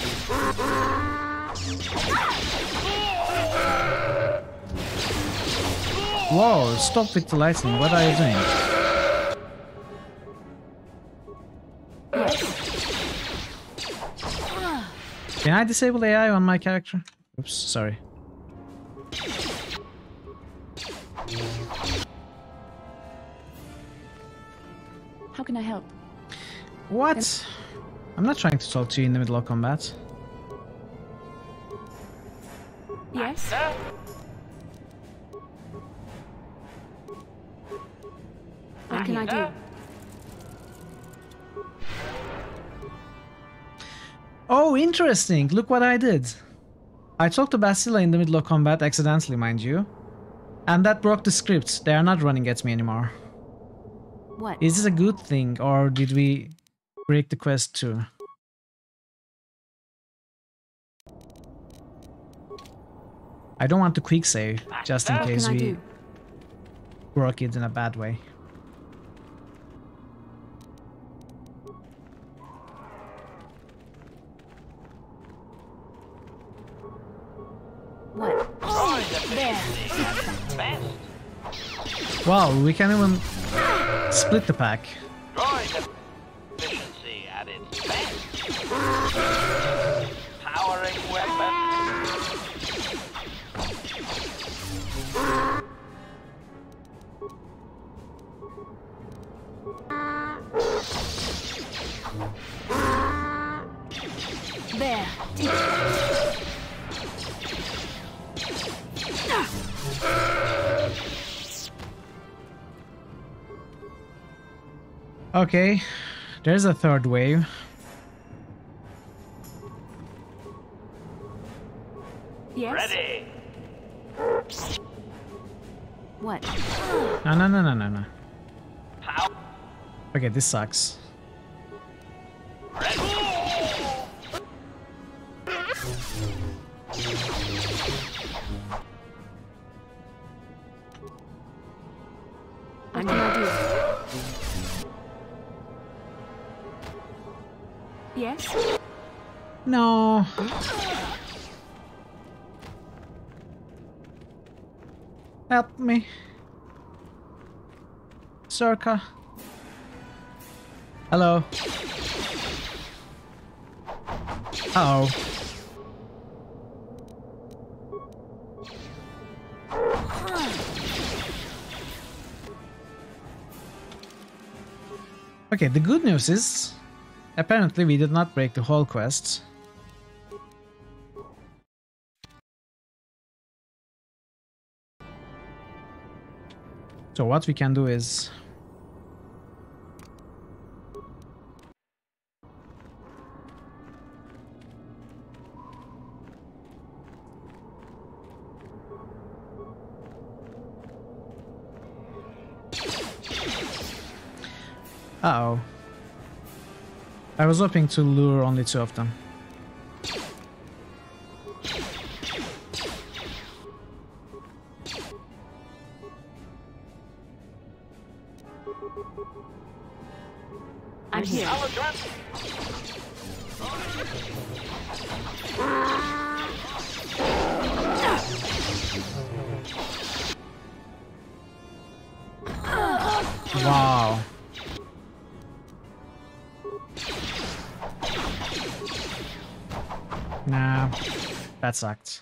Whoa, stop with the lightning. What are you doing? Can I disable AI on my character? Oops, sorry. How can I help? What? I'm not trying to talk to you in the middle of combat. Yes. What can I do? Oh, interesting. Look what I did. I talked to Basila in the middle of combat, accidentally, mind you. And that broke the script. They are not running at me anymore. What? Is this a good thing, or did we break the quest too? I don't want to quick save, just in case we broke it in a bad way. What? There. Wow, we can even split the pack. Droid efficiency at its best. Powering weapon. There. Okay, there's a third wave. Yes. Ready. What? No. Okay, this sucks. What can I do? Yes? No. Help me. Circa. Hello. Uh-oh. Okay, the good news is, apparently we did not break the whole quest. So what we can do is... Uh-oh. I was hoping to lure only 2 of them. I'm here. Wow. Nah, that sucked.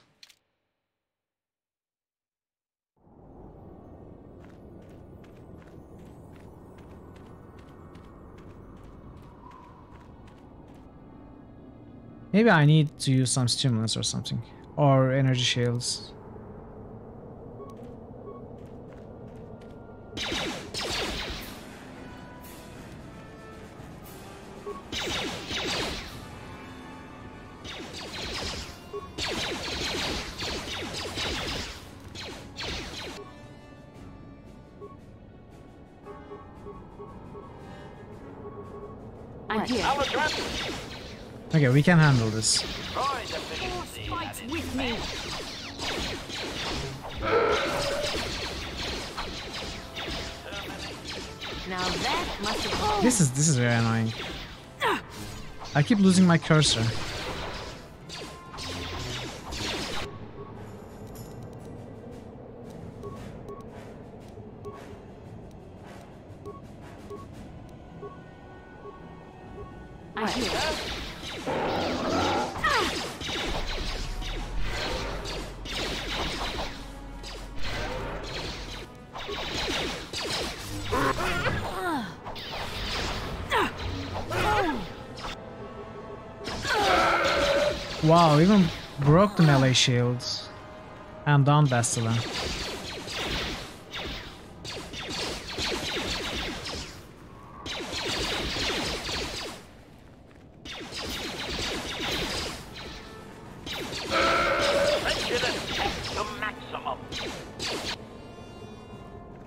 Maybe I need to use some stimulants or something. Or energy shields. I'm here. Okay, we can handle this. Fight with me. Now that must have... This is very annoying. I keep losing my cursor. I'm here. Wow, even broke the melee shields. I'm down, Bastila.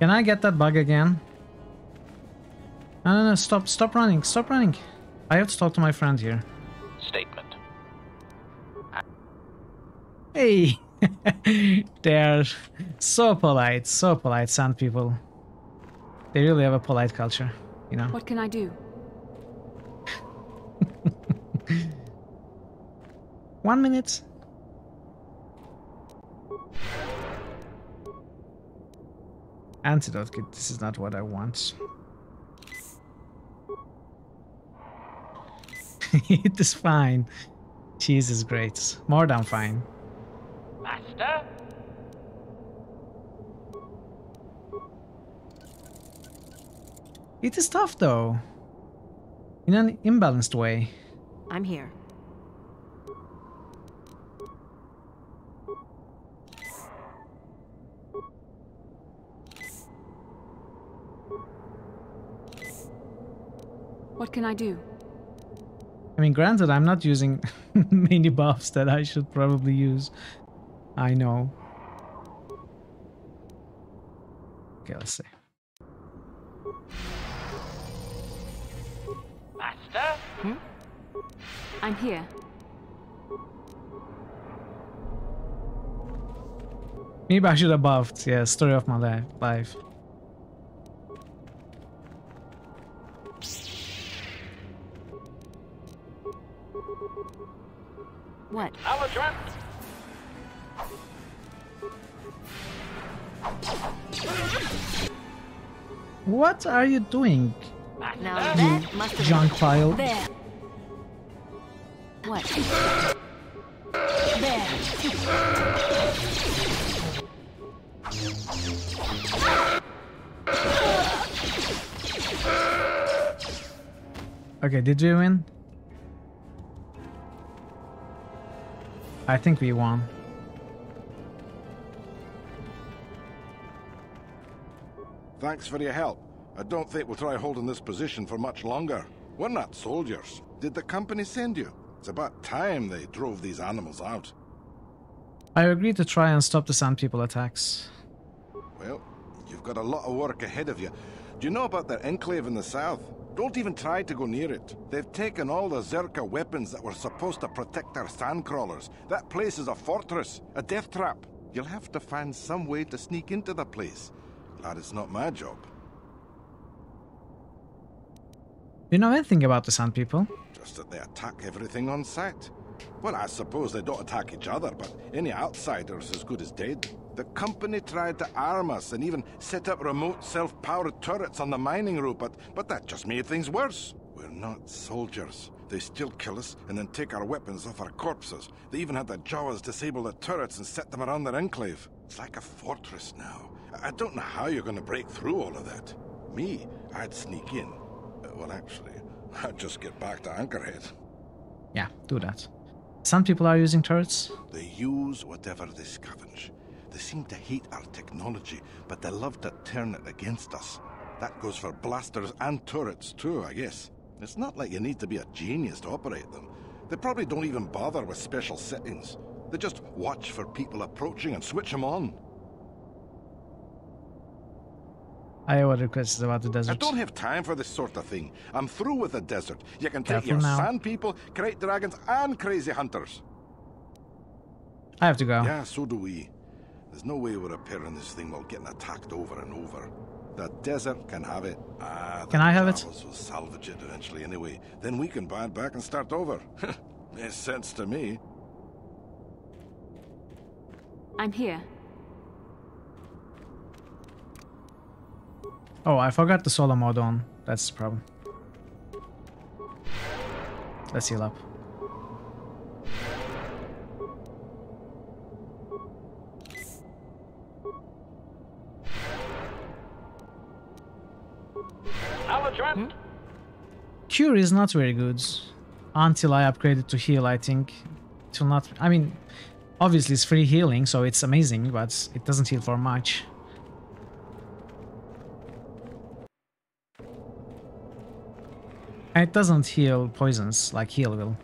Can I get that bug again? No, stop running, stop running. I have to talk to my friend here. Statement. Hey! They're so polite, sand people. They really have a polite culture, you know? What can I do? 1 minute. Antidote kit, this is not what I want. It is fine. Cheese is great. More than fine. Master? It is tough though. In an imbalanced way. I'm here. What can I do? I mean, granted, I'm not using many buffs that I should probably use. I know. Okay, let's see. Master? I'm here. Maybe I should have buffed. Yeah, story of my life. What? What are you doing? Now that must have... Junk pile. There. What? There. Okay, did we win? I think we won. Thanks for your help. I don't think we'll try holding this position for much longer. We're not soldiers. Did the company send you? It's about time they drove these animals out. I agree to try and stop the Sand People attacks. Well, you've got a lot of work ahead of you. Do you know about their enclave in the south? Don't even try to go near it. They've taken all the Zerka weapons that were supposed to protect our sandcrawlers. That place is a fortress, a death trap. You'll have to find some way to sneak into the place. Glad it's not my job. You know anything about the Sand People? Just that they attack everything on sight. Well, I suppose they don't attack each other, but any outsider's as good as dead. The company tried to arm us and even set up remote self-powered turrets on the mining route, but that just made things worse. We're not soldiers. They still kill us and then take our weapons off our corpses. They even had the Jawas disable the turrets and set them around their enclave. It's like a fortress now. I don't know how you're going to break through all of that. Me, I'd sneak in. Well, actually, I'd just get back to Anchorhead. Yeah, do that. Some people are using turrets. They use whatever they scavenge. They seem to hate our technology, but they love to turn it against us. That goes for blasters and turrets too, I guess. It's not like you need to be a genius to operate them. They probably don't even bother with special settings. They just watch for people approaching and switch them on. I have other questions about the desert. I don't have time for this sort of thing. I'm through with the desert. You can take Careful your now. sand people, crate dragons, and crazy hunters. I have to go. Yeah, so do we. There's no way we're repairing this thing while getting attacked over and over. The desert can have it. Can I have it? Will salvage it eventually anyway. Then we can buy it back and start over. Makes sense to me. I'm here. Oh, I forgot the solo mode on. That's the problem. Let's heal up. Cure is not very good until I upgrade it to heal, I think. It will not. I mean, obviously it's free healing, so it's amazing, but it doesn't heal for much. And it doesn't heal poisons like heal will.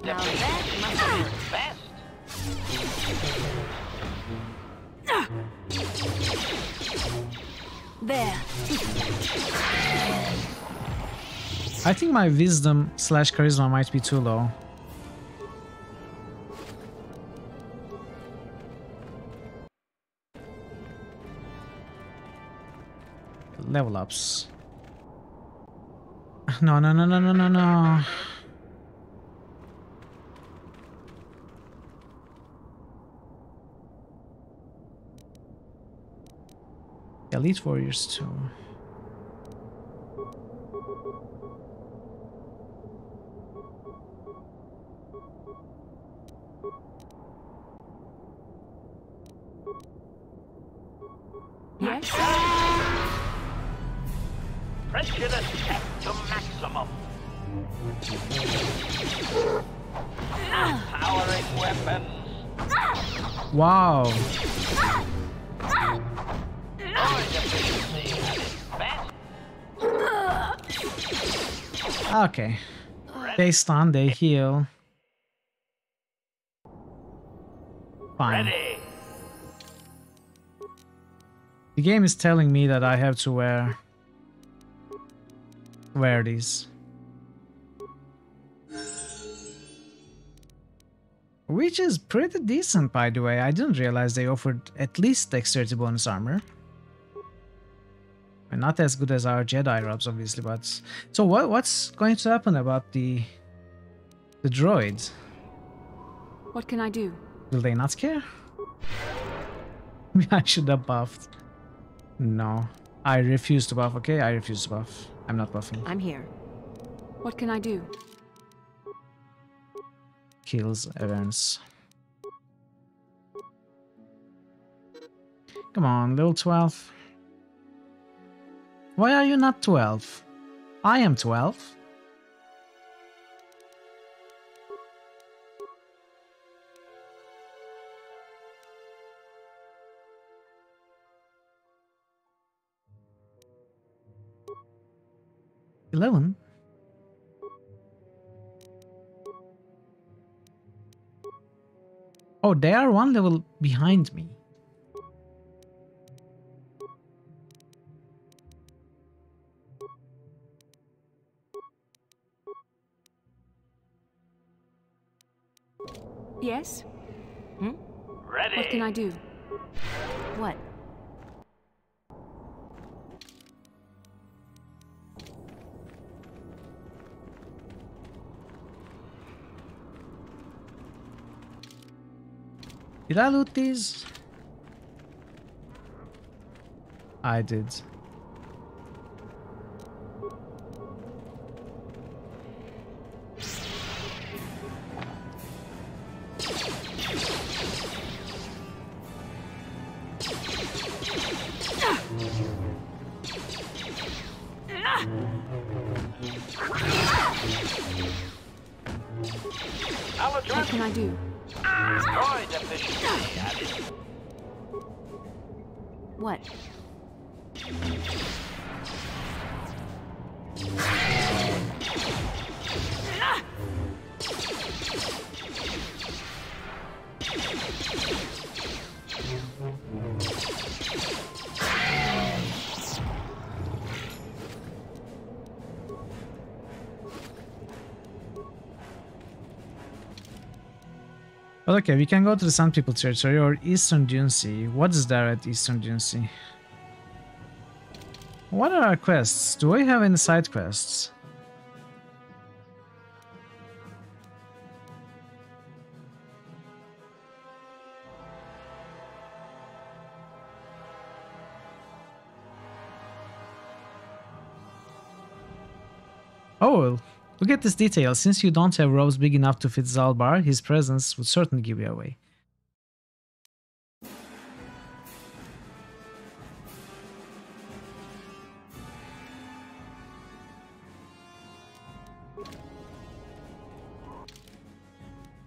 Now that must be fast. There. I think my wisdom / charisma might be too low. Level ups. No. Elite Warriors too. Yes. Pressure set to maximum. Powering weapons. Wow. Okay. They stun, they heal. Fine. Ready. The game is telling me that I have to wear these. Which is pretty decent, by the way. I didn't realize they offered at least dexterity bonus armor. And not as good as our Jedi robes, obviously, but... So what's going to happen about the droids? What can I do? Will they not care? I should have buffed. No. I refuse to buff, okay? I refuse to buff. I'm not buffing. I'm here. What can I do? Kills events. Come on, level 12. Why are you not 12? I am 12. $11? Oh, they are one level behind me. Yes? Ready. What can I do? What? Did I loot these? I did. What can I do? Droid efficiency added. What? But okay, we can go to the Sand People territory or Eastern Dune Sea. What is there at Eastern Dune Sea? What are our quests? Do I have any side quests? Oh, look at this detail. Since you don't have robes big enough to fit Zalbar, his presence would certainly give you away.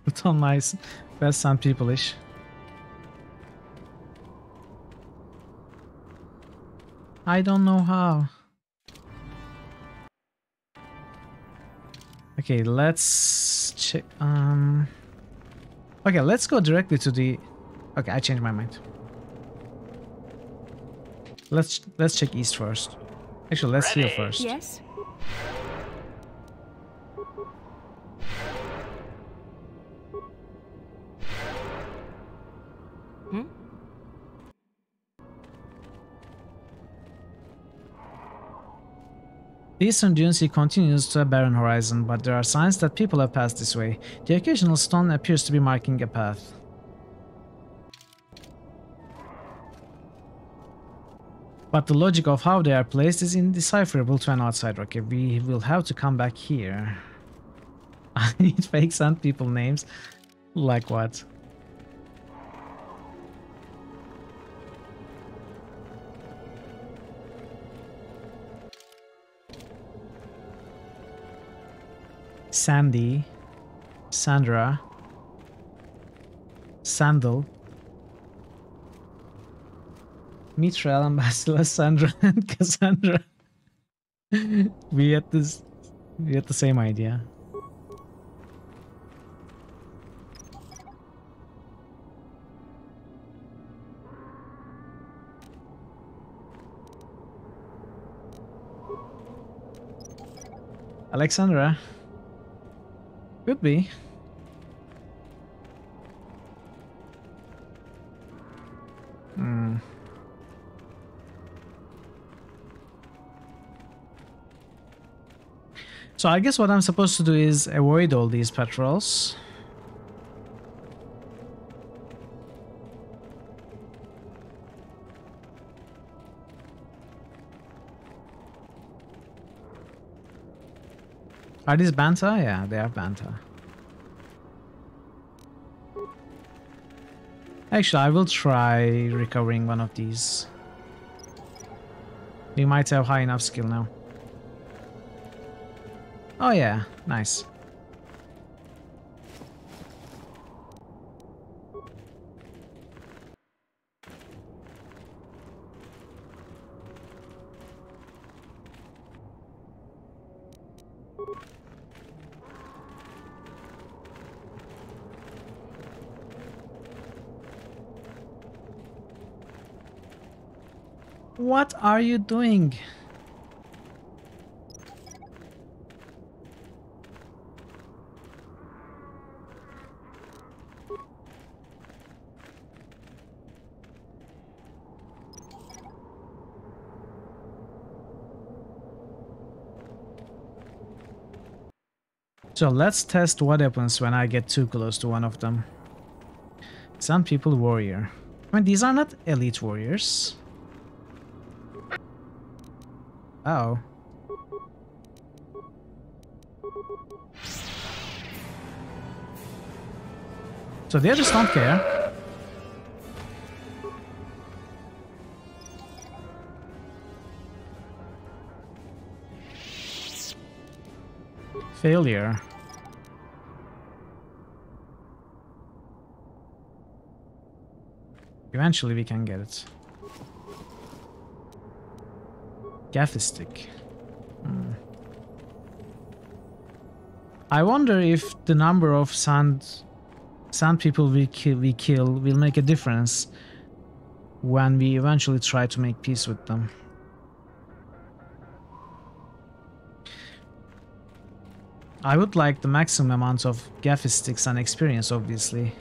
Put on nice, best Sand People-ish. I don't know how. Okay, let's check. Okay, let's go directly to the. Okay, I changed my mind. Let's check east first. Actually, let's heal first. Yes? The Eastern Dune Sea continues to a barren horizon, but there are signs that people have passed this way. The occasional stone appears to be marking a path. But the logic of how they are placed is indecipherable to an outsider. Okay, we will have to come back here. I need fake Sand People names. Like what? Sandy, Sandra, Sandal, Mithril, Ambassador, Sandra, and Cassandra. We had the same idea. Alexandra. Could be. So I guess what I'm supposed to do is avoid all these patrols. Are these Banta? Yeah, they are Banta. Actually, I will try recovering one of these. We might have high enough skill now. Oh yeah, nice. What are you doing? So let's test what happens when I get too close to one of them. Some people warrior. I mean, these are not elite warriors. Oh. So they just don't care. Failure. Eventually we can get it. Gaffy stick. I wonder if the number of sand people we kill will make a difference when we eventually try to make peace with them. I would like the maximum amount of gaffy sticks and experience, obviously.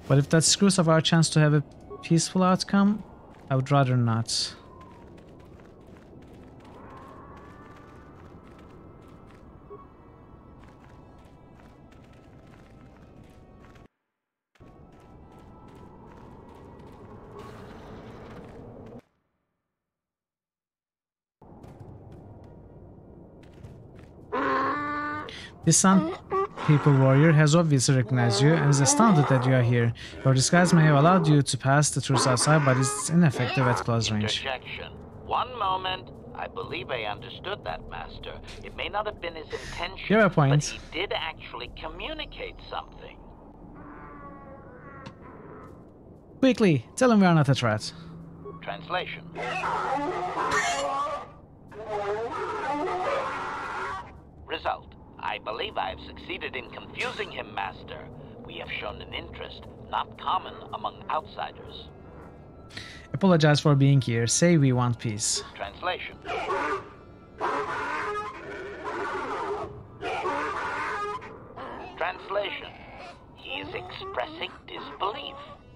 But if that screws up our chance to have a peaceful outcome, I would rather not. This Sand People warrior has obviously recognized you and is astounded that you are here. Your disguise may have allowed you to pass the troops outside, but it's ineffective at close range. Interjection. One moment. I believe I understood that, Master. It may not have been his intention, You're a point. but he did actually communicate something. Quickly, tell him we are not a threat. Translation. Result. I believe I have succeeded in confusing him, Master. We have shown an interest not common among outsiders. Apologize for being here. Say we want peace. Translation. Translation. He is expressing disbelief,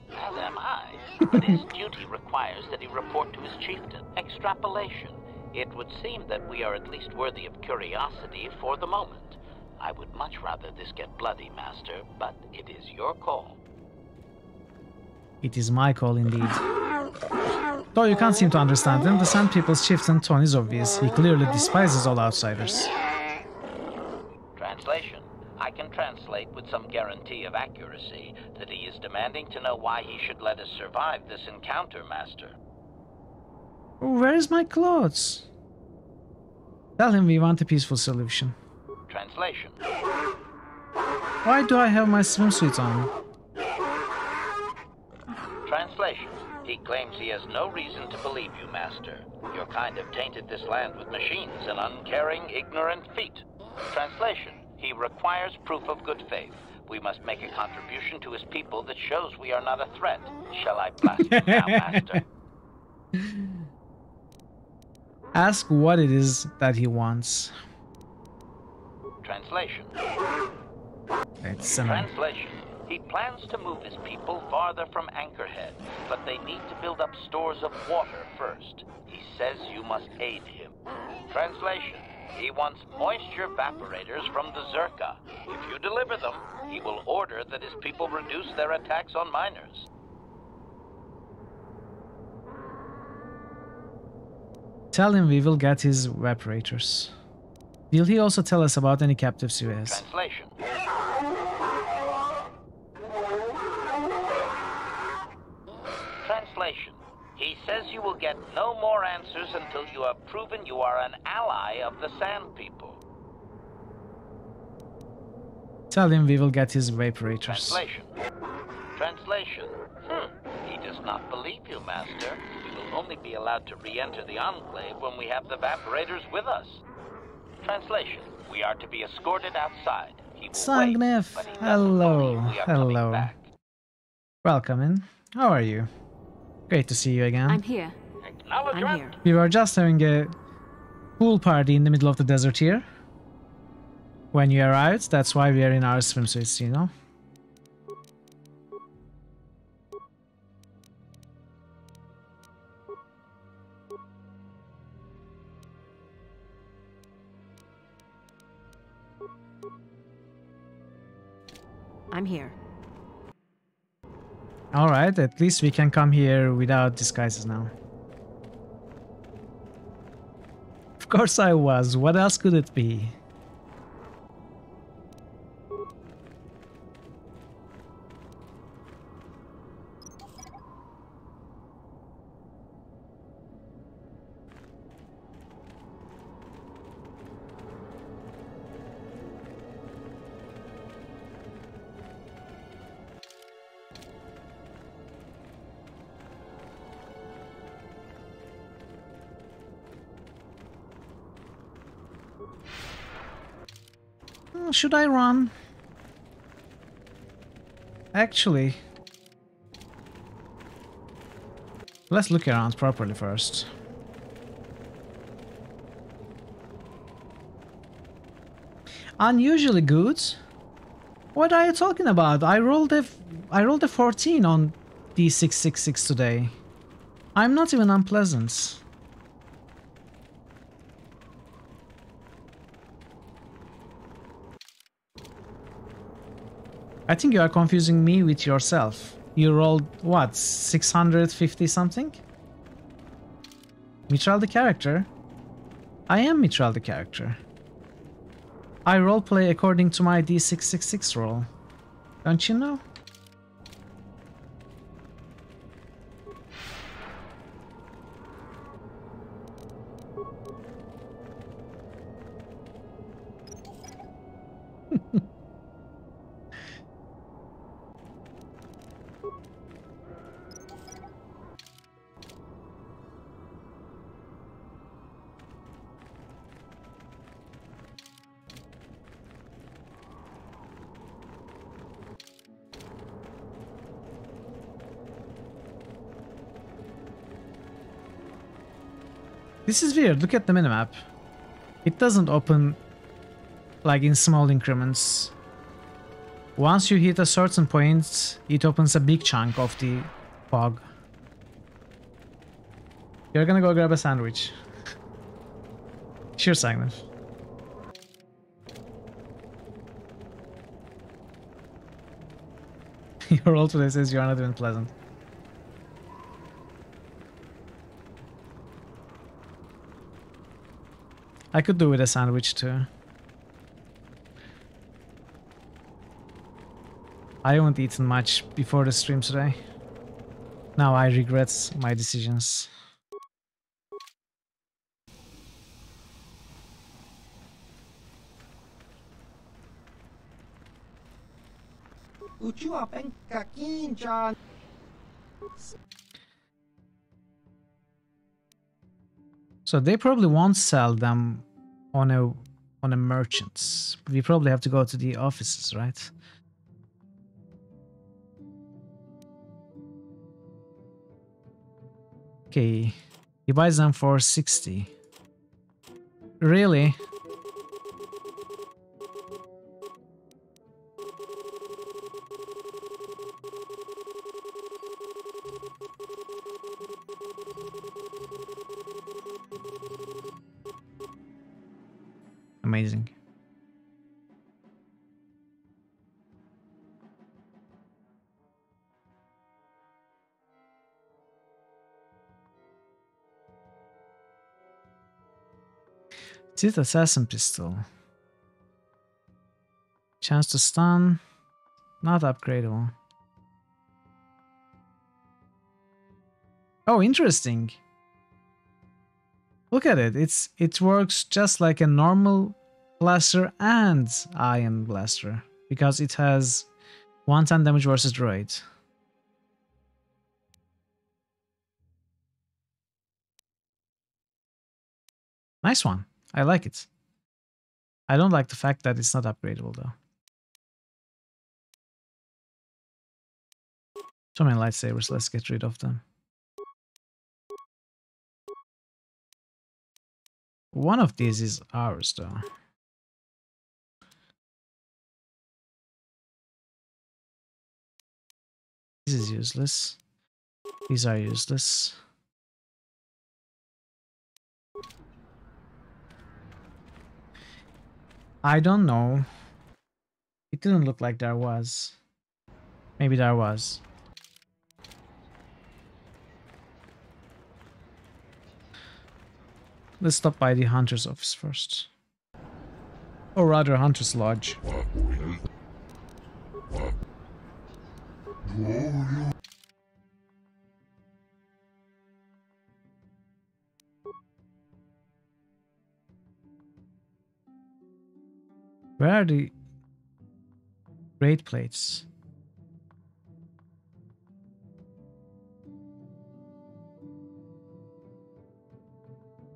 as am I. But his duty requires that he report to his chieftain. Extrapolation. It would seem that we are at least worthy of curiosity for the moment. I would much rather this get bloody, Master, but it is your call. It is my call indeed. Though you can't seem to understand him, the Sand People's chieftain tone is obvious. He clearly despises all outsiders. Translation. I can translate with some guarantee of accuracy that he is demanding to know why he should let us survive this encounter, Master. Where is my clothes? Tell him we want a peaceful solution. Translation. Why do I have my swimsuit on? Translation. He claims he has no reason to believe you, Master. Your kind have tainted this land with machines and uncaring, ignorant feet. Translation. He requires proof of good faith. We must make a contribution to his people that shows we are not a threat. Shall I blast him now, Master? Ask what it is that he wants. Translation. It's Translation. He plans to move his people farther from Anchorhead, but they need to build up stores of water first. He says you must aid him. Translation. He wants moisture evaporators from the Zerka. If you deliver them, he will order that his people reduce their attacks on miners. Tell him we will get his evaporators. Will he also tell us about any captives he has? Translation. says you will get no more answers until you have proven you are an ally of the Sand People. Tell him we will get his evaporators. Translation. Translation. He does not believe you, Master. We will only be allowed to re-enter the Enclave when we have the evaporators with us. Translation. We are to be escorted outside. He will Sangnef, wait, but he hello, doesn't believe we are coming hello. back. Welcome in. How are you? Great to see you again. I'm here. I'm here. We were just having a pool party in the middle of the desert here. When you arrived, that's why we are in our swimsuits, you know? I'm here. Alright, at least we can come here without disguises now. Of course I was. What else could it be? Should I run? Actually, let's look around properly first. Unusually good? What are you talking about? I rolled a 14 on D666 today. I'm not even unpleasant. I think you are confusing me with yourself. You rolled, what, 650 something? Mitral the character? I am Mitral the character. I roleplay according to my D666 roll. Don't you know? This is weird, look at the minimap. It doesn't open like in small increments. Once you hit a certain point, it opens a big chunk of the fog. You're gonna go grab a sandwich. Sure, Sagnav. Your roll today says you are not even pleasant. I could do with a sandwich too. I haven't eaten much before the stream today. Now I regret my decisions. So they probably won't sell them on a merchant. We probably have to go to the offices, right? Okay, he buys them for 60. Really? Amazing. Is it assassin pistol? Chance to stun, not upgradable. Oh, interesting. Look at it. It works just like a normal blaster and iron blaster because it has 110 damage versus droid. Nice one. I like it. I don't like the fact that it's not upgradable though. So many lightsabers, let's get rid of them. One of these is ours though. This is useless. These are useless. I don't know. It didn't look like there was. Maybe there was. Let's stop by the Hunter's office first. Or rather, Hunter's Lodge. Where are the raid plates?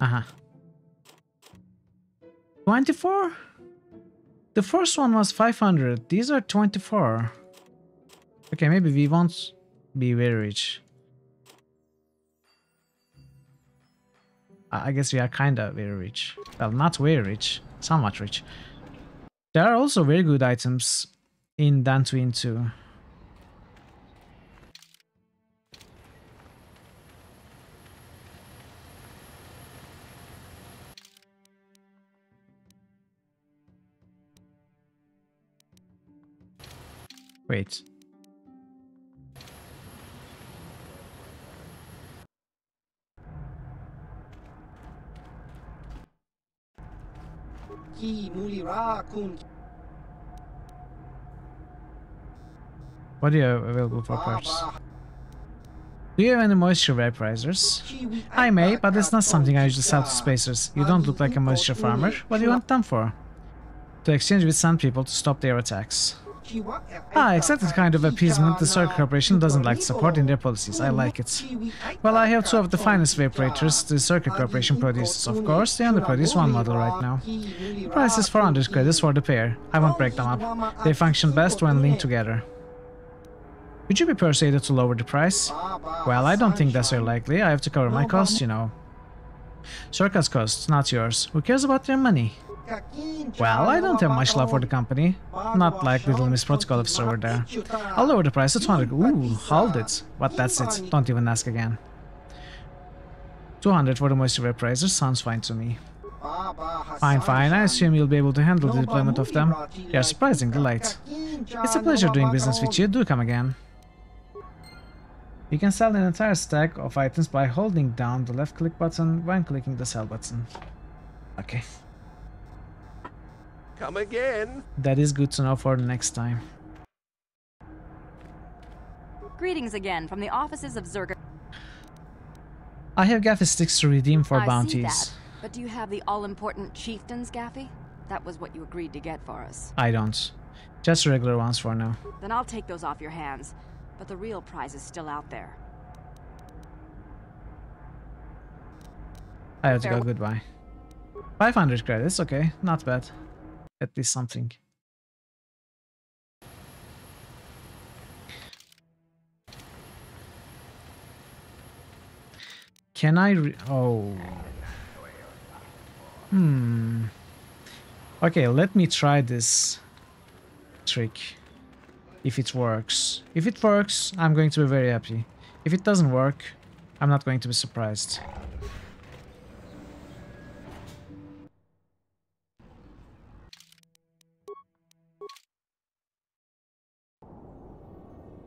Uh-huh. 24? The first one was 500. These are 24. Okay, maybe we won't be very rich. I guess we are kinda very rich. Well, not very rich. Somewhat rich. There are also very good items in Dantooine too. Wait. What do you have available for purchase? Do you have any moisture vaporizers? I may, but it's not something I usually sell to spacers. You don't look like a moisture farmer. What do you want them for? To exchange with sand people to stop their attacks. Ah, exactly the kind of appeasement the Circuit Corporation doesn't like to support in their policies. I like it. Well, I have two of the finest vaporators the Circuit Corporation produces. Of course, they only produce one model right now. The price is 400 credits for the pair. I won't break them up. They function best when linked together. Would you be persuaded to lower the price? Well, I don't think that's very likely. I have to cover my costs, you know. Circuit's costs, not yours. Who cares about their money? Well, I don't have much love for the company. Not like Little Miss Protocol officer over there. I'll lower the price to 200. Ooh, hold it. But that's it. Don't even ask again. 200 for the moisture vaporizer sounds fine to me. Fine, fine. I assume you'll be able to handle the deployment of them. They are surprisingly light. It's a pleasure doing business with you. Do come again. You can sell an entire stack of items by holding down the left click button when clicking the sell button. Okay. Come again. That is good to know for the next time. Greetings again from the offices of Zerga. I have Gaffy sticks to redeem for bounties. I see that. But do you have the all-important chieftains, Gaffy? That was what you agreed to get for us. I don't. Just regular ones for now. Then I'll take those off your hands. But the real prize is still out there. I have to go goodbye. 500 credits, okay, not bad. At least something. Can I oh. Okay, let me try this trick. If it works. If it works, I'm going to be very happy. If it doesn't work, I'm not going to be surprised.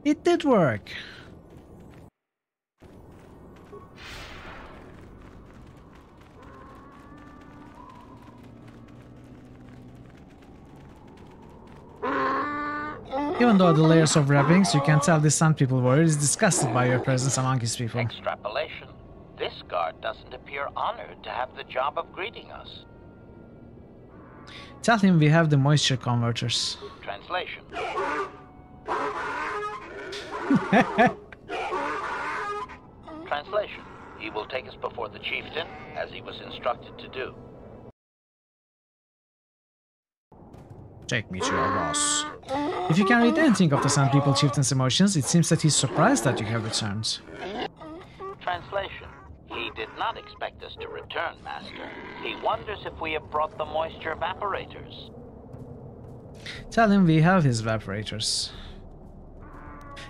It did work. Even though the layers of wrappings, you can tell the Sand People warrior is disgusted by your presence among his people. Extrapolation. This guard doesn't appear honored to have the job of greeting us. Tell him we have the moisture converters. Translation. Translation. He will take us before the chieftain, as he was instructed to do. Take me to your boss. If you can read anything of the Sand People chieftain's emotions, it seems that he's surprised that you have returned. Translation. He did not expect us to return, Master. He wonders if we have brought the moisture evaporators. Tell him we have his evaporators.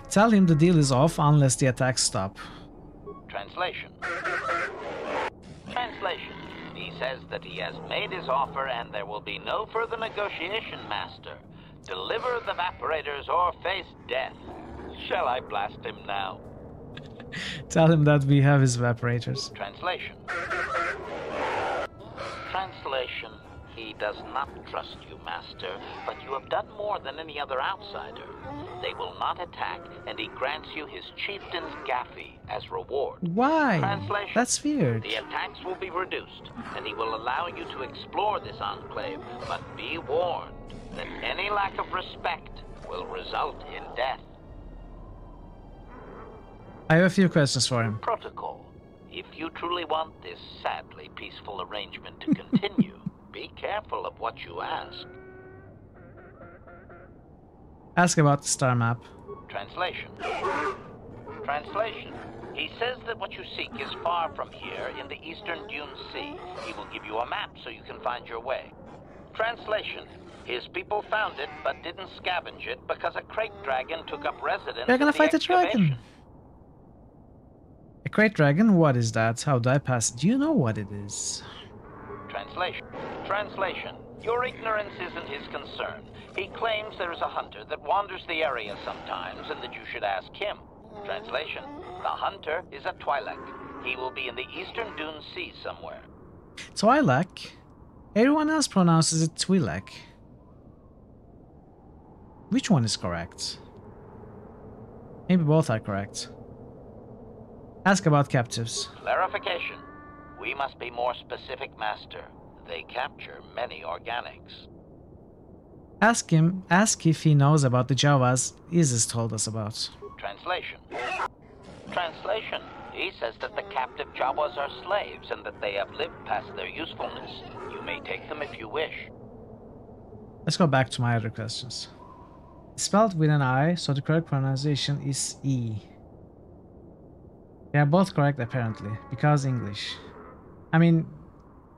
Tell him the deal is off unless the attacks stop. Translation. Translation. He says that he has made his offer and there will be no further negotiation, Master. Deliver the evaporators or face death. Shall I blast him now? Tell him that we have his evaporators. Translation. Translation. He does not trust you, Master, but you have done more than any other outsider. They will not attack, and he grants you his chieftain's gaffy as reward. Why? Translation. That's weird. The attacks will be reduced, and he will allow you to explore this enclave, but be warned that any lack of respect will result in death. I have a few questions for him. Protocol. If you truly want this sadly peaceful arrangement to continue, be careful of what you ask. Ask about the star map. Translation. Translation. He says that what you seek is far from here in the Eastern Dune Sea. He will give you a map so you can find your way. Translation. His people found it but didn't scavenge it because a crate dragon took up residence. We're gonna in fight the the dragon. A crate dragon? What is that? How do I pass it? Do you know what it is? Translation. Translation. Your ignorance isn't his concern. He claims there is a hunter that wanders the area sometimes and that you should ask him. Translation. The hunter is a Twi'lek. He will be in the Eastern Dune Sea somewhere. Twi'lek? Everyone else pronounces it Twi'lek. Which one is correct? Maybe both are correct. Ask about captives. Clarification. We must be more specific, Master. They capture many organics. Ask if he knows about the Javas Isis told us about. Translation. Translation. He says that the captive Jawas are slaves and that they have lived past their usefulness. You may take them if you wish. Let's go back to my other questions. It's spelled with an I, so the correct pronunciation is E. They are both correct apparently, because English. I mean,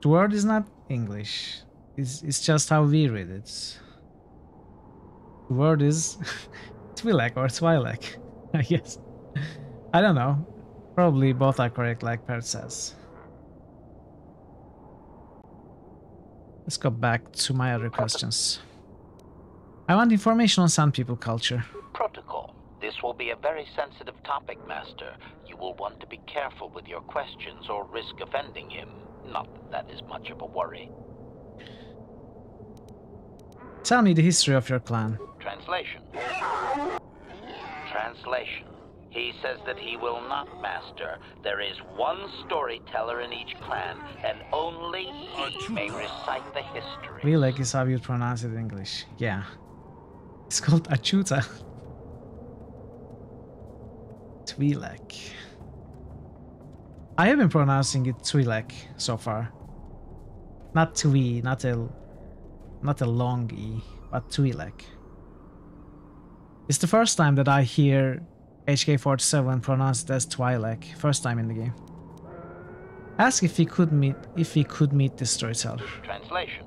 the word is not English. It's just how we read it. The word is Twi'lek or Twi'lek, I guess. I don't know. Probably both are correct, like Pert says. Let's go back to my other questions. I want information on Sand People culture. Protocol. This will be a very sensitive topic, Master. You will want to be careful with your questions or risk offending him. Not that that is much of a worry. Tell me the history of your clan. Translation. Translation. He says that he will not, Master. There is one storyteller in each clan, and only he may recite the history. Twi'lek is how you pronounce it in English. Yeah. It's called Achuta. Twi'lek. I have been pronouncing it Twi'lek so far. Not Twi, not a long E, but Twi'lek. It's the first time that I hear HK47 pronounced as Twi'lek. First time in the game. Ask if he could meet the storyteller. Translation.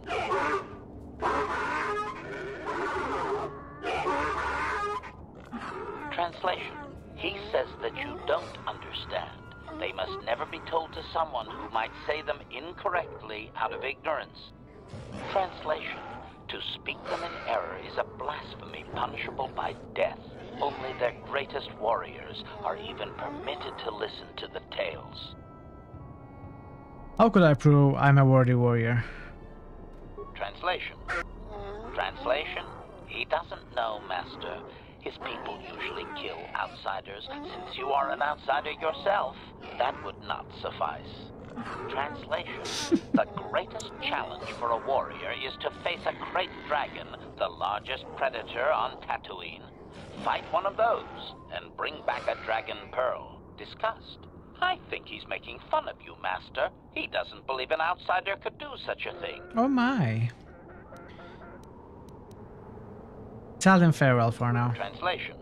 Translation. He says that you don't understand. They must never be told to someone who might say them incorrectly out of ignorance. Translation. To speak them in error is a blasphemy punishable by death. Only their greatest warriors are even permitted to listen to the tales. How could I prove I'm a worthy warrior? Translation. Translation. He doesn't know, Master. His people usually kill outsiders. Since you are an outsider yourself, that would not suffice. Translation. The greatest challenge for a warrior is to face a great dragon, the largest predator on Tatooine. Fight one of those, and bring back a dragon pearl. Discussed. I think he's making fun of you, Master. He doesn't believe an outsider could do such a thing. Oh my. Tell him farewell for now. Translation.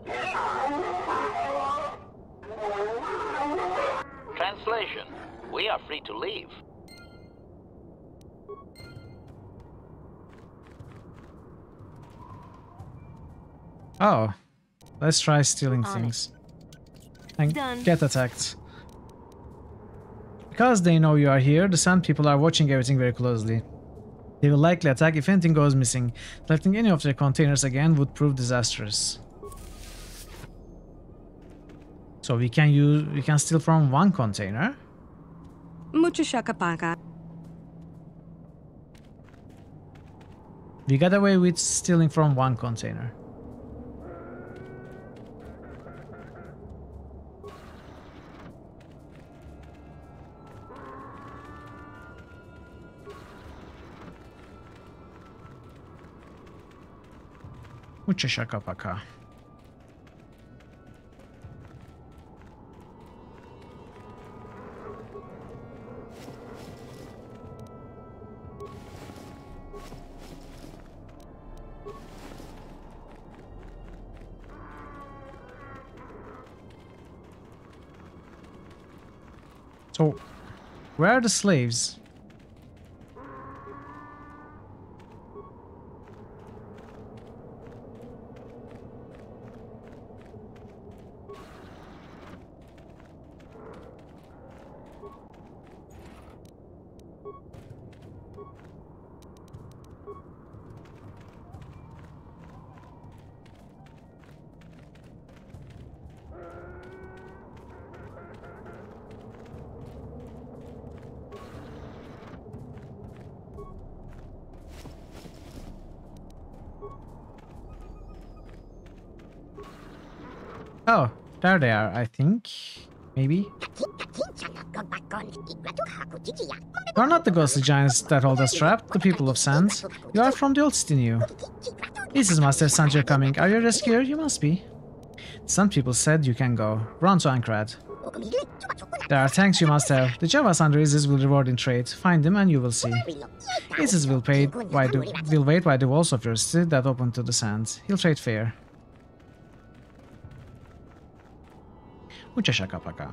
Translation. We are free to leave. Oh. Let's try stealing things. And get attacked. Because they know you are here, the Sand people are watching everything very closely. They will likely attack if anything goes missing. Collecting any of their containers again would prove disastrous. So we can steal from one container. Mucho shakapaka. We got away with stealing from one container. Mucho shakapaka. So, where are the slaves? Oh, there they are, I think. Maybe. You are not the ghostly giants that hold us trapped, the people of Sand. You are from the old city new. This is Master Sand you're coming. Are you a rescuer? You must be. Some people said you can go. Run to Ankrad. There are tanks you must have. The Java Sand races will reward in trade. Find them and you will see. Isis will wait by the walls of your city that open to the Sand. He'll trade fair. Mucha shakapaka.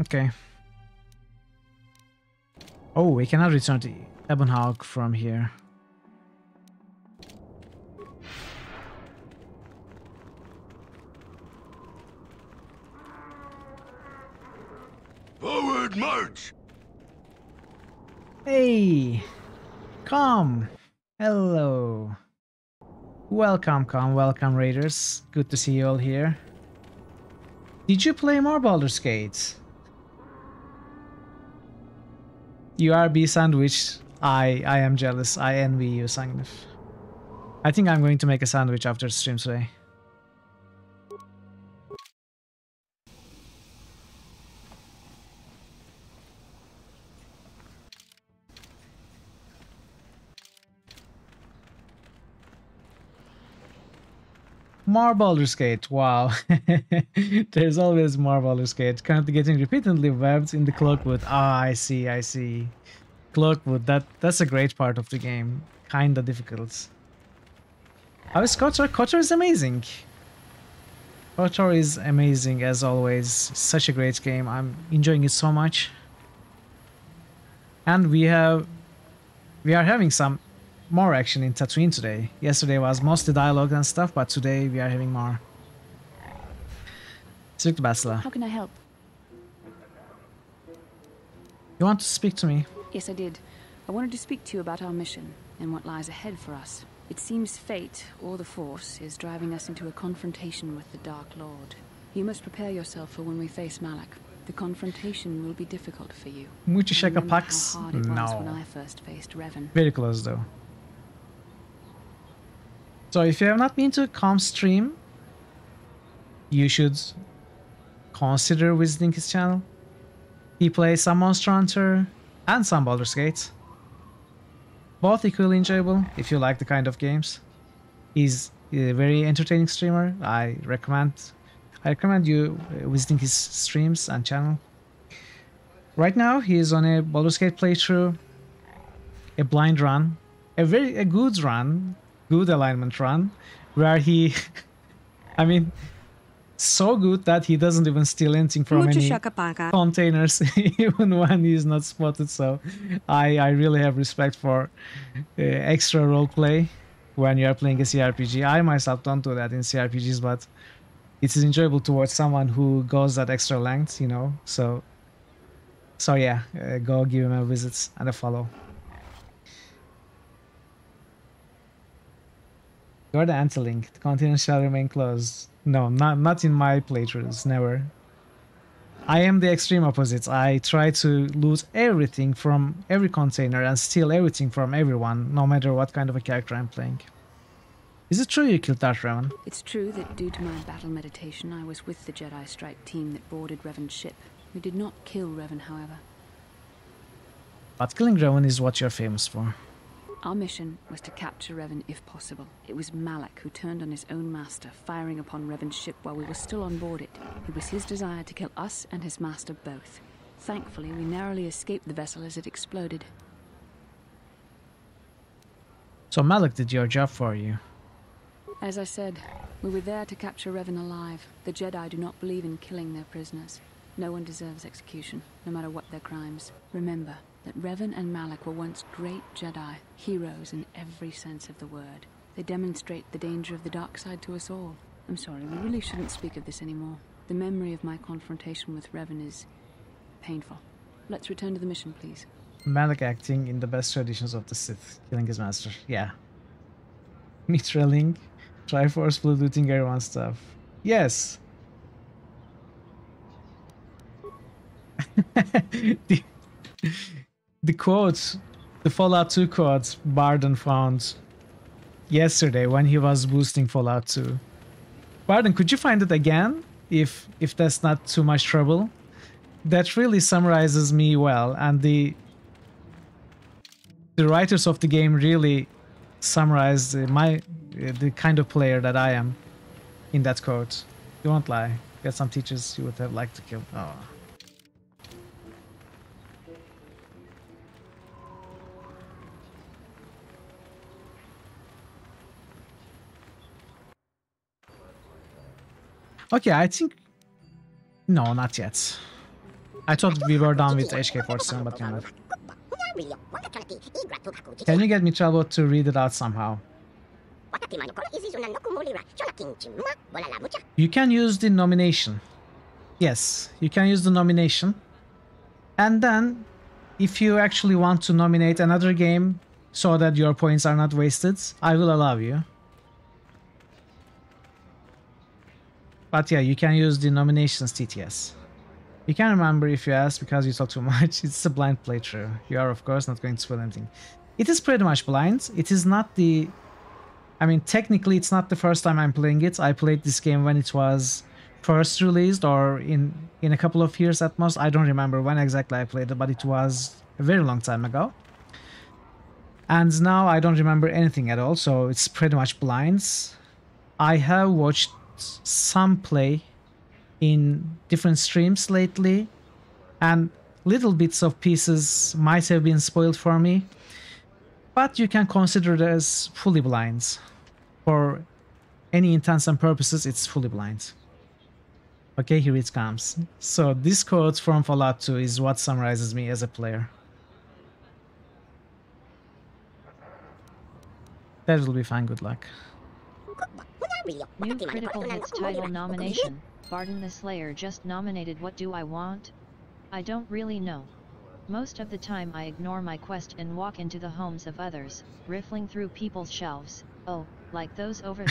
Okay. Oh, we cannot return to Ebonhawk from here. Forward march! Hey! Come! Hello! Welcome, welcome raiders. Good to see you all here. Did you play more Baldur's Gate? You are B sandwich. I am jealous. I envy you, Sangnif. I think I'm going to make a sandwich after stream today. More Baldur's Gate, wow. There's always more Baldur's Gate. Currently getting repeatedly webbed in the Cloakwood. Ah, I see. Cloakwood, that's a great part of the game. Kinda difficult. How is KOTOR? KOTOR is amazing. KOTOR is amazing as always. Such a great game. I'm enjoying it so much. And we are having some more action in Tatooine today. Yesterday was mostly dialogue and stuff, but today we are having more. Speak to Basila. How can I help? You want to speak to me? Yes, I did. I wanted to speak to you about our mission and what lies ahead for us. It seems fate, or the Force, is driving us into a confrontation with the Dark Lord. You must prepare yourself for when we face Malak. The confrontation will be difficult for you. Muito I remember how Pax? hard it was when No. I first faced Revan. Very close though. So if you have not been to Calm stream, you should consider visiting his channel. He plays some Monster Hunter and some Baldur's Gate. Both equally enjoyable if you like the kind of games. He's a very entertaining streamer. I recommend you visiting his streams and channel. Right now he is on a Baldur's Gate playthrough, a blind run, a good run, good alignment run, where he, I mean, so good that he doesn't even steal anything from any containers, even when he's not spotted. So I really have respect for extra roleplay when you are playing a CRPG. I myself don't do that in CRPGs, but it is enjoyable to watch someone who goes that extra length, you know. So yeah, go give him a visit and a follow. You're the anti-link. The container shall remain closed. No, not in my playthroughs, never. I am the extreme opposite. I try to loot everything from every container and steal everything from everyone, no matter what kind of a character I'm playing. Is it true you killed Darth Revan? It's true that due to my battle meditation, I was with the Jedi Strike team that boarded Revan's ship. We did not kill Revan, however. But killing Revan is what you're famous for. Our mission was to capture Revan if possible. It was Malak who turned on his own master, firing upon Revan's ship while we were still on board it. It was his desire to kill us and his master both. Thankfully, we narrowly escaped the vessel as it exploded. So Malak did your job for you. As I said, we were there to capture Revan alive. The Jedi do not believe in killing their prisoners. No one deserves execution, no matter what their crimes. Remember that Revan and Malak were once great Jedi, heroes in every sense of the word. They demonstrate the danger of the dark side to us all. I'm sorry, we really shouldn't speak of this anymore. The memory of my confrontation with Revan is painful. Let's return to the mission, please. Malak acting in the best traditions of the Sith, killing his master. Yeah. Mitrailing, Triforce blue looting everyone's stuff. Yes. the quote, the Fallout 2 quote Barden found yesterday when he was boosting Fallout 2. Barden, could you find it again if that's not too much trouble? That really summarizes me well, and the writers of the game really summarized the kind of player that I am in that quote. You won't lie. Got some teachers you would have liked to kill. Oh. Okay, I think... No, not yet. I thought we were done with HK47, but you're not. Can you get me trouble to read it out somehow? You can use the nomination. Yes, you can use the nomination. And then, if you actually want to nominate another game so that your points are not wasted, I will allow you. But yeah, you can use the nominations TTS. You can remember if you ask because you talk too much. It's a blind playthrough. You are, of course, not going to spoil anything. It is pretty much blind. It is not the... I mean, technically, it's not the first time I'm playing it. I played this game when it was first released, or in a couple of years at most. I don't remember when exactly I played it, but it was a very long time ago. And now I don't remember anything at all, so it's pretty much blind. I have watched some play in different streams lately, and little bits of pieces might have been spoiled for me, but you can consider it as fully blind. For any intents and purposes, it's fully blind. Okay, here it comes. So this quote from Fallout 2 is what summarizes me as a player. That will be fine, good luck. New Critical Hits title nomination. Barden the Slayer just nominated What Do I Want? I don't really know. Most of the time I ignore my quest and walk into the homes of others, riffling through people's shelves. Oh, like those over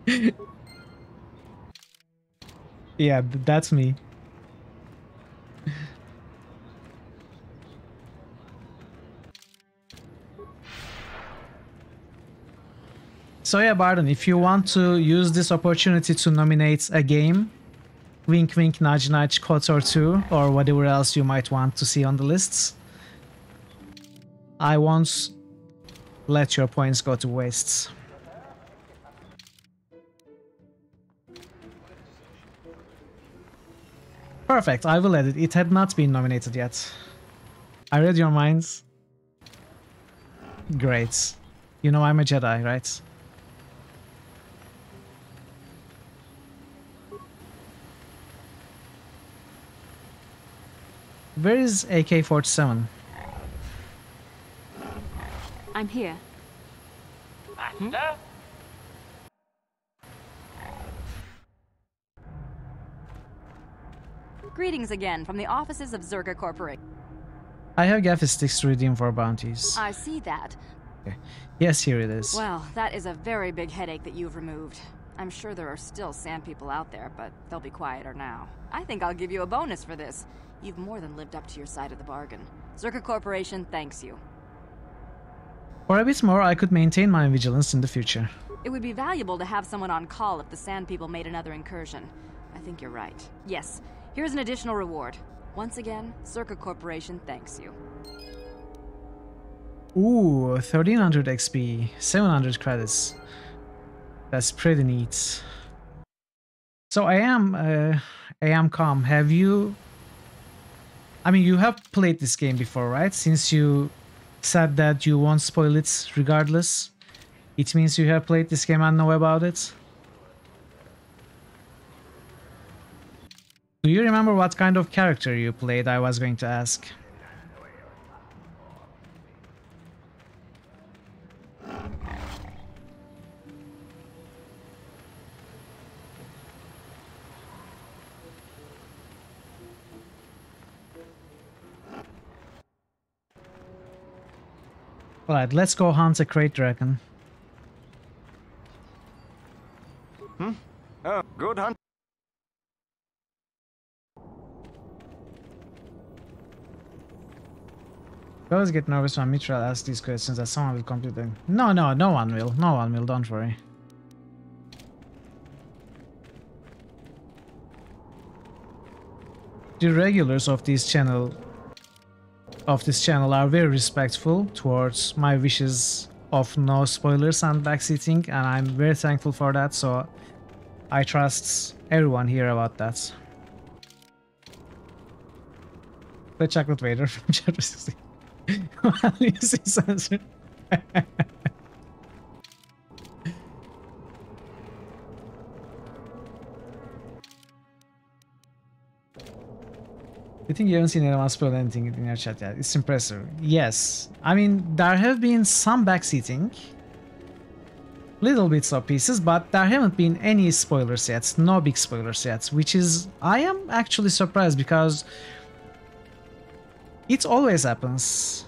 there. Yeah, that's me. So yeah, Barden, if you want to use this opportunity to nominate a game, wink wink nudge nudge KOTOR 2 or whatever else you might want to see on the lists, I won't let your points go to waste. Perfect, I will edit. It had not been nominated yet. I read your minds. Great. You know I'm a Jedi, right? Where is AK-47? I'm here. Master? Greetings again from the offices of Zerga Corporation. I have gaffi sticks to redeem for bounties. I see that. Okay. Yes, here it is. Well, that is a very big headache that you've removed. I'm sure there are still sand people out there, but they'll be quieter now. I think I'll give you a bonus for this. You've more than lived up to your side of the bargain. Zerga Corporation thanks you. For a bit more, I could maintain my vigilance in the future. It would be valuable to have someone on call if the sand people made another incursion. I think you're right. Yes, here's an additional reward. Once again, Zerga Corporation thanks you. Ooh, 1300 XP, 700 credits. That's pretty neat. So I am calm. Have you... I mean, you have played this game before, right? Since you said that you won't spoil it regardless. It means you have played this game and know about it. Do you remember what kind of character you played? I was going to ask. Alright, let's go hunt a crate dragon. Oh, good hunt. I always get nervous when Mithril asks these questions that someone will complete them. No one will. No one will, don't worry. The regulars of this channel are very respectful towards my wishes of no spoilers and backseating, and I'm very thankful for that, so I trust everyone here about that. The Chocolate Vader from Chapter 16. Well, you see censored. You think you haven't seen anyone spoil anything in your chat yet? It's impressive. Yes. I mean, there have been some backseating. Little bits of pieces, but there haven't been any spoilers yet. No big spoilers yet. Which is... I am actually surprised because... it always happens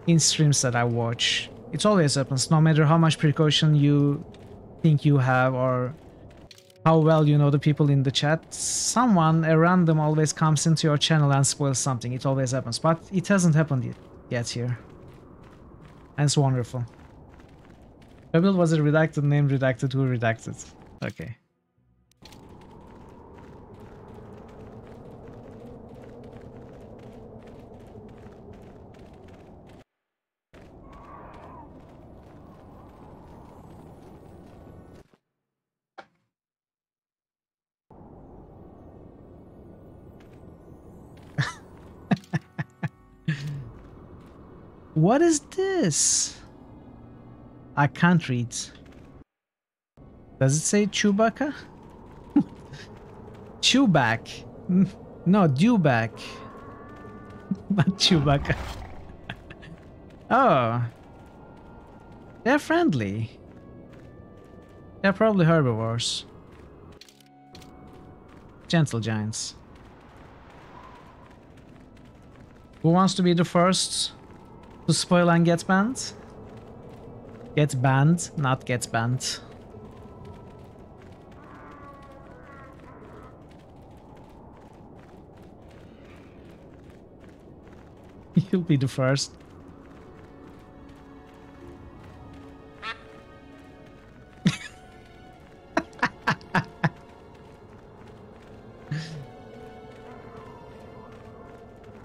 in streams that I watch. It always happens, no matter how much precaution you think you have or how well you know the people in the chat. Someone, a random, always comes into your channel and spoils something. It always happens, but it hasn't happened yet here. And it's wonderful. Rebel was a redacted name, redacted, who redacted? Okay. What is this? I can't read. Does it say Chewbacca? Chewback. No, Dewback. Not Chewbacca. Oh. They're friendly. They're probably herbivores. Gentle giants. Who wants to be the first to spoil and get banned? Get banned, not get banned. You'll be the first.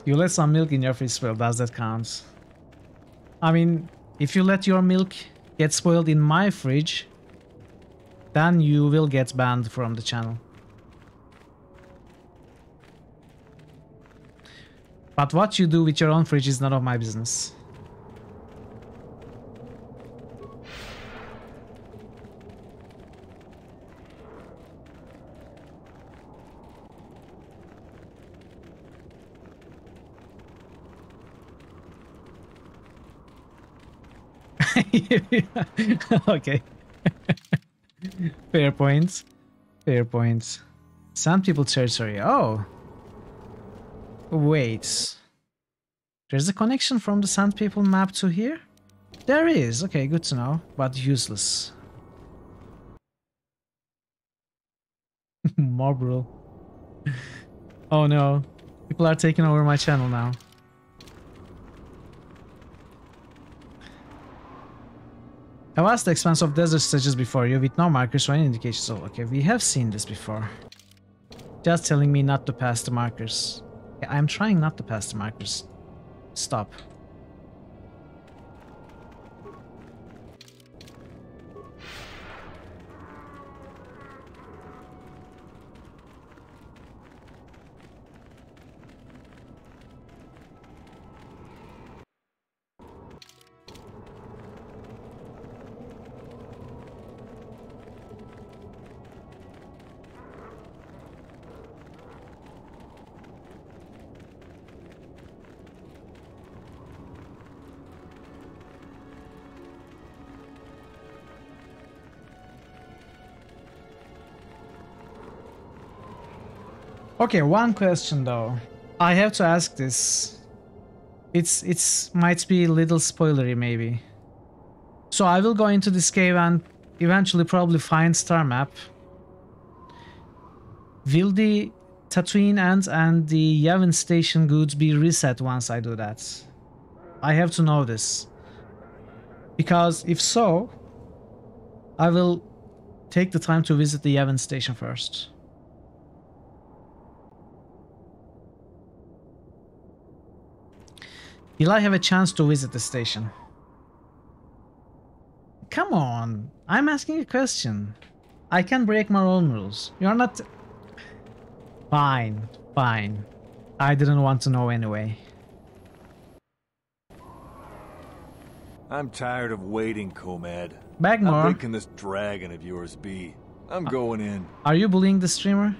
You let some milk in your fridge spoil, does that count? I mean, if you let your milk get spoiled in my fridge, then you will get banned from the channel. But what you do with your own fridge is none of my business. Okay. Fair points. Fair points. Sand people territory. Oh. Wait. There's a connection from the Sand People map to here? There is. Okay, good to know. But useless. Mobril. Oh no. People are taking over my channel now. I've asked the expanse of desert stages before you with no markers or any indications. Oh, okay, we have seen this before. Just telling me not to pass the markers. Yeah, I'm trying not to pass the markers. Stop. Okay, one question though. I have to ask this. It's might be a little spoilery maybe. So I will go into this cave and eventually probably find star map. Will the Tatooine End and the Yavin Station goods be reset once I do that? I have to know this. Because if so, I will take the time to visit the Yavin Station first. Will I have a chance to visit the station? Come on, I'm asking a question. I can break my own rules. You're not... Fine, fine. I didn't want to know anyway. I'm tired of waiting, Comad. Bagmore. How big can this dragon of yours be? I'm going in. Are you bullying the streamer?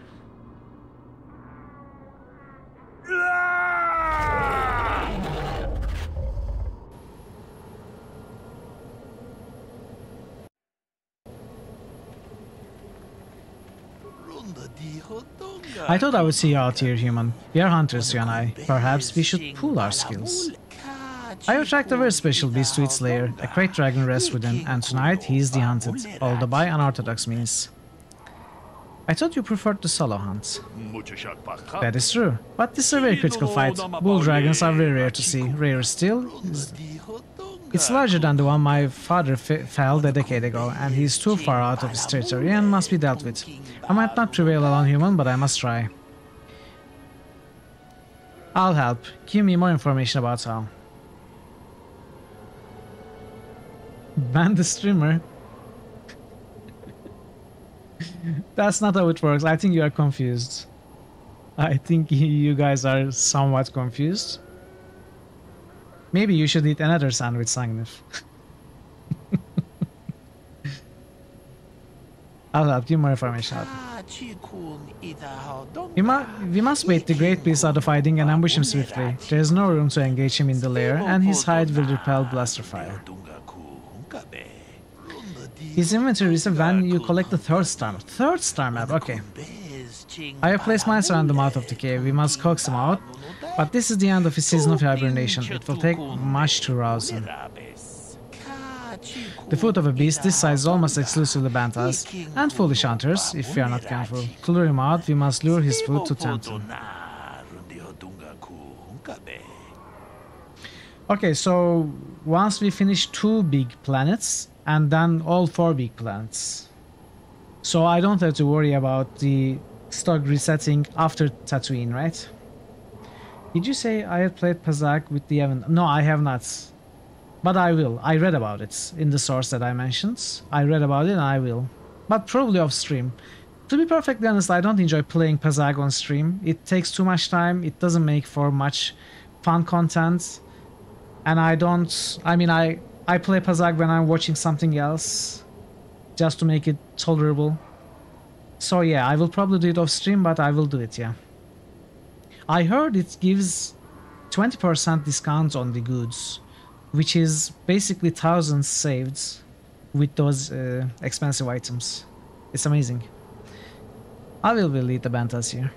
I thought I would see you out here, human. We are hunters, you and I. Perhaps we should pool our skills. I attract a very special beast to its lair. A great dragon rests within, and tonight he is the hunted, although by unorthodox means. I thought you preferred the solo hunt. That is true, but this is a very critical fight. Bull dragons are very rare to see. Rarer still, it's larger than the one my father felled a decade ago, and he's too far out of his territory and must be dealt with. I might not prevail alone, human, but I must try. I'll help. Give me more information about how. Ban the streamer? That's not how it works. I think you are confused. I think you guys are somewhat confused. Maybe you should eat another sandwich, Sangnif. I'll help you more information out. We must wait the great beast out of hiding and ambush him swiftly. There is no room to engage him in the lair, and his hide will repel blaster fire. His inventory is when you collect the third star map. Third star map, okay. I have placed mines around the mouth of the cave. We must coax him out, but this is the end of his season of hibernation. It will take much to rouse him. The foot of a beast this size is almost exclusively bantas, and foolish hunters, if we are not careful. To lure him out, we must lure his food to tempt him. Okay, so once we finish 2 big planets and then all 4 big planets. So I don't have to worry about the stock resetting after Tatooine, right? Did you say I had played Pazak with the event? No, I have not. But I will. I read about it in the source that I mentioned. I read about it and I will. But probably off stream. To be perfectly honest, I don't enjoy playing Pazak on stream. It takes too much time. It doesn't make for much fun content. And I don't... I mean, I play Pazak when I'm watching something else. Just to make it tolerable. So yeah, I will probably do it off stream, but I will do it, yeah. I heard it gives 20% discount on the goods, which is basically thousands saved with those expensive items. It's amazing. I will lead the Bantas here.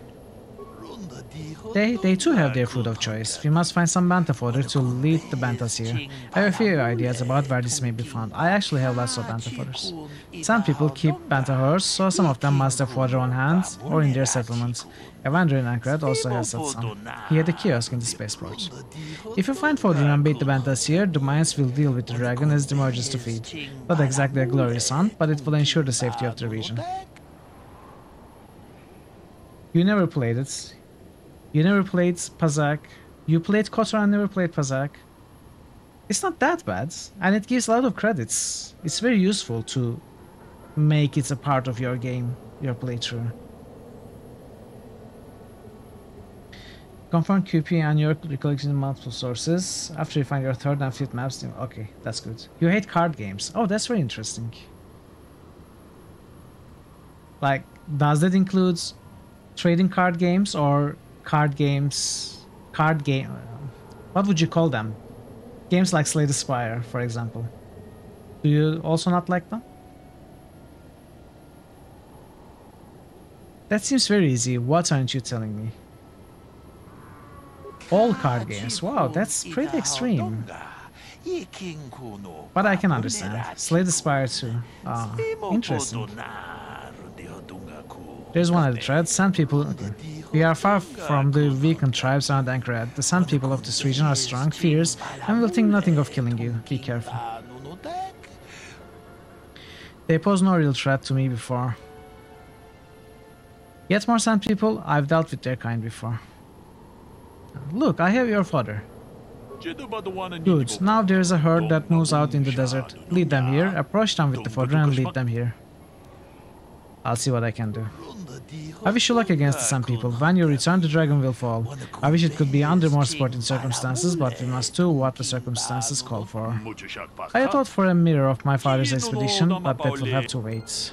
They too have their food of choice. We must find some Banta fodder to lead the Bantas here. I have a few ideas about where this may be found. I actually have lots of Banta fodders. Some people keep Banta herds, so some of them must have fodder on hand or in their settlement. A wanderer in Ankrat also has such some. He had a kiosk in the spaceport. If you find fodder and bait the Bantas here, the mines will deal with the dragon as it emerges to feed. Not exactly a glorious hunt, but it will ensure the safety of the region. You never played it. You never played Pazak. You played Kotor and never played Pazak. It's not that bad, and it gives a lot of credits. It's very useful to make it a part of your game, your playthrough. Confirm QP and your recollection in multiple sources. After you find your 3rd and 5th maps, okay, that's good. You hate card games. Oh, that's very interesting. Like, does that include trading card games or card games? What would you call them? Games like Slay the Spire, for example. Do you also not like them? That seems very easy. What aren't you telling me? All card games. Wow, that's pretty extreme. But I can understand. Slay the Spire too. Ah, interesting. There's one at the thread. Sand people... Okay. We are far from the weakened tribes around Anchorage. The Sand people of this region are strong, fierce, and will think nothing of killing you. Be careful. They pose no real threat to me before. Yet more Sand people, I've dealt with their kind before. Look, I have your fodder. Good. Now there's a herd that moves out in the desert. Lead them here, approach them with the fodder and lead them here. I'll see what I can do. I wish you luck against the Sand people. When you return, the dragon will fall. I wish it could be under more sporting circumstances, but we must do what the circumstances call for. I thought for a mirror of my father's expedition, but that will have to wait.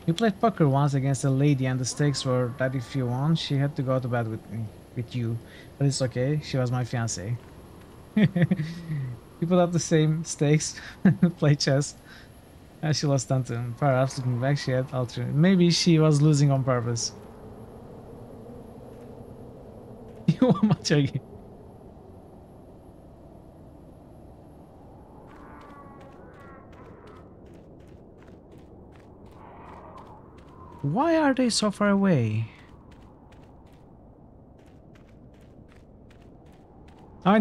You played poker once against a lady and the stakes were that if you won, she had to go to bed with you. But it's okay, she was my fiancée. You put up the same stakes, play chess, and she lost 10 to him. Perhaps looking back, she had altered. Maybe she was losing on purpose. You won much again. Why are they so far away?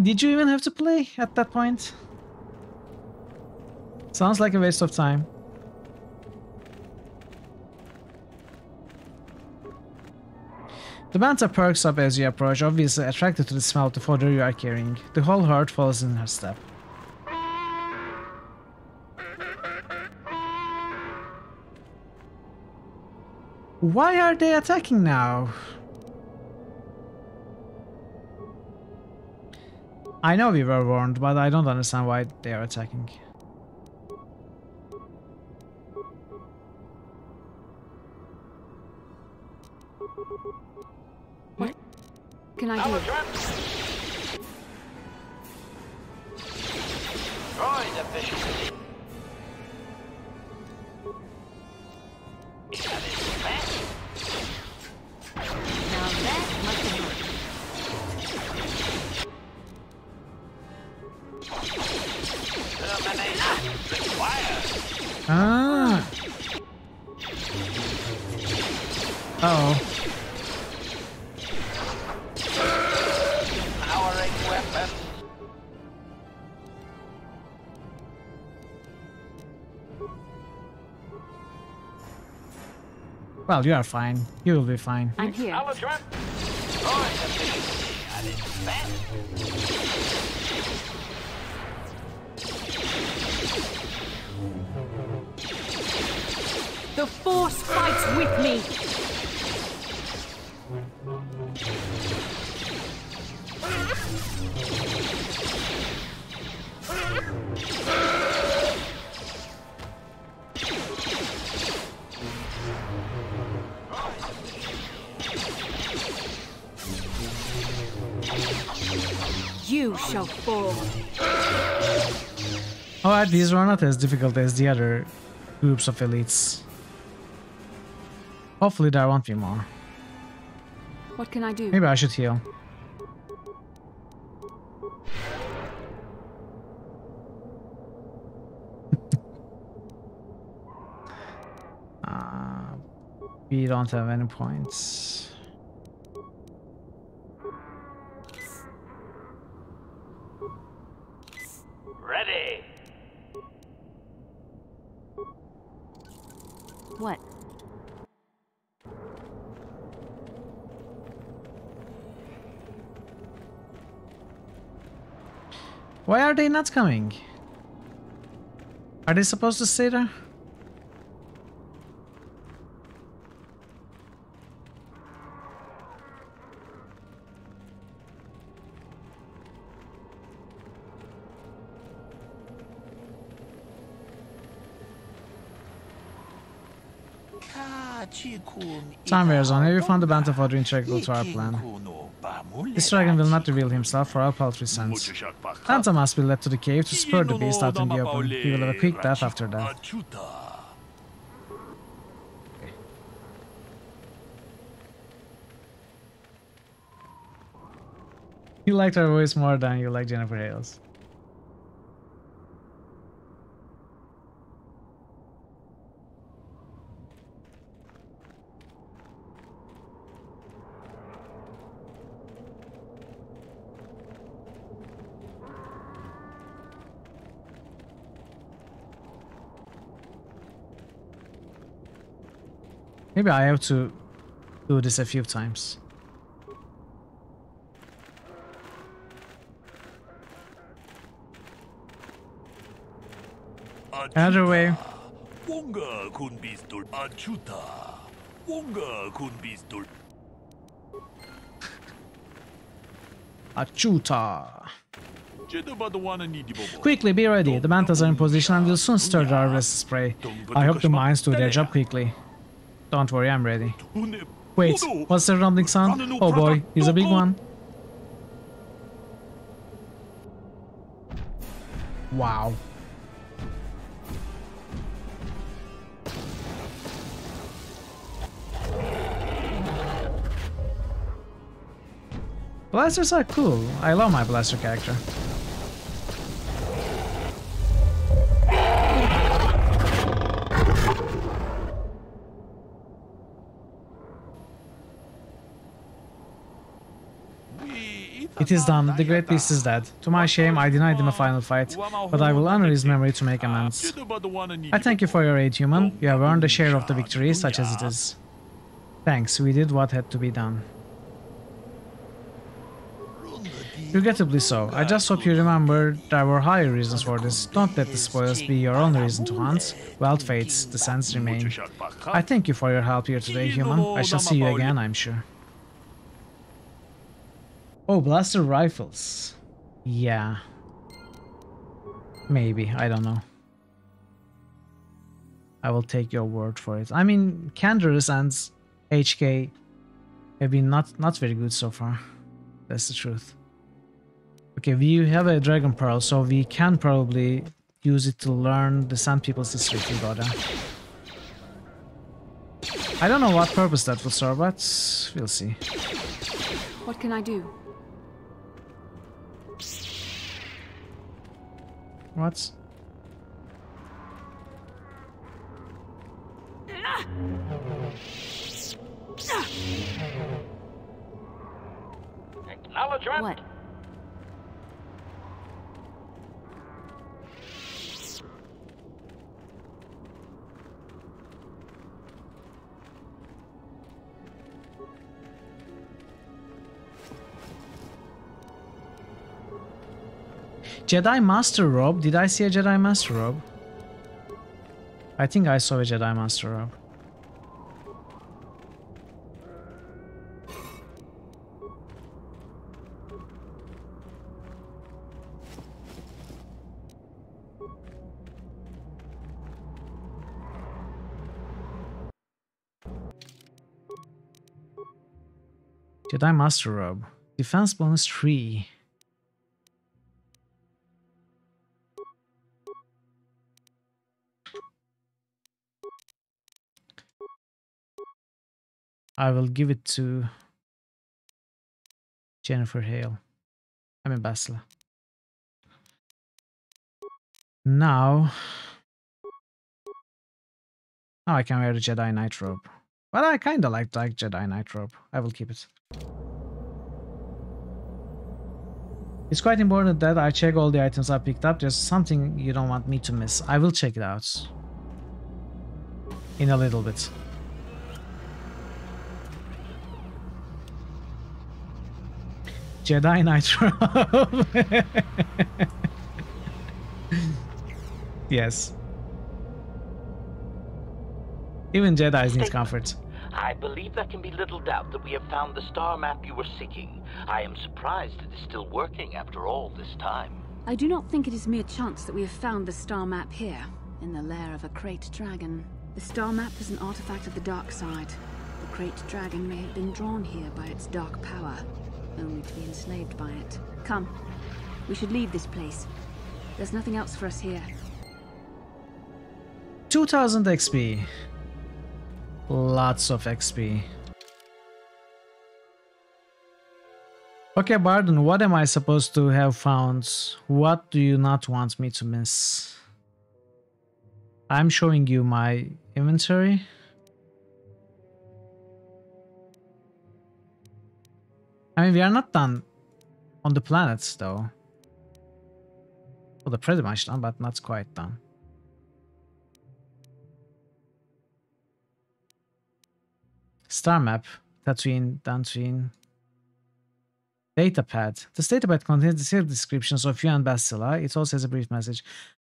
Did you even have to play at that point? Sounds like a waste of time. The Banta perks up as you approach, obviously attracted to the smell of the fodder you are carrying. The whole herd follows in her step. Why are they attacking now? I know we were warned, but I don't understand why they are attacking. What can I do? Droid efficiency. Now that must have worked. Ah. Uh-oh. Well, you are fine. You will be fine. I'm here. The Force fights with me! You shall fall. Alright, these were not as difficult as the other groups of elites. Hopefully there won't be more. What can I do? Maybe I should heal. We don't have any points. Ready. What? Why are they not coming? Are they supposed to stay there? Time wears on. Have you found the band of other integral to our plan? This dragon will not reveal himself for our paltry sins. Santa must be led to the cave to spur the beast out in the open. He will have a quick death after that. You liked her voice more than you like Jennifer Hale's. Maybe I have to do this a few times. Either way. Achuta. Quickly, be ready. The mantas are in position and will soon stir the harvest spray. I hope the mines do their job quickly. Don't worry, I'm ready. Wait, what's the rumbling sound? Oh boy, he's a big one. Wow. Blasters are cool. I love my blaster character. It is done. The great beast is dead. To my shame, I denied him a final fight, but I will honor his memory to make amends. I thank you for your aid, human. You have earned a share of the victory, such as it is. Thanks, we did what had to be done. Regrettably so. I just hope you remember there were higher reasons for this. Don't let the spoils be your only reason to hunt. Wild fates, the sands remain. I thank you for your help here today, human. I shall see you again, I'm sure. Oh, blaster rifles. Yeah. Maybe, I don't know. I will take your word for it. I mean, Canderous and HK have been not very good so far. That's the truth. Okay, we have a Dragon Pearl, so we can probably use it to learn the Sand People's history if we go there. I don't know what purpose that will serve, but we'll see. What can I do? What? Acknowledgement. What? Jedi Master Robe. Did I see a Jedi Master Robe? I think I saw a Jedi Master Robe. Jedi Master Robe. Defense bonus 3. I will give it to Jennifer Hale. I mean Basila. Now I can wear the Jedi Knight robe. But I kinda like Jedi Knight robe. I will keep it. It's quite important that I check all the items I picked up. There's something you don't want me to miss. I will check it out. In a little bit. Jedi Knight robe. Yes. Even Jedis need comfort. I believe there can be little doubt that we have found the star map you were seeking. I am surprised it is still working after all this time. I do not think it is mere chance that we have found the star map here, in the lair of a Krayt dragon. The star map is an artifact of the dark side. The Krayt dragon may have been drawn here by its dark power, only to be enslaved by it. Come, we should leave this place. There's nothing else for us here. 2000 XP. Lots of XP. Okay, Barden, what am I supposed to have found? What do you not want me to miss? I'm showing you my inventory. I mean, we are not done on the planets, though. Well, they're pretty much done, but not quite done. Star map, Tatooine, Dantooine. Datapad. This datapad contains detailed descriptions of you and Basila. It also has a brief message.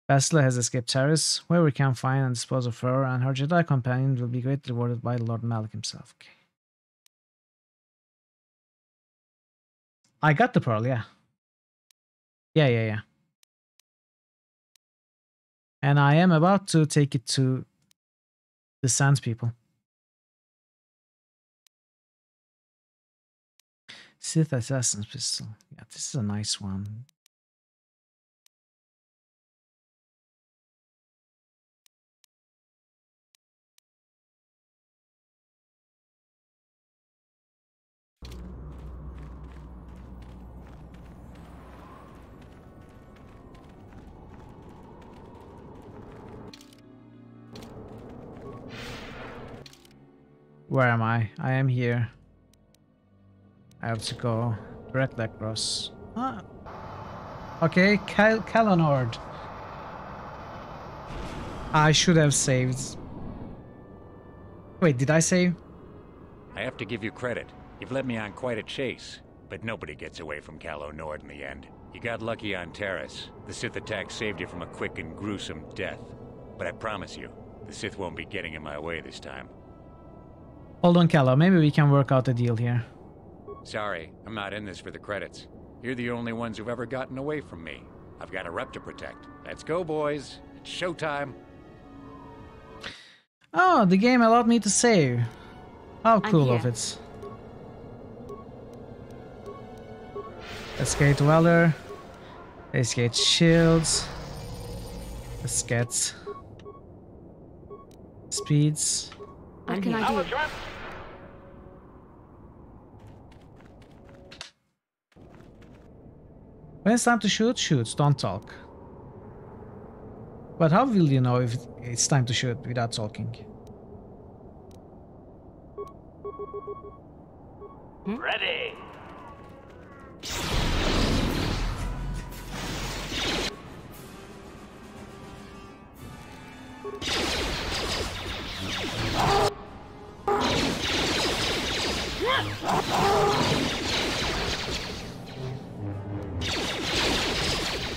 Basila has escaped Taris. Whoever can find and dispose of her and her Jedi companion will be greatly rewarded by Lord Malik himself. Okay. I got the pearl, yeah. Yeah. And I am about to take it to the Sand People. Sith Assassin's Pistol. Yeah, this is a nice one. Where am I? I am here. I have to go directly across. Ah. Okay, Kalonord. I should have saved. Wait, did I save? I have to give you credit. You've led me on quite a chase, but nobody gets away from Calo Nord in the end. You got lucky on Taris. The Sith attack saved you from a quick and gruesome death. But I promise you, the Sith won't be getting in my way this time. Hold on, Calo. Maybe we can work out a deal here. Sorry, I'm not in this for the credits. You're the only ones who've ever gotten away from me. I've got a rep to protect. Let's go, boys. It's showtime. Oh, the game allowed me to save. How cool of it. Let's get Weller. Let's get shields. Let's get speeds. What can I do? When it's time to shoot, shoot. Don't talk. But how will you know if it's time to shoot without talking? Ready.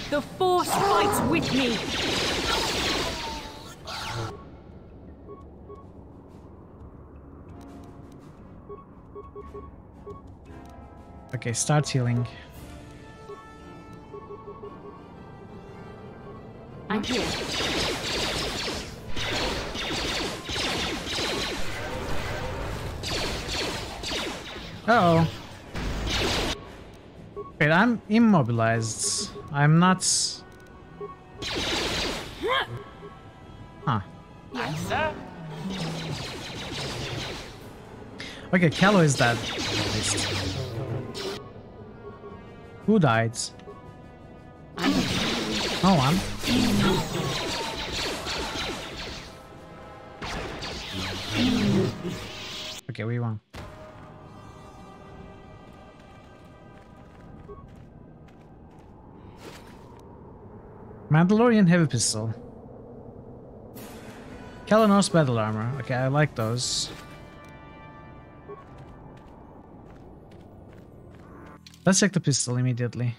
The fights with me! Okay, start healing. I'm here. Uh-oh. Wait, I'm immobilized. I'm not... Huh. Yes, sir. Okay, Callow is dead. At least. Who died? No one. Okay, we won. Mandalorian heavy pistol. Kalanor's battle armor. Okay, I like those. Let's check the pistol immediately.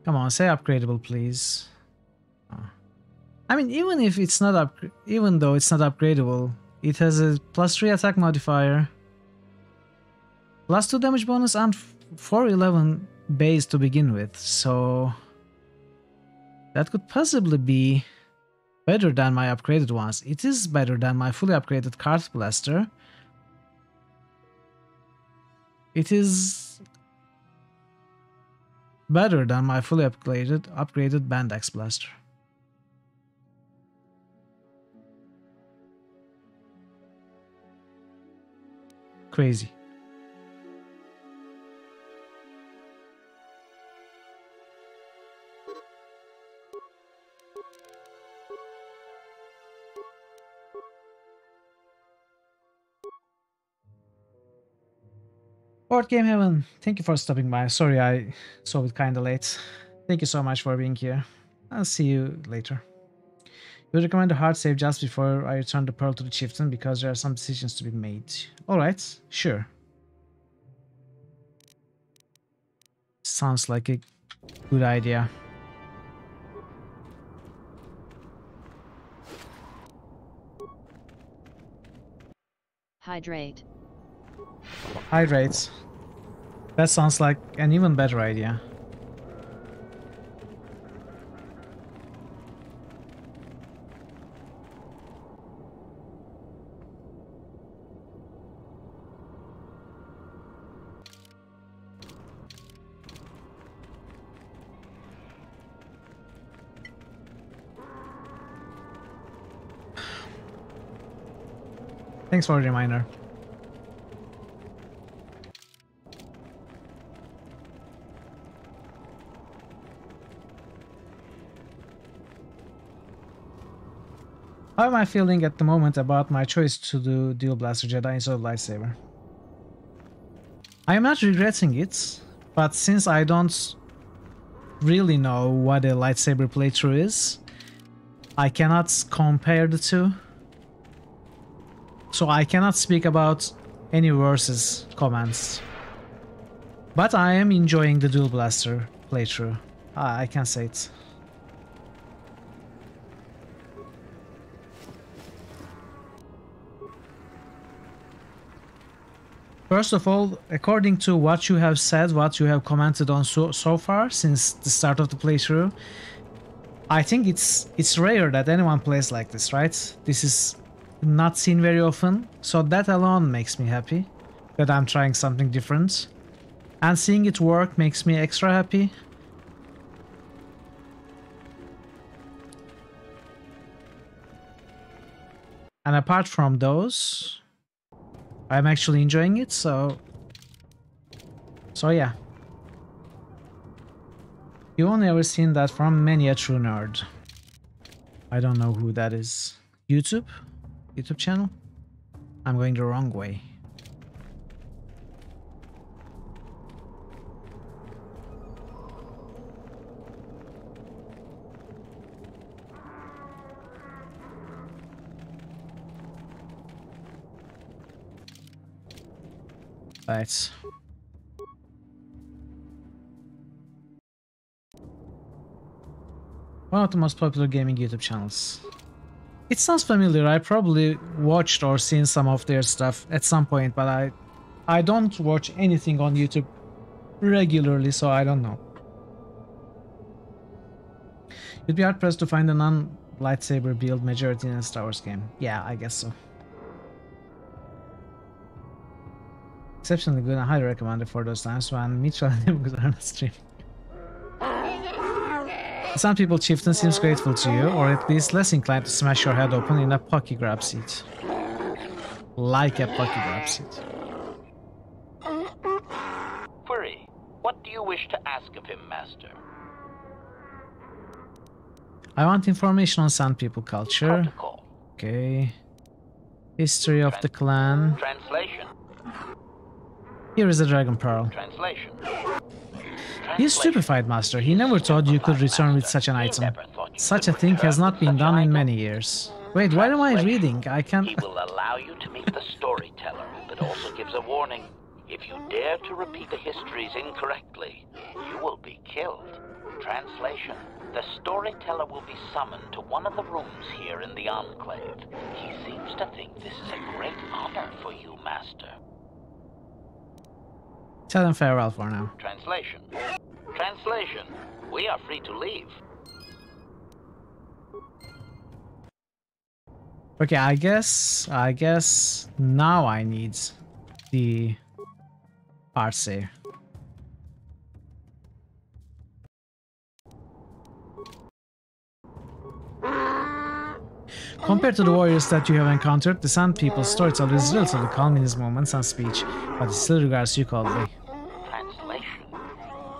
Come on, say upgradable, please. Oh. I mean, even if it's not even though it's not upgradable, it has a +3 attack modifier, +2 damage bonus, and 411 base to begin with. So that could possibly be better than my upgraded ones. It is better than my fully upgraded cart blaster. It is better than my fully upgraded Bandax blaster. Crazy. Board Game Heaven, thank you for stopping by. Sorry I saw it kinda late. Thank you so much for being here. I'll see you later. You would recommend a hard save just before I return the pearl to the chieftain because there are some decisions to be made. Alright, sure. Sounds like a good idea. Hydrate. Hydrate. That sounds like an even better idea. Thanks for the reminder. How am I feeling at the moment about my choice to do Dual Blaster Jedi instead of Lightsaber? I am not regretting it, but since I don't really know what a lightsaber playthrough is, I cannot compare the two. So I cannot speak about any versus comments. But I am enjoying the Dual Blaster playthrough. I can say it. First of all, according to what you have said, what you have commented on so far since the start of the playthrough, I think it's rare that anyone plays like this, right? This is not seen very often, so that alone makes me happy that I'm trying something different. And seeing it work makes me extra happy. And apart from those, I'm actually enjoying it, so yeah. You've only ever seen that from many a true nerd. I don't know who that is. YouTube channel? I'm going the wrong way. Right. One of the most popular gaming YouTube channels. It sounds familiar. I probably watched or seen some of their stuff at some point, but I don't watch anything on YouTube regularly, so I don't know. You'd be hard pressed to find a non-lightsaber build majority in a Star Wars game. Yeah, I guess so. Exceptionally good and highly recommended for those times when Mitchell and him are on stream. Some people, Chieftain seems grateful to you, or at least less inclined to smash your head open in a Pocky grab seat. Like a Pocky grab seat. Query, what do you wish to ask of him, Master? I want information on Sand People culture. Protocol. Okay. History of the clan. Translation. Here is a Dragon Pearl. Translation. He is stupefied, Master. He never thought you could return with such an item. Such a thing has not been done in many years. Wait, why am I reading? I can't... He will allow you to meet the storyteller, but also gives a warning. If you dare to repeat the histories incorrectly, you will be killed. Translation. The storyteller will be summoned to one of the rooms here in the Enclave. He seems to think this is a great honor for you, Master. Tell him farewell for now. Translation. Translation. We are free to leave. Okay, I guess now I need the art save. Compared to the warriors that you have encountered, the Sand People's storyteller is relatively calm in his moments and speech, but he still regards you coldly. Translation.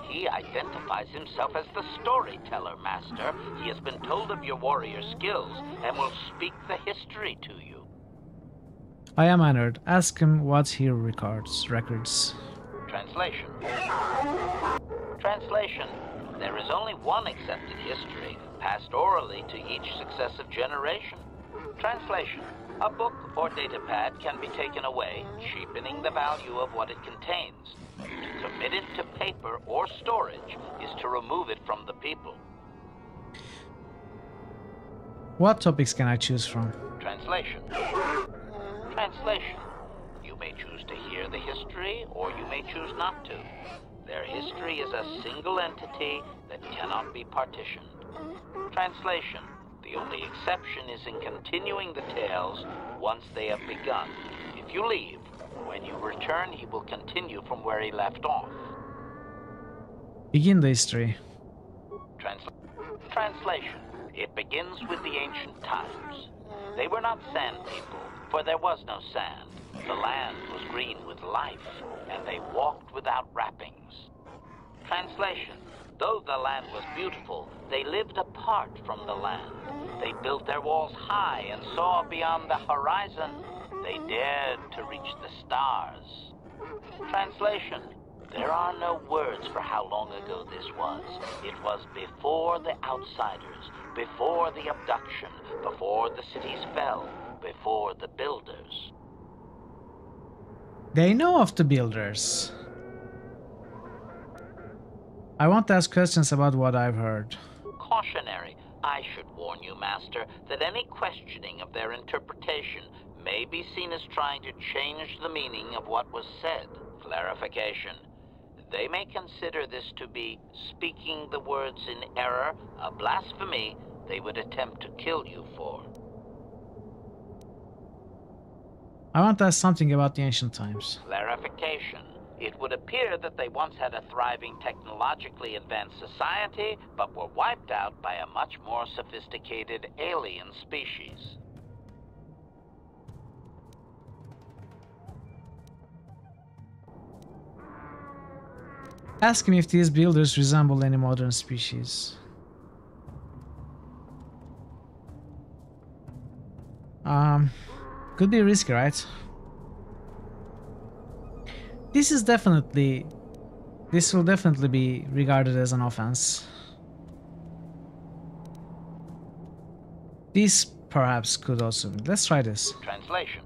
He identifies himself as the storyteller, Master. He has been told of your warrior skills and will speak the history to you. I am honored. Ask him what he records. Translation. Translation. There is only one accepted history, passed orally to each successive generation. Translation. A book or datapad can be taken away, cheapening the value of what it contains. To commit it to paper or storage is to remove it from the people. What topics can I choose from? Translation. Translation. You may choose to hear the history, or you may choose not to. Their history is a single entity that cannot be partitioned. Translation. The only exception is in continuing the tales once they have begun. If you leave, when you return, he will continue from where he left off. Begin the history. Translation. It begins with the ancient times. They were not sand people, for there was no sand. The land was green with life, and they walked without wrappings. Translation. Though the land was beautiful, they lived apart from the land. They built their walls high and saw beyond the horizon. They dared to reach the stars. Translation. There are no words for how long ago this was. It was before the outsiders, before the abduction, before the cities fell, before the builders. They know of the builders. I want to ask questions about what I've heard. Cautionary. I should warn you, Master, that any questioning of their interpretation may be seen as trying to change the meaning of what was said. Clarification. They may consider this to be speaking the words in error, a blasphemy they would attempt to kill you for. I want to ask something about the ancient times. Clarification. It would appear that they once had a thriving technologically advanced society, but were wiped out by a much more sophisticated alien species. Ask him if these builders resemble any modern species. Could be risky, right? This will definitely be regarded as an offense. This perhaps could also be. Let's try this. Translation.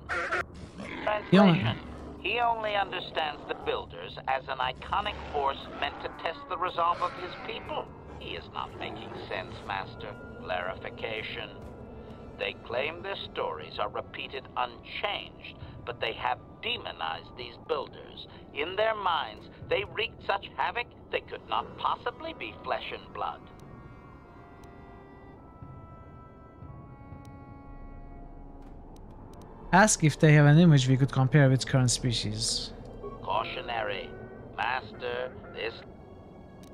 Translation. He only understands the Builders as an iconic force meant to test the resolve of his people. He is not making sense, Master. Clarification. They claim their stories are repeated unchanged, but they have demonized these Builders. In their minds, they wreaked such havoc they could not possibly be flesh and blood. Ask if they have an image we could compare with current species. Cautionary. Master, this...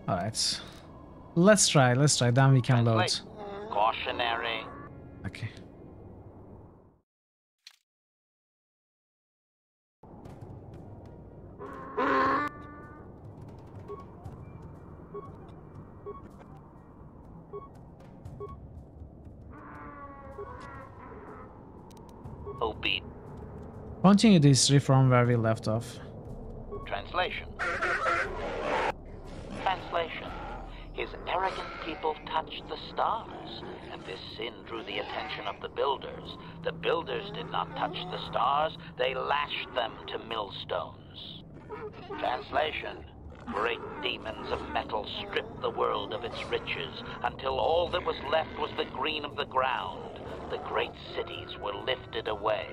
Alright. Let's try, then we can load. Cautionary. Okay. Obede. Continue the history from where we left off. Translation. Translation. His arrogant people touched the stars, and this sin drew the attention of the Builders. The Builders did not touch the stars, they lashed them to millstones. Translation. Great demons of metal stripped the world of its riches, until all that was left was the green of the ground. The great cities were lifted away.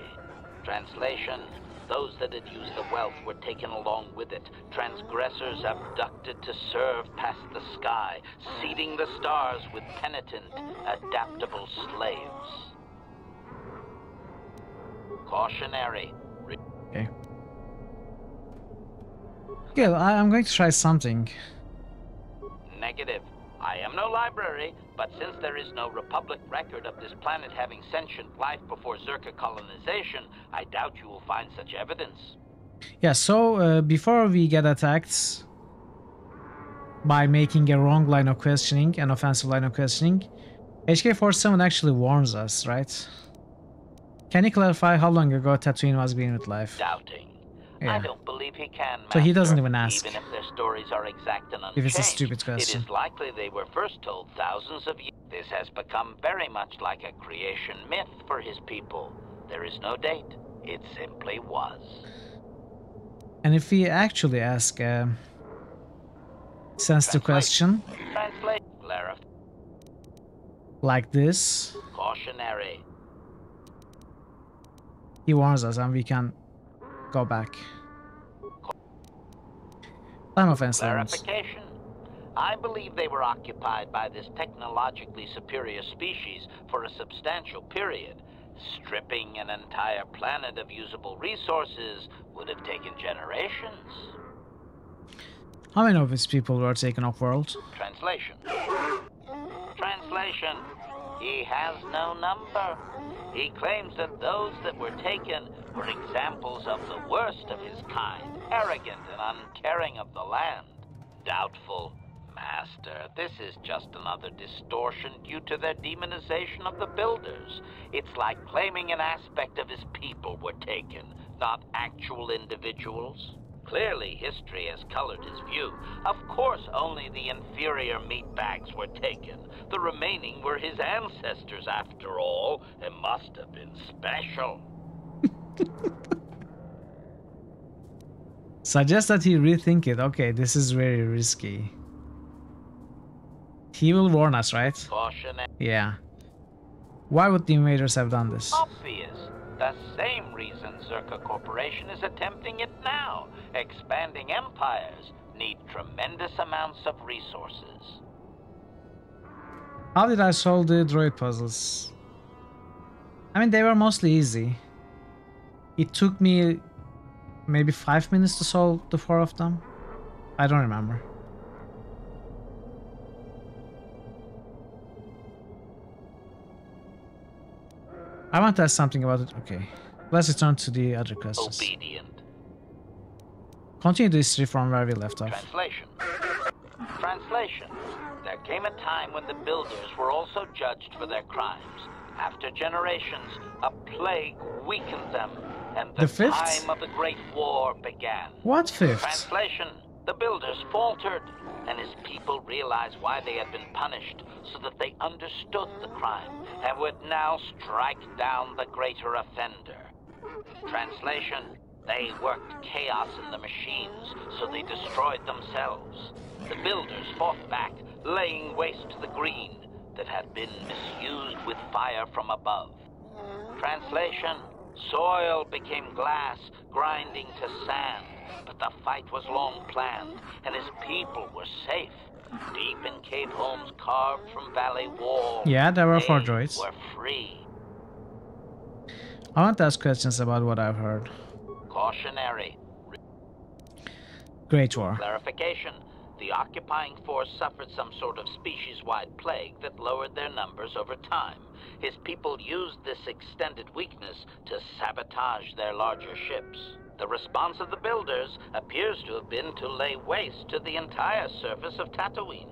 Translation. Those that had used the wealth were taken along with it. Transgressors abducted to serve past the sky, seeding the stars with penitent, adaptable slaves. Cautionary. Okay. Good, I'm going to try something. Negative. I am no library, but since there is no Republic record of this planet having sentient life before Zerka colonization, I doubt you will find such evidence. Yeah, so before we get attacked by making a wrong line of questioning, an offensive line of questioning, HK-47 actually warns us, right? Can you clarify how long ago Tatooine was green with life? Doubting. Yeah. I don't believe he can, Master. So he doesn't even ask. Even if their stories are exact and unchanged, if it's a stupid question. It is likely they were first told thousands of years. This has become very much like a creation myth for his people. There is no date. It simply was. And if we actually ask a sensitive question, Translate. Clarify. Like this, Cautionary. he warns us and we can go back. Time of incidents. Clarification. I believe they were occupied by this technologically superior species for a substantial period. Stripping an entire planet of usable resources would have taken generations. How many of its people were taken off world? Translation. Translation. He has no number. He claims that those that were taken were examples of the worst of his kind, arrogant and uncaring of the land. Doubtful, Master. This is just another distortion due to their demonization of the Builders. It's like claiming an aspect of his people were taken, not actual individuals. Clearly, history has colored his view. Of course, only the inferior meatbags were taken. The remaining were his ancestors, after all. It must have been special. Suggest that he rethink it. Okay, this is very risky. He will warn us, right? Cautionary. Yeah. Why would the invaders have done this? Obvious. The same reason Zerka Corporation is attempting it now. Expanding empires need tremendous amounts of resources. How did I solve the droid puzzles? I mean, they were mostly easy. It took me maybe 5 minutes to solve the 4 of them. I don't remember. I want to ask something about it. Okay. Let's return to the other questions. Obedient. Continue the history from where we left off. Translation. Translation. There came a time when the Builders were also judged for their crimes. After generations, a plague weakened them, and the fifth? time of the Great War began. What fifth? Translation. The Builders faltered, and his people realized why they had been punished, so that they understood the crime, and would now strike down the greater offender. Translation. They worked chaos in the machines, so they destroyed themselves. The builders fought back, laying waste to the green that had been misused with fire from above. Translation: soil became glass, grinding to sand, but the fight was long planned, and his people were safe. Deep in cave homes carved from valley walls. Yeah, there were 4 droids. They were free. I want to ask questions about what I've heard. Cautionary. Great War. Clarification. The occupying force suffered some sort of species-wide plague that lowered their numbers over time. His people used this extended weakness to sabotage their larger ships. The response of the builders appears to have been to lay waste to the entire surface of Tatooine.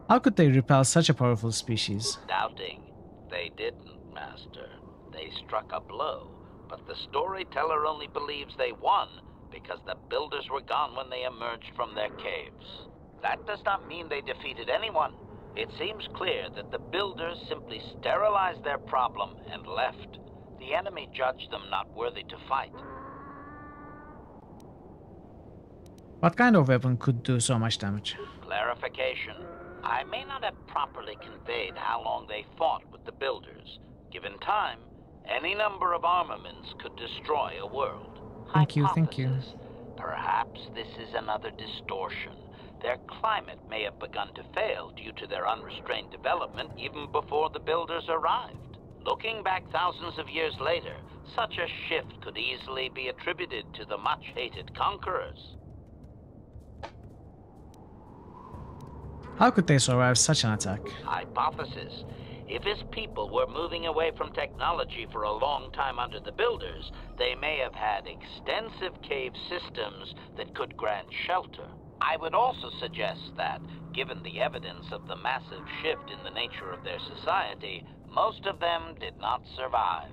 How could they repel such a powerful species? Doubting. They didn't, Master. They struck a blow, but the storyteller only believes they won because the builders were gone when they emerged from their caves. That does not mean they defeated anyone. It seems clear that the builders simply sterilized their problem and left. The enemy judged them not worthy to fight. What kind of weapon could do so much damage? Clarification. I may not have properly conveyed how long they fought with the builders. Given time, any number of armaments could destroy a world. Thank you, thank you. Perhaps this is another distortion. Their climate may have begun to fail due to their unrestrained development even before the builders arrived. Looking back thousands of years later, such a shift could easily be attributed to the much-hated conquerors. How could they survive such an attack? Hypothesis. If his people were moving away from technology for a long time under the builders, they may have had extensive cave systems that could grant shelter. I would also suggest that, given the evidence of the massive shift in the nature of their society, most of them did not survive.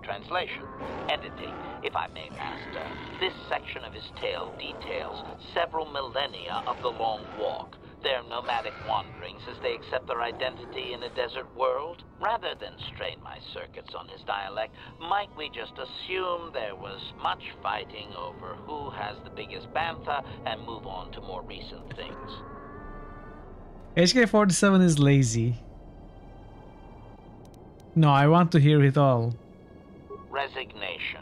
Translation. Editing, if I may, Master. This section of his tale details several millennia of the Long Walk, their nomadic wanderings as they accept their identity in a desert world. Rather than strain my circuits on his dialect, might we just assume there was much fighting over who has the biggest bantha and move on to more recent things? HK-47 is lazy. No, I want to hear it all. Resignation.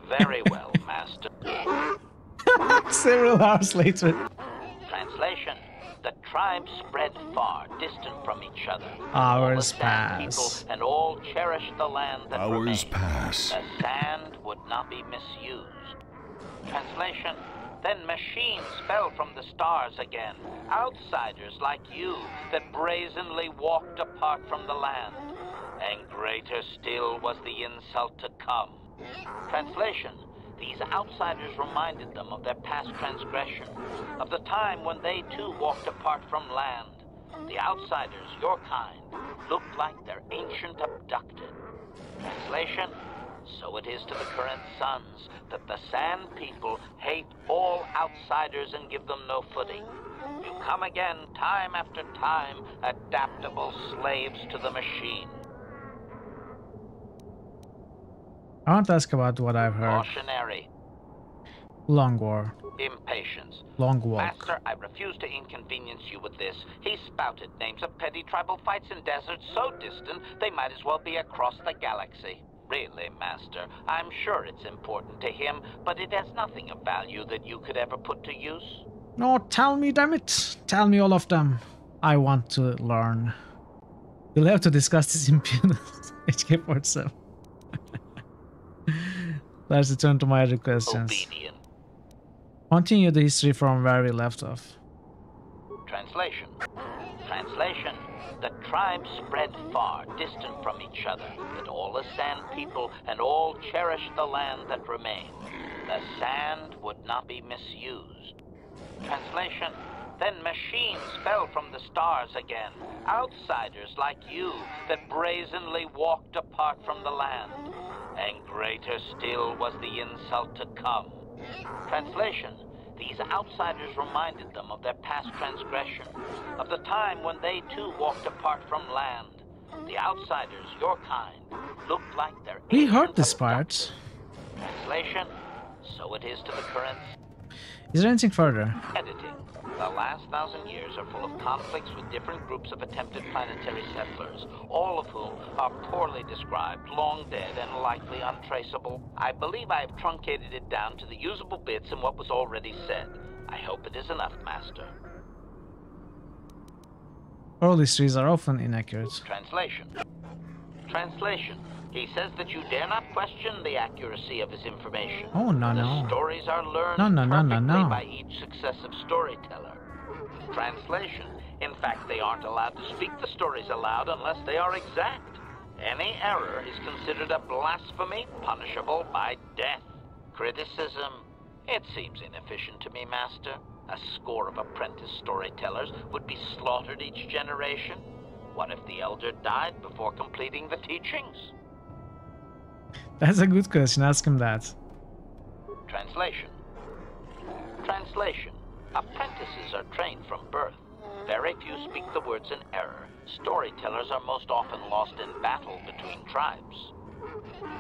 Very well, Master. Several hours later. Translation. The tribes spread far, distant from each other. Hours All the sand pass. people and all cherished the land that Hours remained. pass. The sand would not be misused. Translation. Then machines fell from the stars again. Outsiders like you that brazenly walked apart from the land. And greater still was the insult to come. Translation. These outsiders reminded them of their past transgression, of the time when they too walked apart from land. The outsiders, your kind, looked like their ancient abducted. Translation. So it is to the current sons that the Sand People hate all outsiders and give them no footing. You come again, time after time, adaptable slaves to the machine. I want to ask about what I've heard. Cautionary. Long War. Impatience. Long Walk. Master, I refuse to inconvenience you with this. He spouted names of petty tribal fights in deserts so distant they might as well be across the galaxy. Really, Master, I'm sure it's important to him, but it has nothing of value that you could ever put to use. No, tell me, damn it. Tell me all of them. I want to learn. We'll have to discuss this in HK-47. Let's return to my other questions. Obedient. Continue the history from where we left off. Translation. Translation. The tribes spread far, distant from each other, but all the Sand People and all cherished the land that remained. The sand would not be misused. Translation. Then machines fell from the stars again, outsiders like you that brazenly walked apart from the land. And greater still was the insult to come. Translation. These outsiders reminded them of their past transgression, of the time when they too walked apart from land. The outsiders, your kind, looked like their We heard ancient this part. Translation, so it is to the current. Is there anything further? Editing. The last 1,000 years are full of conflicts with different groups of attempted planetary settlers, all of whom are poorly described, long dead, and likely untraceable. I believe I have truncated it down to the usable bits in what was already said. I hope it is enough, Master. Oral histories are often inaccurate. Translation. Translation. He says that you dare not question the accuracy of his information. Oh, no, The no. stories are learned No. by each successive storyteller. Translation. In fact, they aren't allowed to speak the stories aloud unless they are exact. Any error is considered a blasphemy punishable by death. Criticism. It seems inefficient to me, Master. A score of apprentice storytellers would be slaughtered each generation. What if the elder died before completing the teachings? That's a good question, ask him that. Translation. Translation. Apprentices are trained from birth. Very few speak the words in error. Storytellers are most often lost in battle between tribes.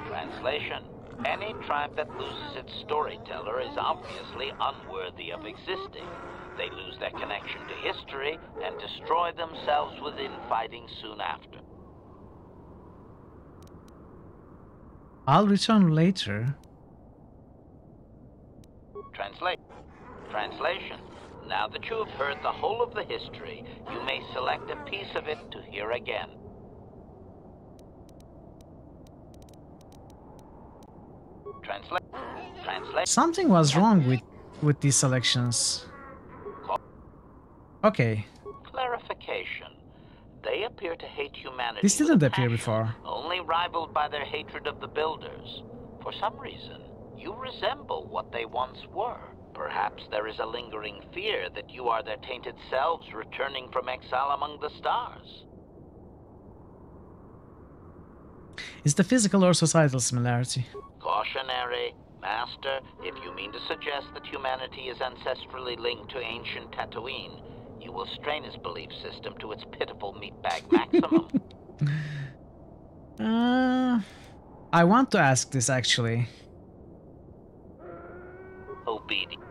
Translation. Any tribe that loses its storyteller is obviously unworthy of existing. They lose their connection to history and destroy themselves within fighting soon after. I'll return later. Translation. Now that you have heard the whole of the history, you may select a piece of it to hear again. Translate. Something was wrong with these selections. Okay. Clarification. They appear to hate humanity. This didn't appear before. Only rivaled by their hatred of the builders. For some reason, you resemble what they once were. Perhaps there is a lingering fear that you are their tainted selves returning from exile among the stars. Is the physical or societal similarity? Cautionary. Master, if you mean to suggest that humanity is ancestrally linked to ancient Tatooine, you will strain his belief system to its pitiful meatbag maximum. I want to ask this actually. Obedient.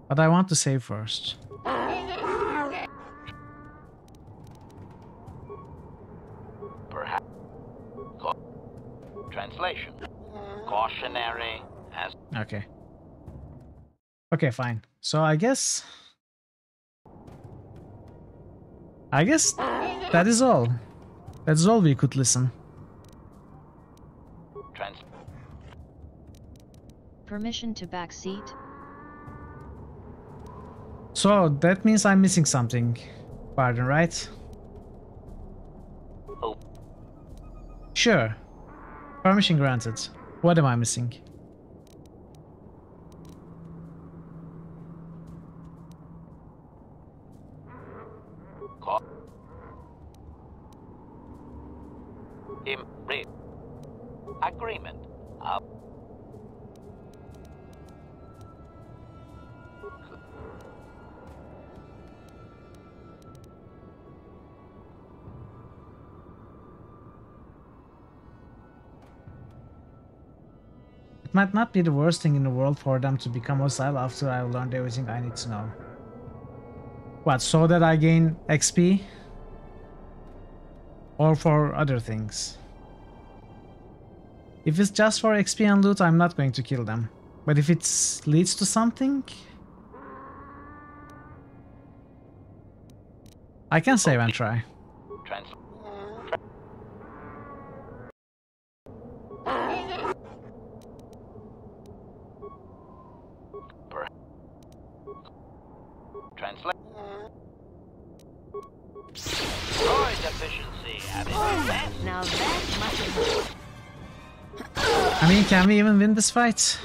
But I want to save first. Perhaps. Translation. Cautionary as. Okay. Okay, fine. So I guess that is all. That's all we could listen. Permission to backseat. So that means I'm missing something. Pardon, right? Oh. Sure. Permission granted. What am I missing? Agreement. It might not be the worst thing in the world for them to become hostile after I learned everything I need to know. What, so that I gain XP? Or for other things? If it's just for XP and loot, I'm not going to kill them. But if it leads to something, I can save and try. Translate. Droid efficiency at its best. Now that must have. I mean, can we even win this fight?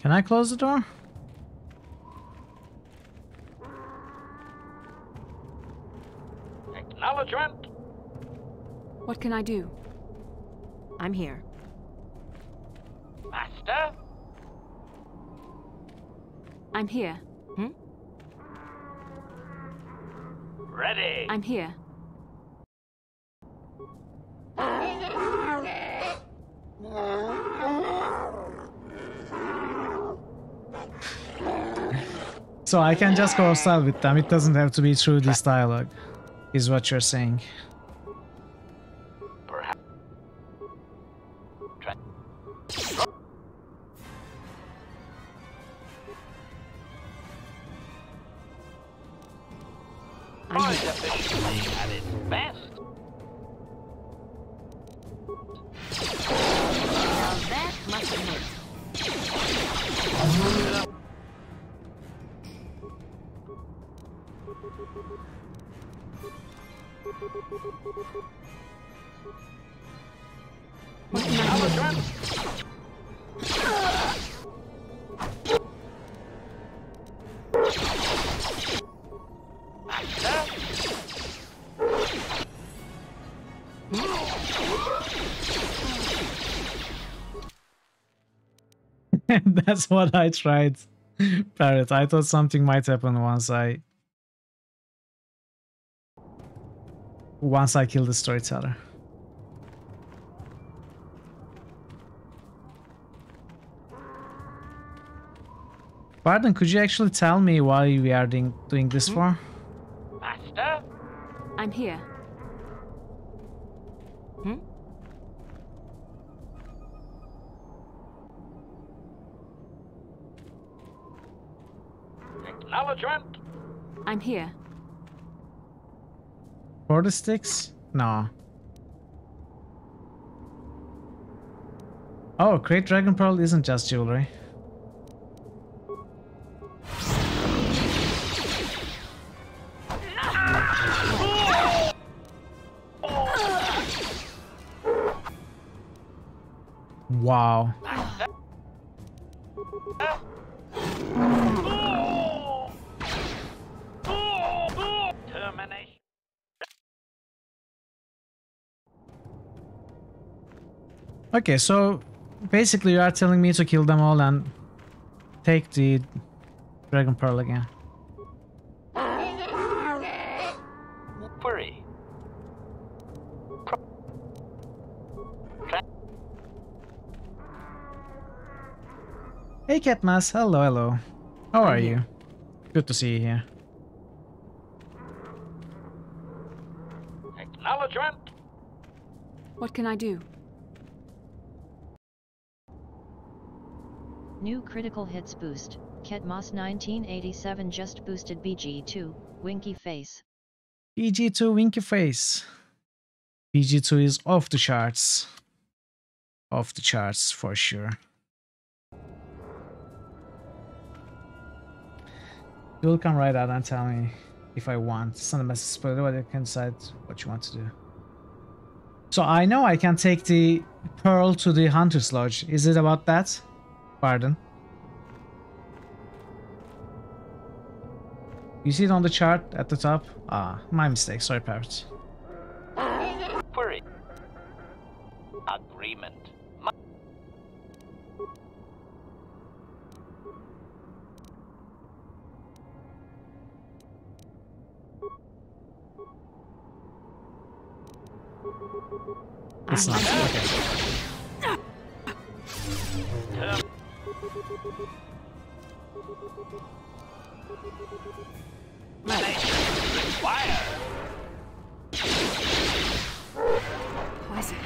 Can I close the door? Acknowledgement. What can I do? I'm here. Master? I'm here. Ready. I'm here. So I can just go outside with them. It doesn't have to be through this dialogue, is what you're saying. Artificially at its best. Now that must hurt. That's what I tried, Parrot. I thought something might happen once I kill the storyteller. Pardon, could you actually tell me why we are doing this for? Master? I'm here. Acknowledgement. I'm here. For the sticks? No. Oh, Great Dragon Pearl isn't just jewelry. Wow. Termination. Okay, so basically you are telling me to kill them all and take the Dragon Pearl again. Query. Hey Catmas, hello, hello. How are you? Good to see you here. Acknowledgement. What can I do? New critical hits boost. Ketmos 1987 just boosted BG2, Winky Face. BG2 Winky Face. BG2 is off the charts. Off the charts for sure. You'll come right out and tell me if I want. Send a message, but I can decide what you want to do. So I know I can take the pearl to the Hunter's Lodge. Is it about that? Pardon. You see it on the chart at the top? Ah, my mistake. Sorry, Parrot. Query. Agreement. It's not. Okay. Poison.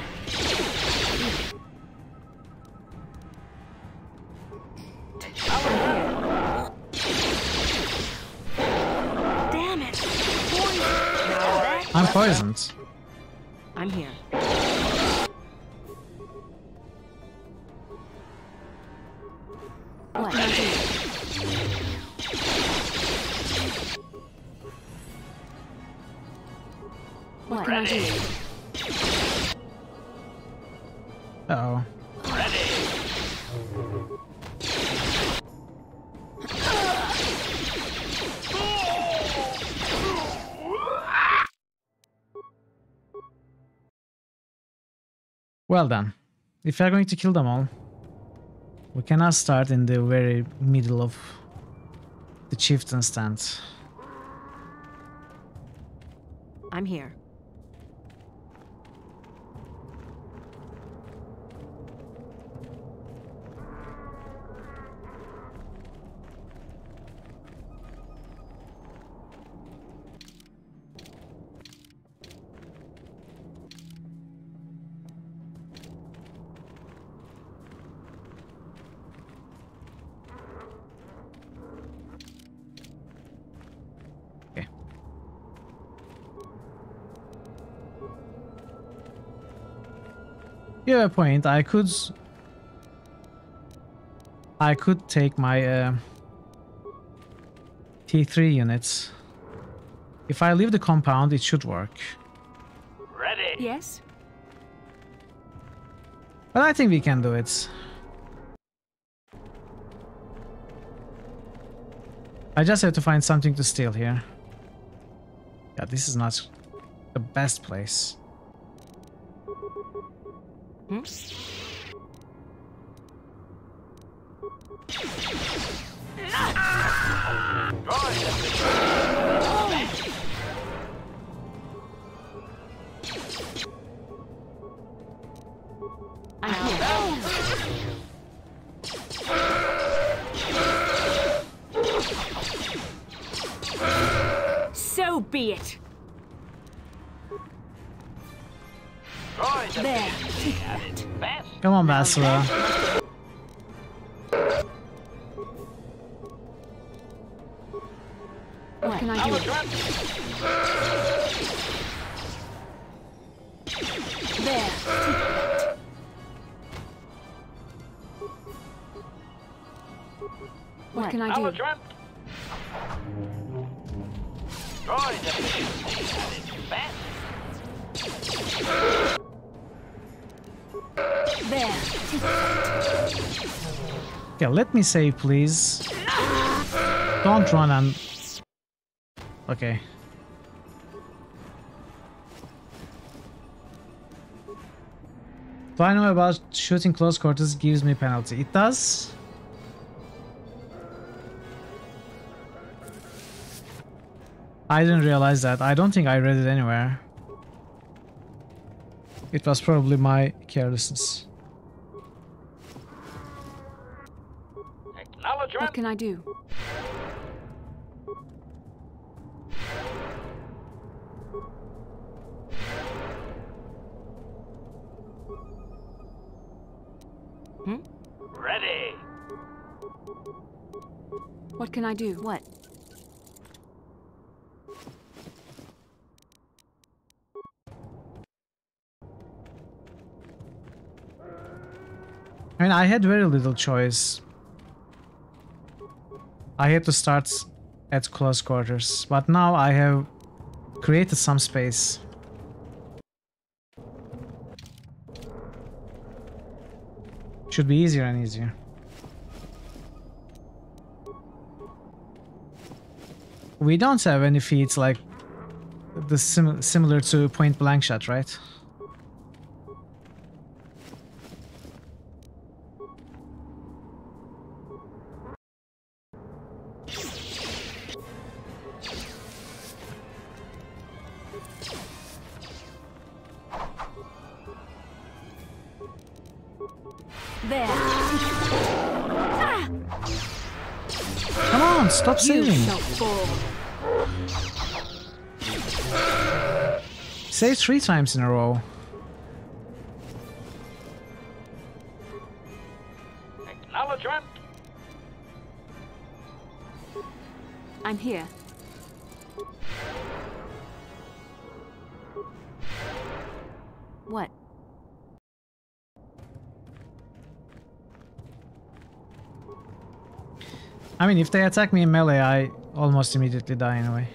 Damn it! Poison. I'm poisoned. I'm here. What can I do? What can I do? Uh-oh. Well then, if we are going to kill them all, we cannot start in the very middle of the chieftain stand. I'm here. You have a point. I could take my T3 units. If I leave the compound, it should work. Ready? Yes. But I think we can do it. I just have to find something to steal here. Yeah, this is not the best place. Hmm? So be it. There. Come on, Basila. What can I do? There. What can I do? There. Okay, let me save, please. Don't run and... Okay. Do I know about shooting close quarters gives me penalty? It does? I didn't realize that. I don't think I read it anywhere. It was probably my carelessness. What can I do? Hmm? Ready. What can I do? What? I mean, I had very little choice. I had to start at close quarters, but now I have created some space. Should be easier and easier. We don't have any feats like the similar to point blank shot, right? There. Come on, stop saving. Save 3 times in a row. Acknowledgement. I'm here. What? I mean, if they attack me in melee, I almost immediately die anyway.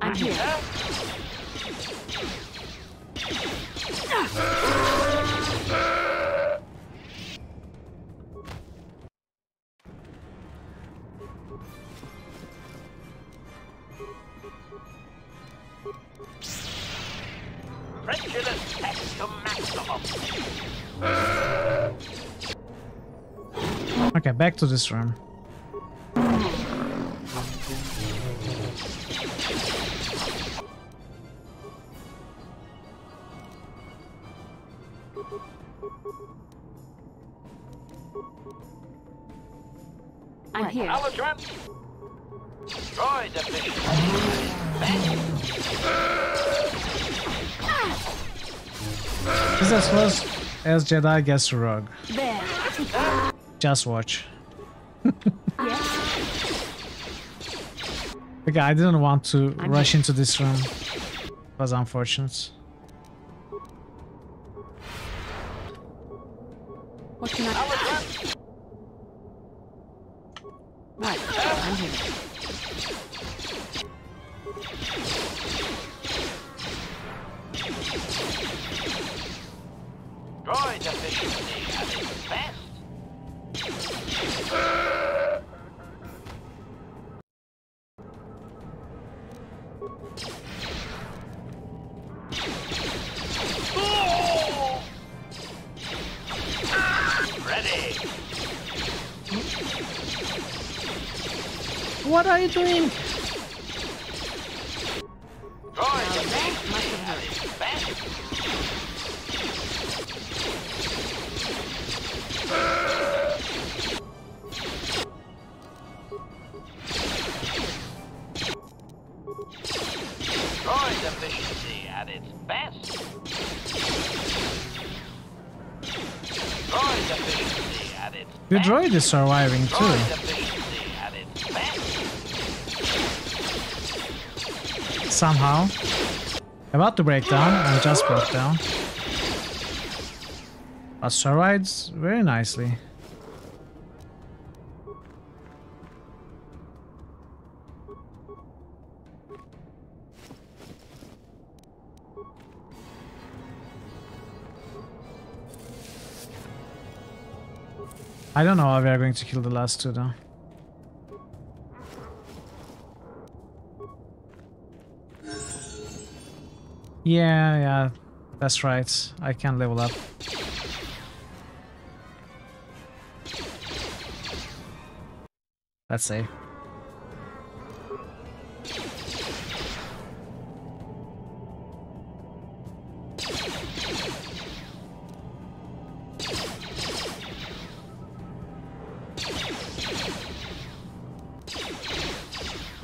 I'm here. Prejudice tech to maximum. Okay, back to this room. I'm here. Acknowledgement. Destroy division. This is as close as Jedi gets to Rogue. There. Just watch. Yes. Okay, I didn't want to rush into this room. It was unfortunate. What can I... Right, I'm here. Droid efficiency at its best. Ready. What are you doing? Droid efficiency at its best. Droid efficiency at its best. Droid efficiency at its The best. droid is surviving Droid too. efficiency at its best. Somehow. About to break down and just broke down. But survives very nicely. I don't know how we are going to kill the last two though. Yeah, that's right. I can level up. Let's see.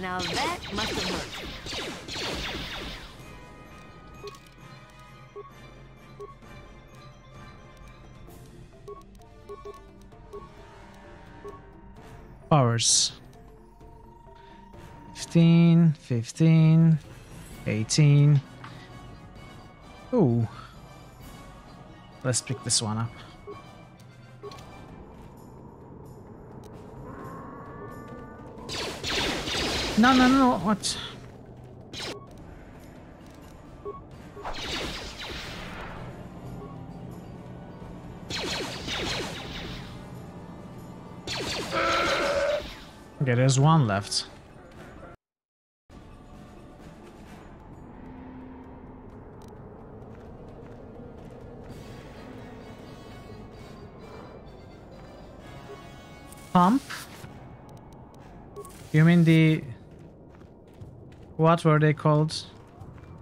Now that must have hurt. Powers. 15, 15, 18. Ooh. Let's pick this one up. No, what? Okay, there's one left. Pump? You mean the... What were they called?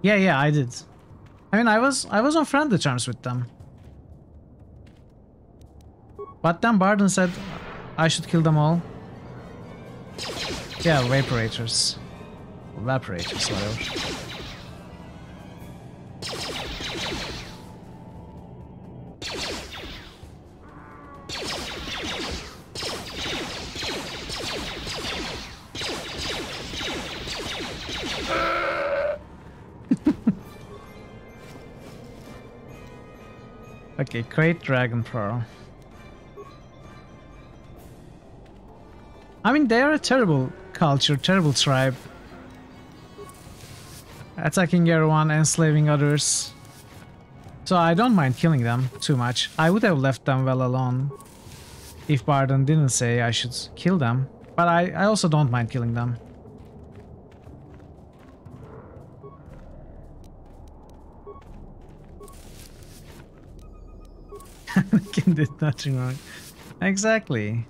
Yeah, I did. I mean, I was on friendly terms with them. But then Barden said I should kill them all. Yeah, vaporators. Evaporators, whatever. Okay, create Dragon Pearl. I mean, they are a terrible culture, terrible tribe. attacking everyone, enslaving others. So I don't mind killing them too much. I would have left them well alone if Barden didn't say I should kill them. But I also don't mind killing them. Anakin did nothing wrong. Exactly.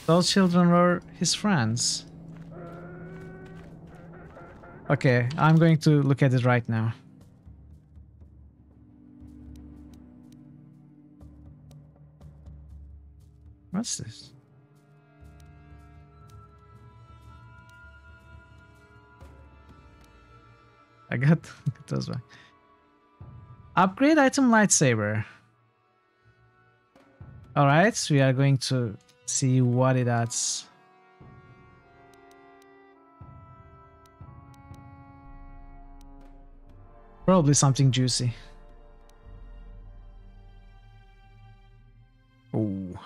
Those children were his friends. Okay, I'm going to look at it right now. What's this? I got those back. Upgrade item lightsaber. Alright, so we are going to see what it adds. Probably something juicy. Oh.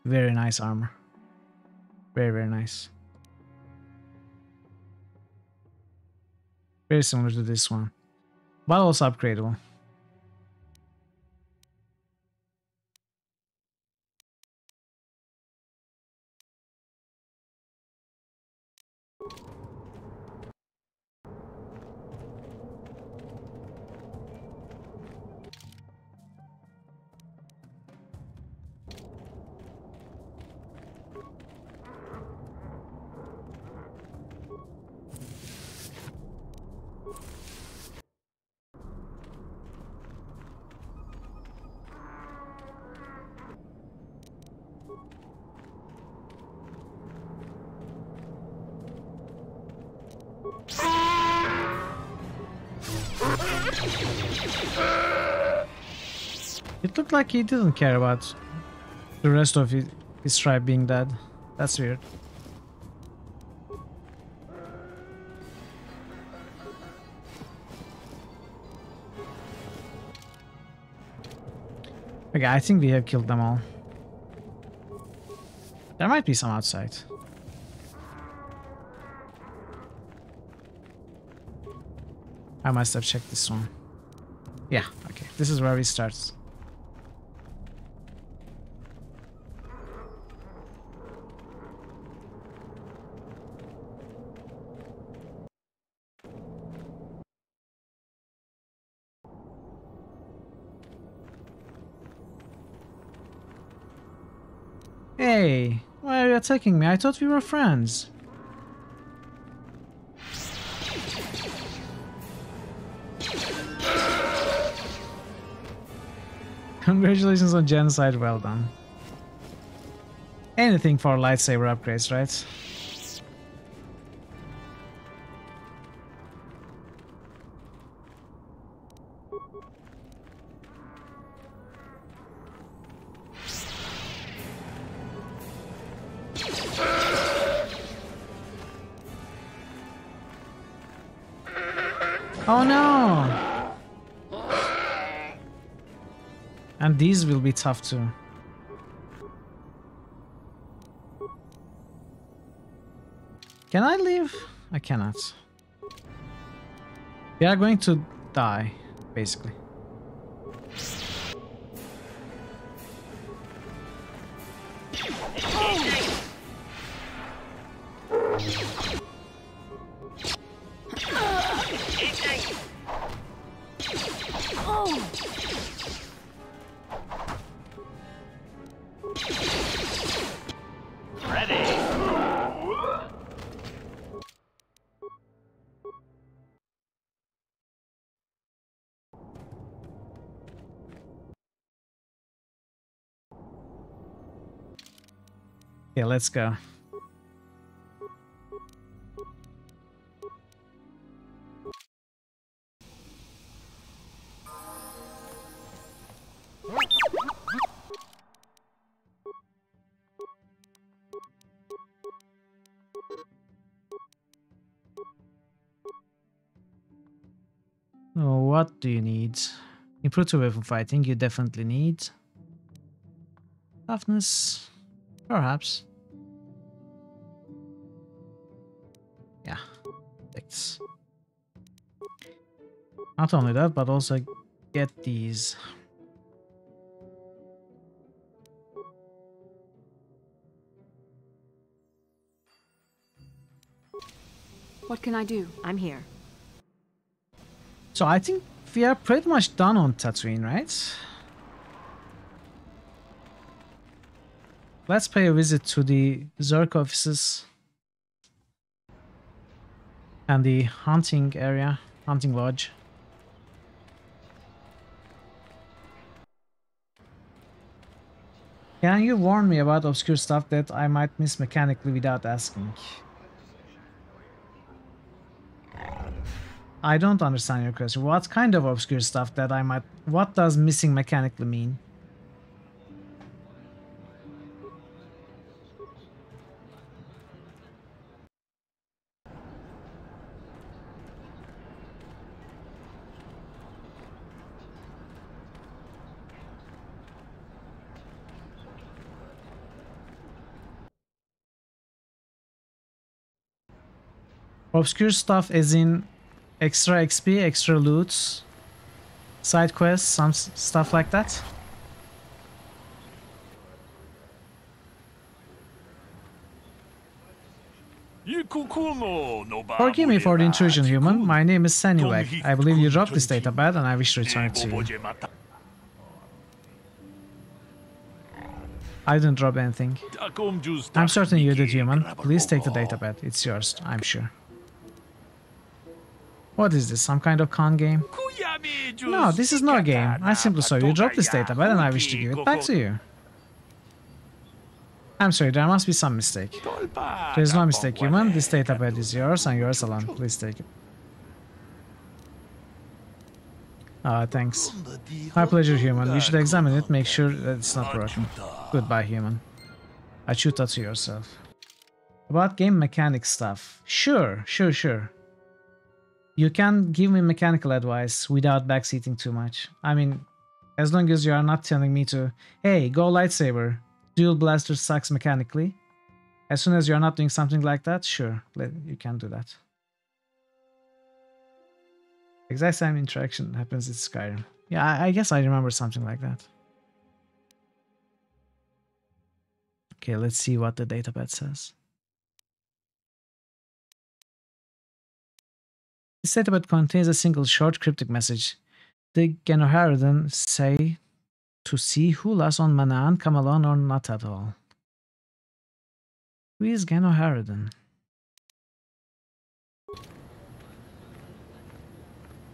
Very nice armor. Very, very nice. Very similar to this one. But also upgradable. It looked like he didn't care about the rest of his tribe being dead. That's weird. Okay, I think we have killed them all. There might be some outside. I must have checked this one. Yeah, okay. This is where we start. Hey, why are you attacking me? I thought we were friends. Congratulations on genocide, well done. Anything for lightsaber upgrades, right? Oh no! And these will be tough too. Can I leave? I cannot. We are going to die, basically. Okay, let's go. Oh, what do you need? Improve to weapon fighting, you definitely need. Toughness, perhaps. Yeah, take Not only that, but also get these. What can I do? I'm here. So I think we are pretty much done on Tatooine, right? Let's pay a visit to the Zerk offices and the hunting area, hunting lodge. Can you warn me about obscure stuff that I might miss mechanically without asking? I don't understand your question. What kind of obscure stuff that I might... What does missing mechanically mean? Obscure stuff as in extra XP, extra loots, side quests, some stuff like that. Forgive me for the intrusion, human. My name is Saniwak. I believe you dropped this databed and I wish to return it to you. I didn't drop anything. I'm certain you did, human. Please take the databed. It's yours, I'm sure. What is this, some kind of con game? No, this is no game. I simply saw you drop this databed and I wish to give it back to you. I'm sorry, there must be some mistake. There is no mistake, human. This databed is yours and yours alone. Please take it. Thanks. My pleasure, human. You should examine it, make sure that it's not broken. Goodbye, human. I shoot that to yourself. About game mechanic stuff. Sure. You can give me mechanical advice without backseating too much. I mean, as long as you are not telling me to, hey, go lightsaber, dual blaster sucks mechanically. As soon as you are not doing something like that, sure, you can do that. Exact same interaction happens in Skyrim. Yeah, I guess I remember something like that. Okay, let's see what the databed says. This databed contains a single short cryptic message. The Genoharadan say to see Hulas on Manaan come along or not at all. Who is Genoharadan?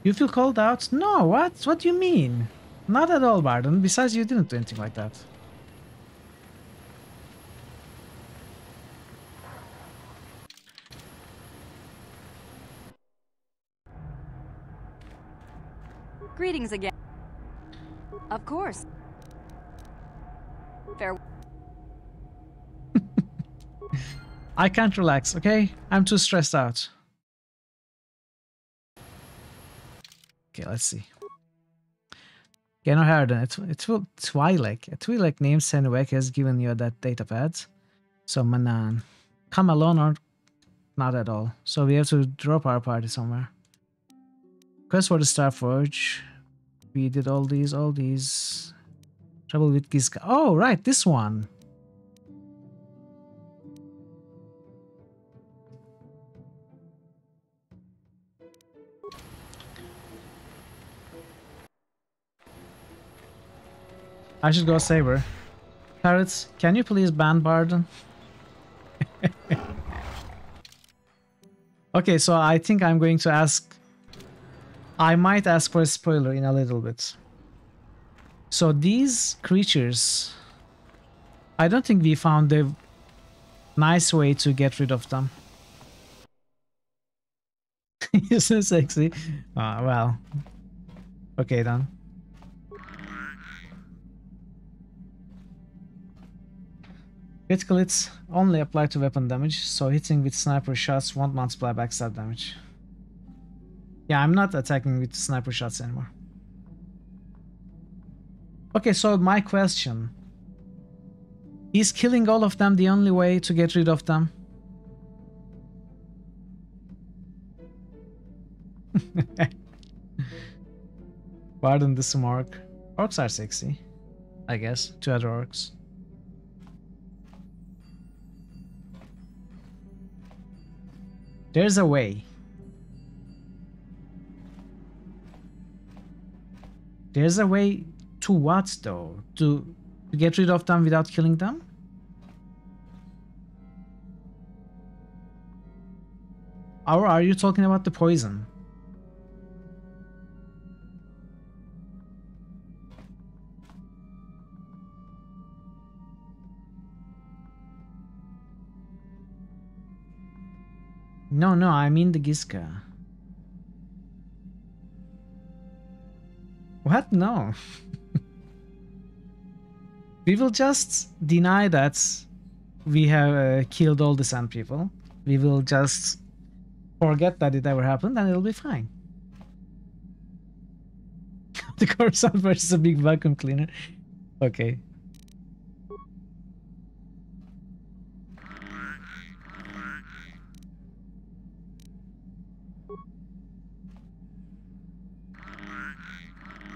You feel called out? No, what? What do you mean? Not at all, Barden. Besides, you didn't do anything like that. Greetings again. Of course. Fair. I can't relax, okay? I'm too stressed out. Okay, let's see. Genoharadan, a Twi'lek named Saniwak has given you that datapad. So Manaan. Come alone or not at all. So we have to drop our party somewhere. Quest for the Starforge. We did all these. Trouble with Gizka. Oh, right, this one. I should go Saber. Parrots, can you please ban Barden? Okay, so I think I'm going to ask... I might ask for a spoiler in a little bit. So these creatures... I don't think we found a nice way to get rid of them. You're so sexy. Well. Okay then. Critical hits only apply to weapon damage, so hitting with sniper shots won't multiply backstab damage. Yeah, I'm not attacking with sniper shots anymore. Okay, so my question. Is killing all of them the only way to get rid of them? Pardon the some orc. Orcs are sexy, I guess, to other orcs. There's a way. There's a way to what though? To get rid of them without killing them? Or are you talking about the poison? No, I mean the Giska. What? No. We will just deny that we have killed all the Sand people. We will just forget that it ever happened and it'll be fine. The Coruscant versus a big vacuum cleaner. Okay.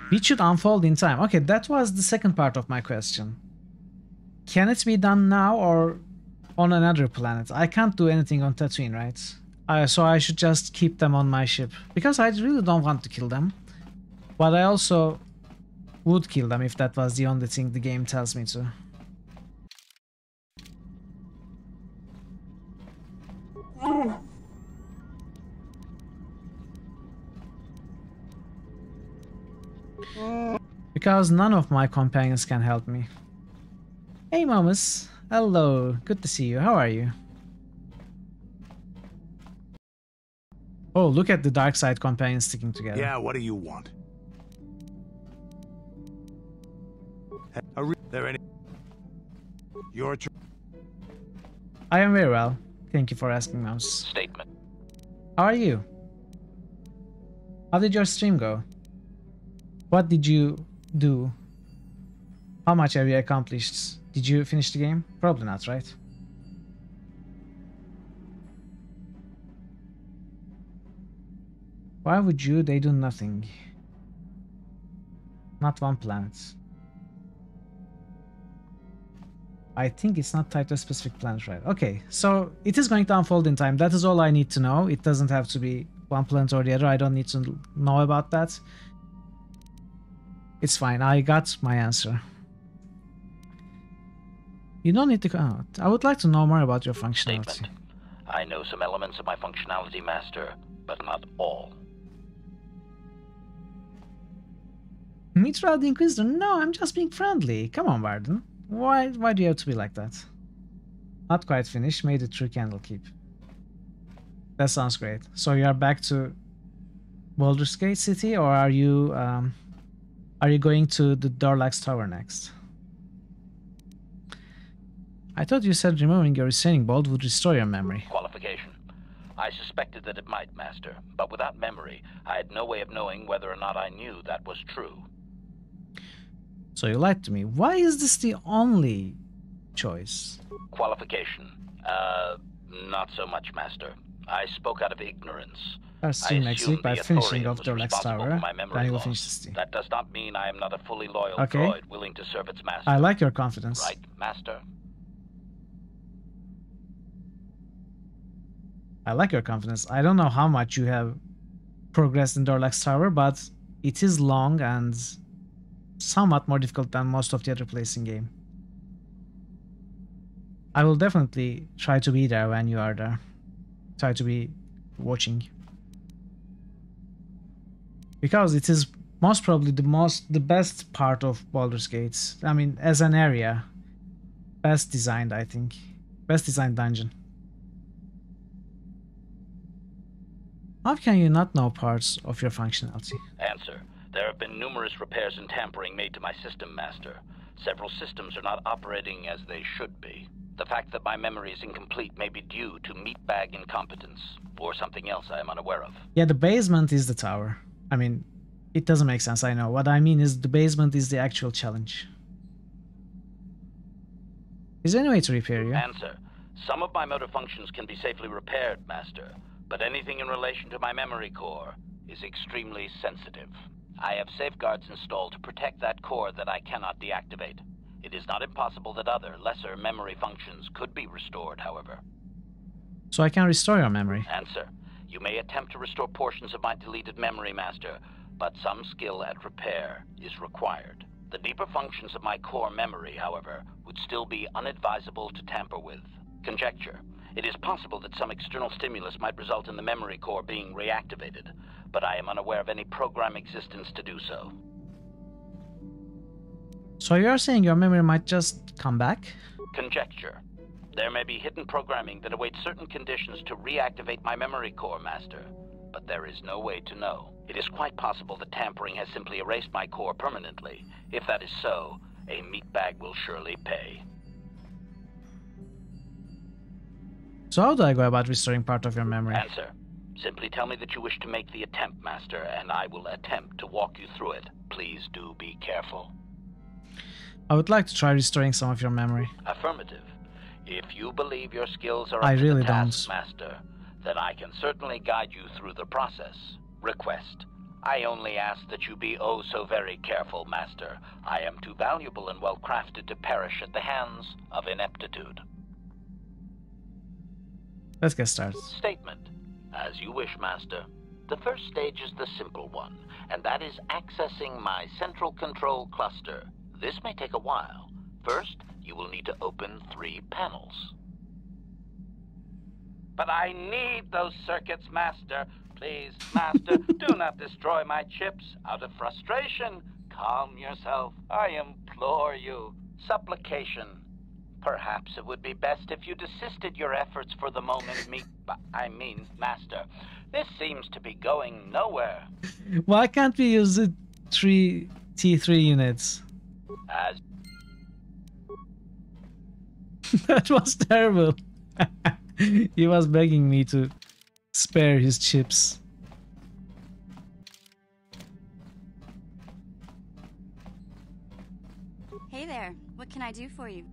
It should unfold in time. Okay, that was the second part of my question. Can it be done now or on another planet? I can't do anything on Tatooine, right? So I should just keep them on my ship. Because I really don't want to kill them. But I also would kill them if that was the only thing the game tells me to. Because none of my companions can help me. Hey Momus, hello, good to see you, how are you? Oh, look at the dark side companions sticking together. Yeah, what do you want? Are there any... Your turn. I am very well, thank you for asking, Mouse. Statement. How are you? How did your stream go? What did you do? How much have you accomplished? Did you finish the game? Probably not, right? Why would you? They do nothing. Not one planet. I think it's not tied to a specific planet, right? Okay, so it is going to unfold in time. That is all I need to know. It doesn't have to be one planet or the other. I don't need to know about that. It's fine, I got my answer. You don't need to go out. I would like to know more about your functionality. Statement. I know some elements of my functionality, Master, but not all. Mitra the Inquisitor? No, I'm just being friendly. Come on, Varden. Why do you have to be like that? Not quite finished. Made it through Candlekeep. That sounds great. So you are back to Baldur's Gate City, or are you going to the Dorlax Tower next? I thought you said removing your restraining bolt would restore your memory. Qualification. I suspected that it might, Master, but without memory, I had no way of knowing whether or not I knew that was true. So you lied to me. Why is this the only choice? Qualification. Not so much, Master. I spoke out of ignorance. I'll see you next week by finishing off the Dorlax Tower. Then you will finish the steam. That does not mean I am not a fully loyal okay. droid willing to serve its master. I like your confidence. Right, Master? I like your confidence. I don't know how much you have progressed in Dorlax Tower, but it is long and somewhat more difficult than most of the other places in game. I will definitely try to be there when you are there. Try to be watching. Because it is most probably the best part of Baldur's Gate. I mean, as an area. Best designed, I think. Best designed dungeon. How can you not know parts of your functionality? Answer. There have been numerous repairs and tampering made to my system, Master. Several systems are not operating as they should be. The fact that my memory is incomplete may be due to meatbag incompetence, or something else I am unaware of. Yeah, the basement is the tower. I mean, it doesn't make sense, I know. What I mean is the basement is the actual challenge. Is there any way to repair you? Answer. Some of my motor functions can be safely repaired, Master, but anything in relation to my memory core is extremely sensitive. I have safeguards installed to protect that core that I cannot deactivate. It is not impossible that other, lesser memory functions could be restored, however. So I can restore your memory. Answer. You may attempt to restore portions of my deleted memory, Master, but some skill at repair is required. The deeper functions of my core memory, however, would still be unadvisable to tamper with. Conjecture. It is possible that some external stimulus might result in the memory core being reactivated, but I am unaware of any program existence to do so. So you're saying your memory might just come back? Conjecture. There may be hidden programming that awaits certain conditions to reactivate my memory core, Master, but there is no way to know. It is quite possible that tampering has simply erased my core permanently. If that is so, a meatbag will surely pay. So how do I go about restoring part of your memory? Answer. Simply tell me that you wish to make the attempt, Master, and I will attempt to walk you through it. Please do be careful. I would like to try restoring some of your memory. Affirmative. If you believe your skills are I up to really the task, don't. Master, then I can certainly guide you through the process. Request. I only ask that you be oh so very careful, Master. I am too valuable and well crafted to perish at the hands of ineptitude. Let's get started. Statement. As you wish, Master. The first stage is the simple one, and that is accessing my central control cluster. This may take a while. First, you will need to open 3 panels. But I need those circuits, Master. Please, Master, do not destroy my chips out of frustration. Calm yourself. I implore you. Supplication. Perhaps it would be best if you desisted your efforts for the moment, Master. This seems to be going nowhere. Why can't we use the 3 T3 units? As That was terrible. He was begging me to spare his chips. Hey there, what can I do for you?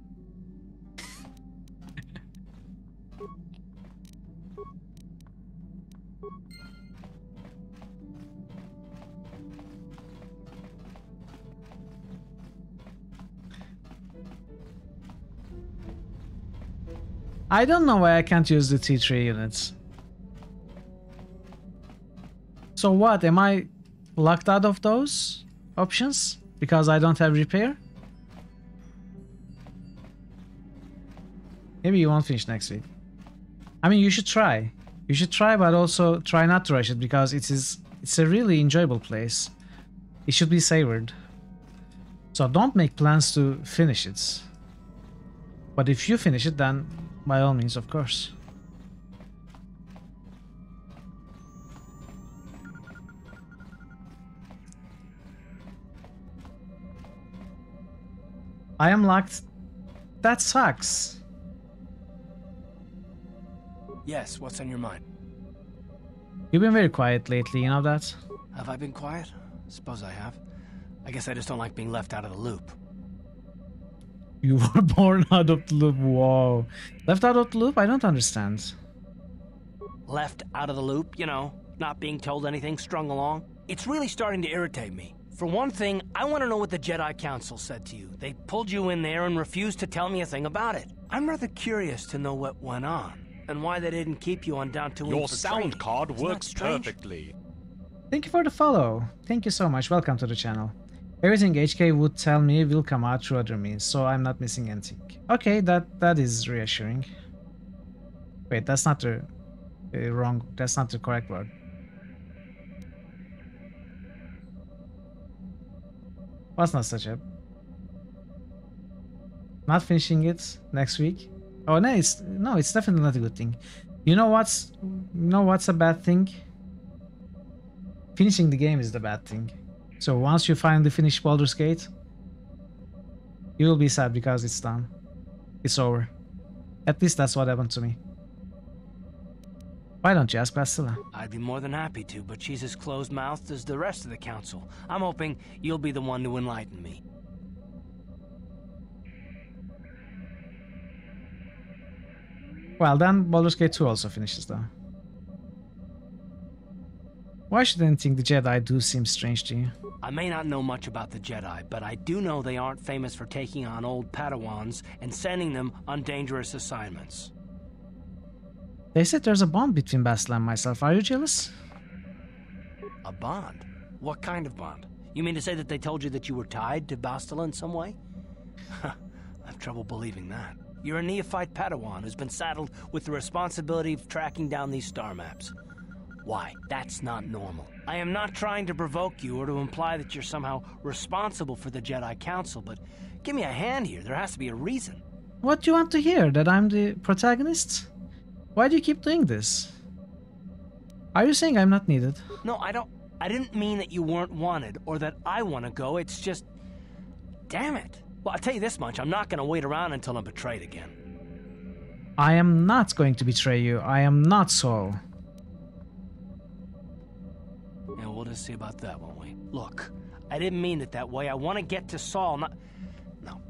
I don't know why I can't use the T3 units. So what, am I locked out of those options because I don't have repair? Maybe you won't finish next week. I mean, you should try. You should try, but also try not to rush it because it's a really enjoyable place. It should be savored. So don't make plans to finish it. But if you finish it, then by all means, of course. I am locked. That sucks. Yes, what's on your mind? You've been very quiet lately, you know that? Have I been quiet? Suppose I have. I guess I just don't like being left out of the loop. You were born out of the loop. Whoa. Left out of the loop? I don't understand. Left out of the loop, you know, not being told anything, strung along. It's really starting to irritate me. For one thing, I want to know what the Jedi Council said to you. They pulled you in there and refused to tell me a thing about it. I'm rather curious to know what went on, and why they didn't keep you on Dantooine Your for sound training. card Isn't that works strange? perfectly. Thank you for the follow. Thank you so much. Welcome to the channel. Everything HK would tell me will come out through other means, so I'm not missing anything. Okay, that is reassuring. Wait, that's not the that's not the correct word. What's not such a... Not finishing it next week? Oh no, it's definitely not a good thing. You know what's a bad thing? Finishing the game is the bad thing. So once you finally finish Baldur's Gate, you will be sad because it's done. It's over. At least that's what happened to me. Why don't you ask Bastila? I'd be more than happy to, but she's as closed-mouthed as the rest of the council. I'm hoping you'll be the one to enlighten me. Well, then Baldur's Gate 2 also finishes though. Why should anything the Jedi do seem strange to you? I may not know much about the Jedi, but I do know they aren't famous for taking on old Padawans and sending them on dangerous assignments. They said there's a bond between Basila and myself. Are you jealous? A bond? What kind of bond? You mean to say that they told you that you were tied to Bastila in some way? I have trouble believing that. You're a neophyte Padawan who's been saddled with the responsibility of tracking down these star maps. Why? That's not normal. I am not trying to provoke you or to imply that you're somehow responsible for the Jedi Council, but give me a hand here. There has to be a reason. What do you want to hear? That I'm the protagonist? Why do you keep doing this? Are you saying I'm not needed? No, I didn't mean that you weren't wanted or that I want to go. It's just... Damn it. Well, I'll tell you this much. I'm not going to wait around until I'm betrayed again. I am not going to betray you. I am not Saul. Yeah, we'll just see about that, won't we? Look, I didn't mean it that way. I want to get to Saul, not... No,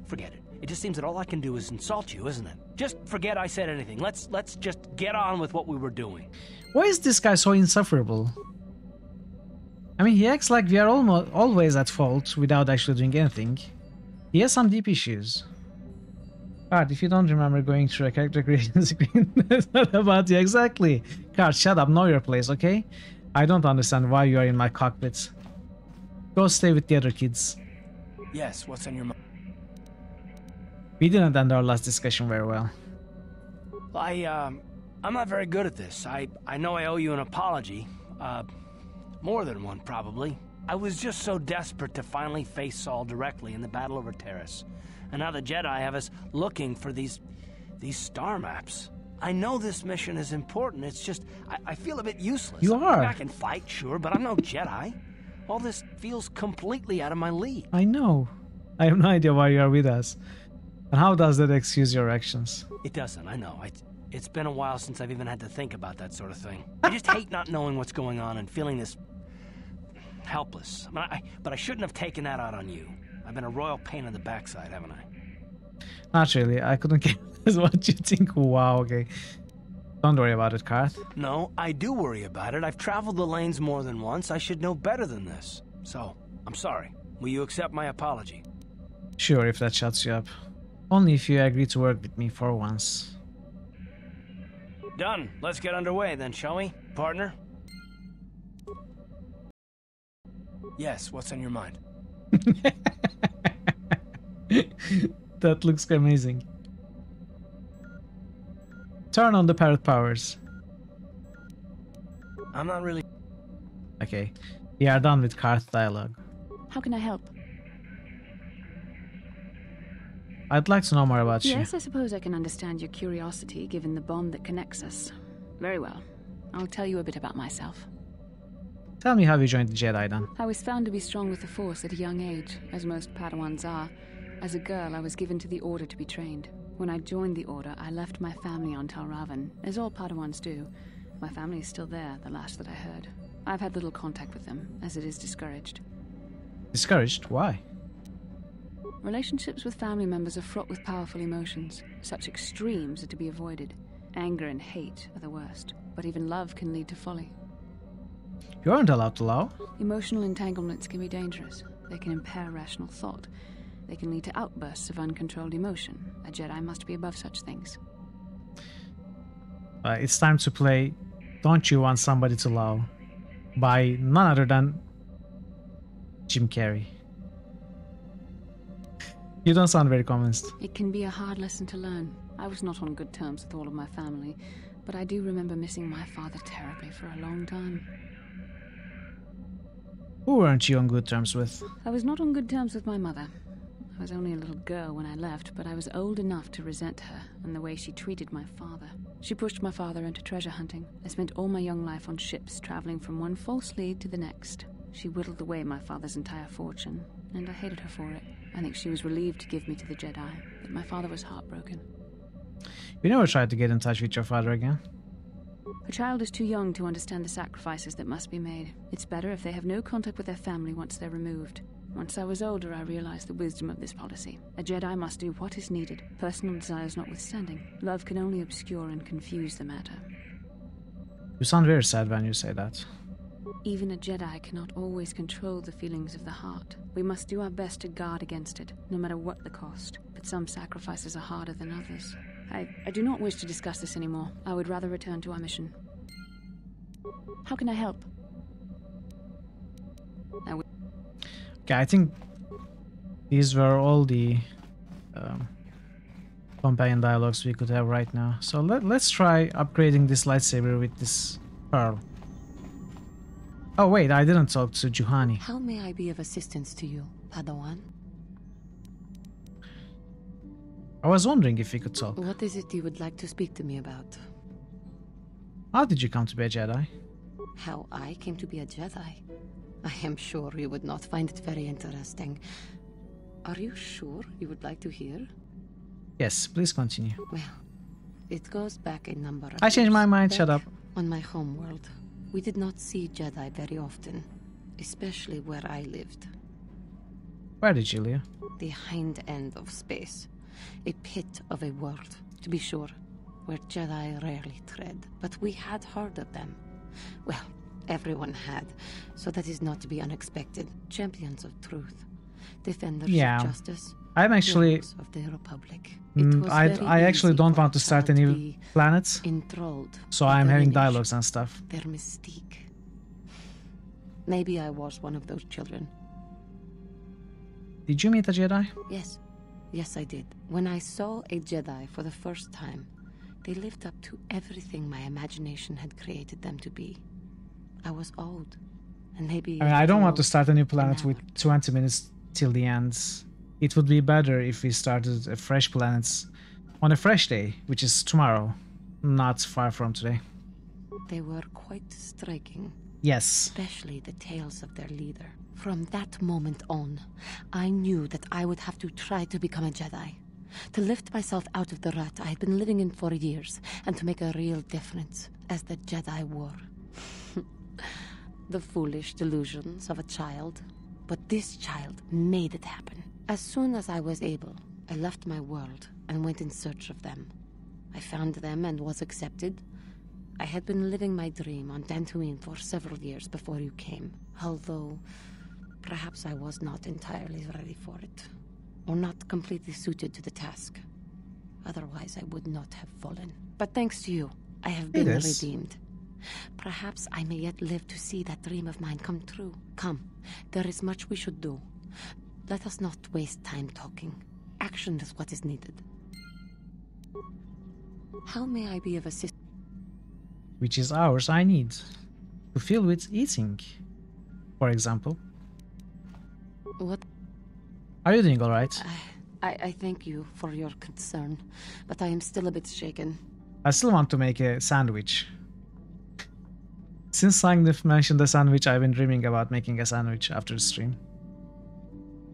forget it. It just seems that all I can do is insult you, isn't it? Just forget I said anything. Let's just get on with what we were doing. Why is this guy so insufferable? I mean, he acts like we are always at fault without actually doing anything. He has some deep issues. Card, if you don't remember going through a character creation screen, it's not about you. Exactly. Card, shut up. Know your place, okay? I don't understand why you are in my cockpit. Go stay with the other kids. Yes, what's on your mind? We didn't end our last discussion very well. I'm not very good at this. I know I owe you an apology. More than one, probably. I was just so desperate to finally face Saul directly in the battle over Terrace. And now the Jedi have us looking for these star maps. I know this mission is important, it's just, I feel a bit useless. You are. I can fight, sure, but I'm no Jedi. All this feels completely out of my league. I know. I have no idea why you are with us. And how does that excuse your actions? It doesn't, I know. It's been a while since I've even had to think about that sort of thing. I just hate not knowing what's going on and feeling this... helpless. But I shouldn't have taken that out on you. I've been a royal pain in the backside, haven't I? Not really. I couldn't care what you think. Wow, okay. Don't worry about it, Karth. No, I do worry about it. I've traveled the lanes more than once. I should know better than this. So, I'm sorry. Will you accept my apology? Sure, if that shuts you up. Only if you agree to work with me for once. Done. Let's get underway then, shall we, partner? Yes, what's on your mind? That looks amazing. Turn on the parrot powers. I'm not really... Okay, we are done with Karth dialogue. How can I help? I'd like to know more about you. Yes, I suppose I can understand your curiosity, given the bond that connects us. Very well. I'll tell you a bit about myself. Tell me how you joined the Jedi, then. I was found to be strong with the Force at a young age, as most Padawans are. As a girl, I was given to the Order to be trained. When I joined the Order, I left my family on Tal Ravan, as all Padawans do. My family is still there, the last that I heard. I've had little contact with them, as it is discouraged. Discouraged? Why? Relationships with family members are fraught with powerful emotions. Such extremes are to be avoided. Anger and hate are the worst, but even love can lead to folly. You aren't allowed to love. Emotional entanglements can be dangerous. They can impair rational thought. They can lead to outbursts of uncontrolled emotion. A Jedi must be above such things. It's time to play Don't You Want Somebody to Love by none other than Jim Carrey. You don't sound very convinced. It can be a hard lesson to learn. I was not on good terms with all of my family, but I do remember missing my father terribly for a long time. Who weren't you on good terms with? I was not on good terms with my mother. I was only a little girl when I left, but I was old enough to resent her and the way she treated my father. She pushed my father into treasure hunting. I spent all my young life on ships, traveling from one false lead to the next. She whittled away my father's entire fortune, and I hated her for it. I think she was relieved to give me to the Jedi, but my father was heartbroken. You never tried to get in touch with your father again? A child is too young to understand the sacrifices that must be made. It's better if they have no contact with their family once they're removed. Once I was older, I realized the wisdom of this policy. A Jedi must do what is needed, personal desires notwithstanding. Love can only obscure and confuse the matter. You sound very sad when you say that. Even a Jedi cannot always control the feelings of the heart. We must do our best to guard against it, no matter what the cost. But some sacrifices are harder than others. I do not wish to discuss this anymore. I would rather return to our mission. How can I help? Okay, I think these were all the companion dialogues we could have right now. So let's try upgrading this lightsaber with this pearl. Oh wait, I didn't talk to Juhani. How may I be of assistance to you, Padawan? I was wondering if we could talk. What is it you would like to speak to me about? How did you come to be a Jedi? How I came to be a Jedi? I am sure you would not find it very interesting. Are you sure you would like to hear? Yes, please continue. Well, it goes back a number of I changed my mind, back shut up. On my homeworld, we did not see Jedi very often, especially where I lived. Where did you live? The hind end of space. A pit of a world, to be sure, where Jedi rarely tread. But we had heard of them. Well, everyone had, so that is not to be unexpected. Champions of truth, defenders of justice. I'm actually of the Republic. I actually don't want to start any planets, enthralled so with I'm their having image, dialogues and stuff. Their mystique. Maybe I was one of those children. Did you meet a Jedi? Yes. Yes, I did. When I saw a Jedi for the first time, they lived up to everything my imagination had created them to be. I was old, and maybe... I mean, I don't want to start a new planet with 20 minutes till the end. It would be better if we started a fresh planet on a fresh day, which is tomorrow, not far from today. They were quite striking. Yes. Especially the tales of their leader. From that moment on, I knew that I would have to try to become a Jedi. To lift myself out of the rut I had been living in for years, and to make a real difference, as the Jedi were. The foolish delusions of a child. But this child made it happen. As soon as I was able, I left my world and went in search of them. I found them and was accepted. I had been living my dream on Dantooine for several years before you came, although perhaps I was not entirely ready for it, or not completely suited to the task. Otherwise, I would not have fallen. But thanks to you, I have been redeemed. Perhaps I may yet live to see that dream of mine come true. Come, there is much we should do. Let us not waste time talking. Action is what is needed. How may I be of assistance? Which is ours I need to fill with eating, for example. What? Are you doing alright? I thank you for your concern, but I am still a bit shaken. I still want to make a sandwich. Since Sangnif mentioned the sandwich, I've been dreaming about making a sandwich after the stream.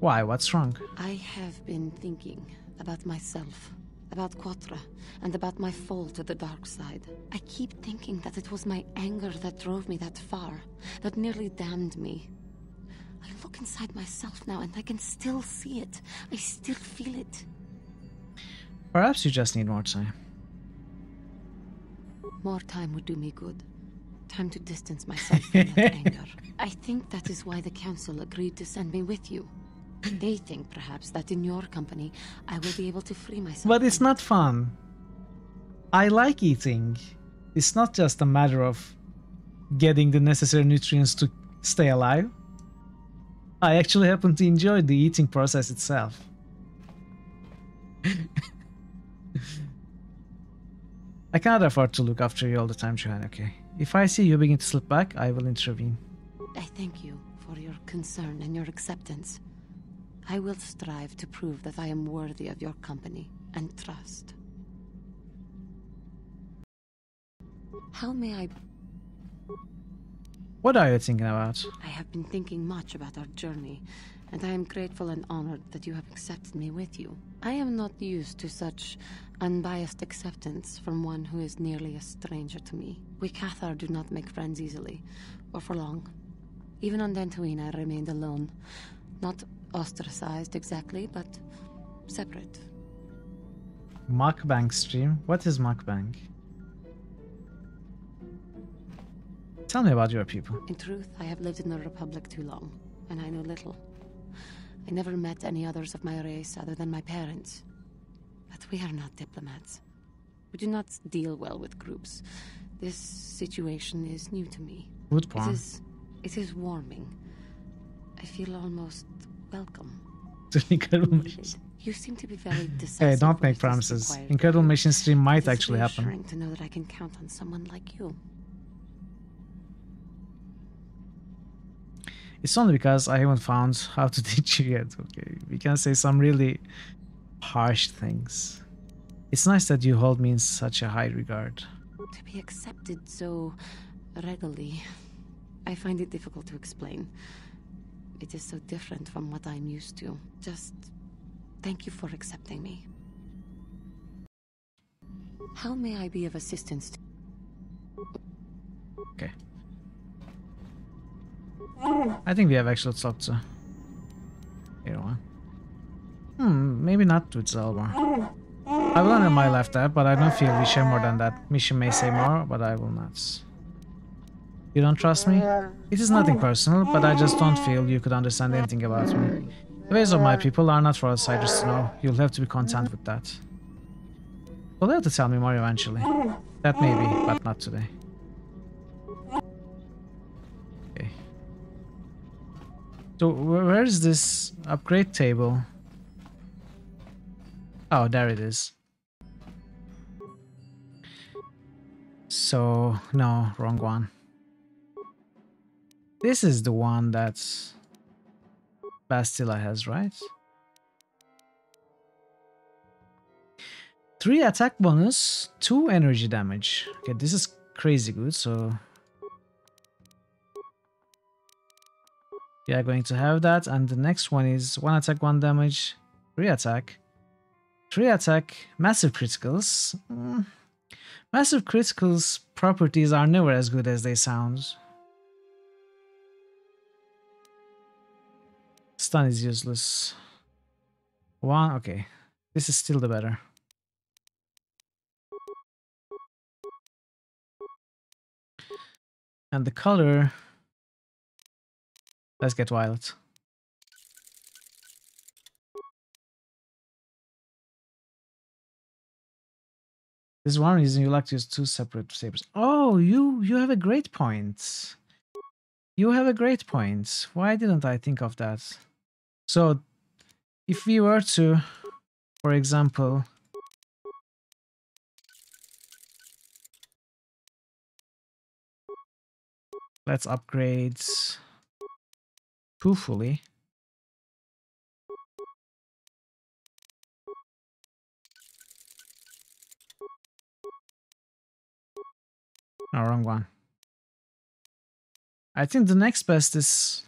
Why? What's wrong? I have been thinking about myself, about Quatra, and about my fall to the dark side. I keep thinking that it was my anger that drove me that far, that nearly damned me. I look inside myself now and I can still see it. I still feel it. Perhaps you just need more time. More time would do me good. Time to distance myself from that anger. I think that is why the Council agreed to send me with you. They think, perhaps, that in your company, I will be able to free myself. But it's not fun. I like eating. It's not just a matter of getting the necessary nutrients to stay alive. I actually happen to enjoy the eating process itself. I cannot afford to look after you all the time, Johan, okay? If I see you begin to slip back, I will intervene. I thank you for your concern and your acceptance. I will strive to prove that I am worthy of your company and trust. How may I... What are you thinking about? I have been thinking much about our journey, and I am grateful and honored that you have accepted me with you. I am not used to such unbiased acceptance from one who is nearly a stranger to me. We Cathar do not make friends easily, or for long. Even on Dantooine I remained alone. Not ostracized exactly, but separate. Mukbang stream? What is mukbang? Tell me about your people. In truth, I have lived in the Republic too long, and I know little. I never met any others of my race other than my parents. But we are not diplomats. We do not deal well with groups. This situation is new to me. Good point. It is warming. I feel almost welcome. Incredible Machines. You seem to be very decisive. Hey, don't make promises. Incredible Machines stream might actually happen. It's reassuring to know that I can count on someone like you. It's only because I haven't found how to teach you yet. Okay, we can say some really harsh things. It's nice that you hold me in such a high regard. To be accepted so readily, I find it difficult to explain. It is so different from what I'm used to. Just thank you for accepting me. How may I be of assistance to... Okay. I think we have actually talked to everyone. Maybe not with Zelbar. I will honor my left tab, but I don't feel we share more than that. Mission may say more, but I will not. You don't trust me? It is nothing personal, but I just don't feel you could understand anything about me. The ways of my people are not for outsiders to know. You'll have to be content with that. You'll have to tell me more eventually. That may be, but not today. Okay. So, where is this upgrade table? Oh, there it is. So, no, wrong one. This is the one that Bastilla has, right? 3 attack bonus, 2 energy damage. Okay, this is crazy good, so... we are going to have that, and the next one is 1 attack, 1 damage, 3 attack. 3 attack, massive criticals. Massive criticals properties are never as good as they sound. Stun is useless. 1, okay. This is still the better. And the color... let's get violet. This is one reason you like to use 2 separate sabers. Oh, you have a great point. You have a great point. Why didn't I think of that? So, if we were to, for example, let's upgrade 2 fully. No, wrong one. I think the next best is...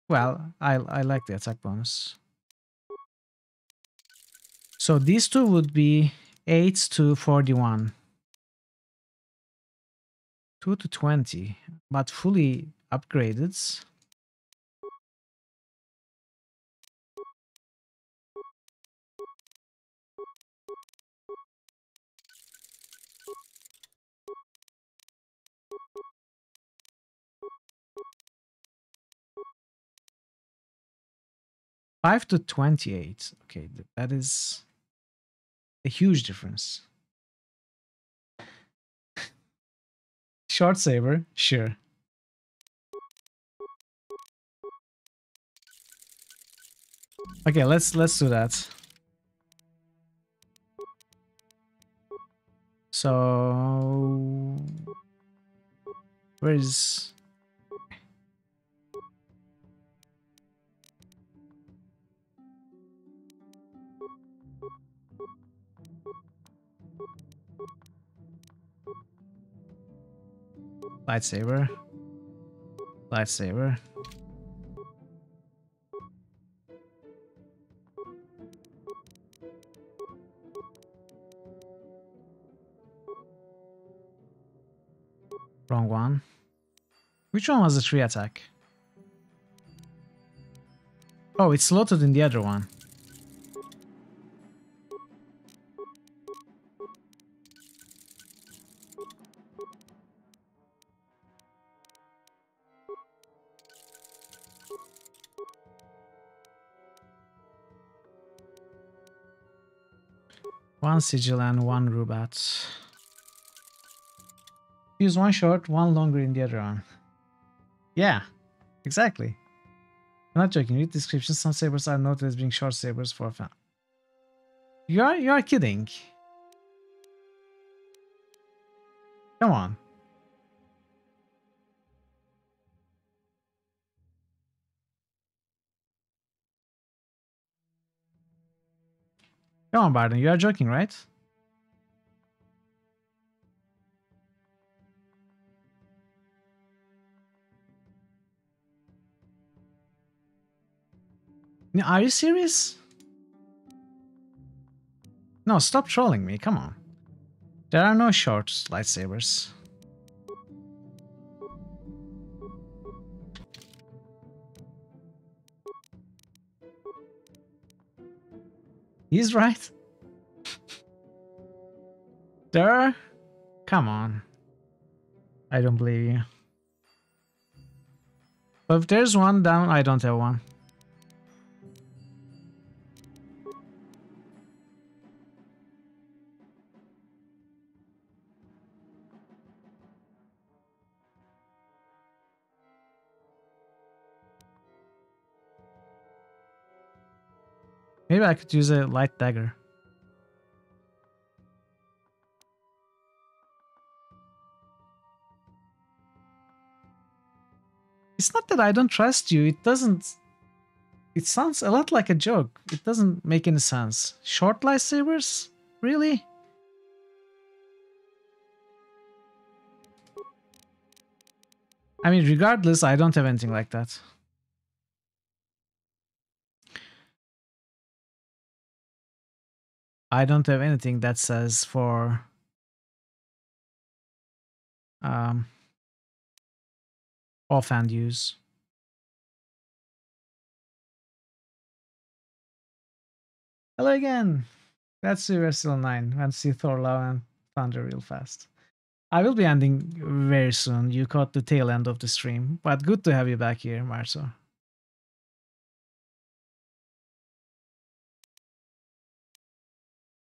well, I like the attack bonus. So these two would be 8 to 41. 2 to 20, but fully upgraded. Five to 28. Okay, that is a huge difference. Short saber, sure. Okay, let's do that. So where is... lightsaber. Lightsaber. Wrong one. Which one was the 3 attack? Oh, it's slotted in the other one. 1 sigil and 1 rubat. Use 1 short, 1 longer in the other one. Yeah, exactly. I'm not joking. Read descriptions. Some sabers are noted as being short sabers for fun. You are kidding. Come on. Come on, Barden. You are joking, right? Are you serious? No, stop trolling me. Come on. There are no short lightsabers. He's right. There are... Come on. I don't believe you. But if there's one down, I don't have one. Maybe I could use a light dagger. It's not that I don't trust you. It doesn't... It sounds a lot like a joke. It doesn't make any sense. Short lightsabers? Really? I mean, regardless, I don't have anything like that. I don't have anything that says for offhand use. Hello again. That's we're still 9. Want to see Thor, Love, and Thunder real fast. I will be ending very soon. You caught the tail end of the stream, but good to have you back here, Marso.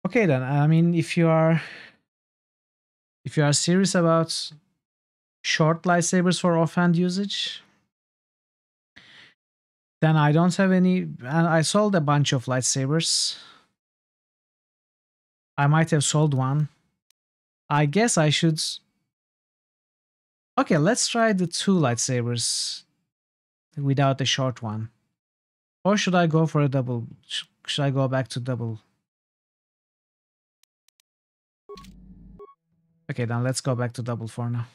Okay then. I mean, if you are serious about short lightsabers for offhand usage, then I don't have any. And I sold a bunch of lightsabers. I might have sold one. I guess I should. Okay, let's try the 2 lightsabers without the short one. Or should I go for a double? Should I go back to double? Okay, then let's go back to double for now.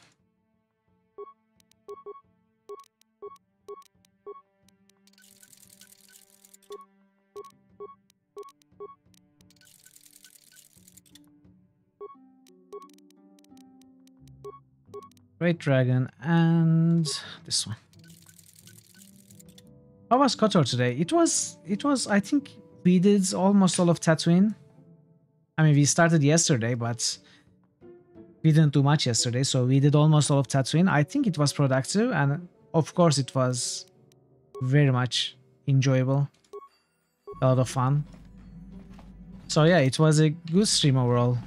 Great Dragon and this one. How was KOTOR today? It was, I think we did almost all of Tatooine. I mean, we started yesterday, but we didn't do much yesterday, so we did almost all of Tatooine. I think it was productive, and of course it was very much enjoyable. A lot of fun. So yeah, it was a good stream overall.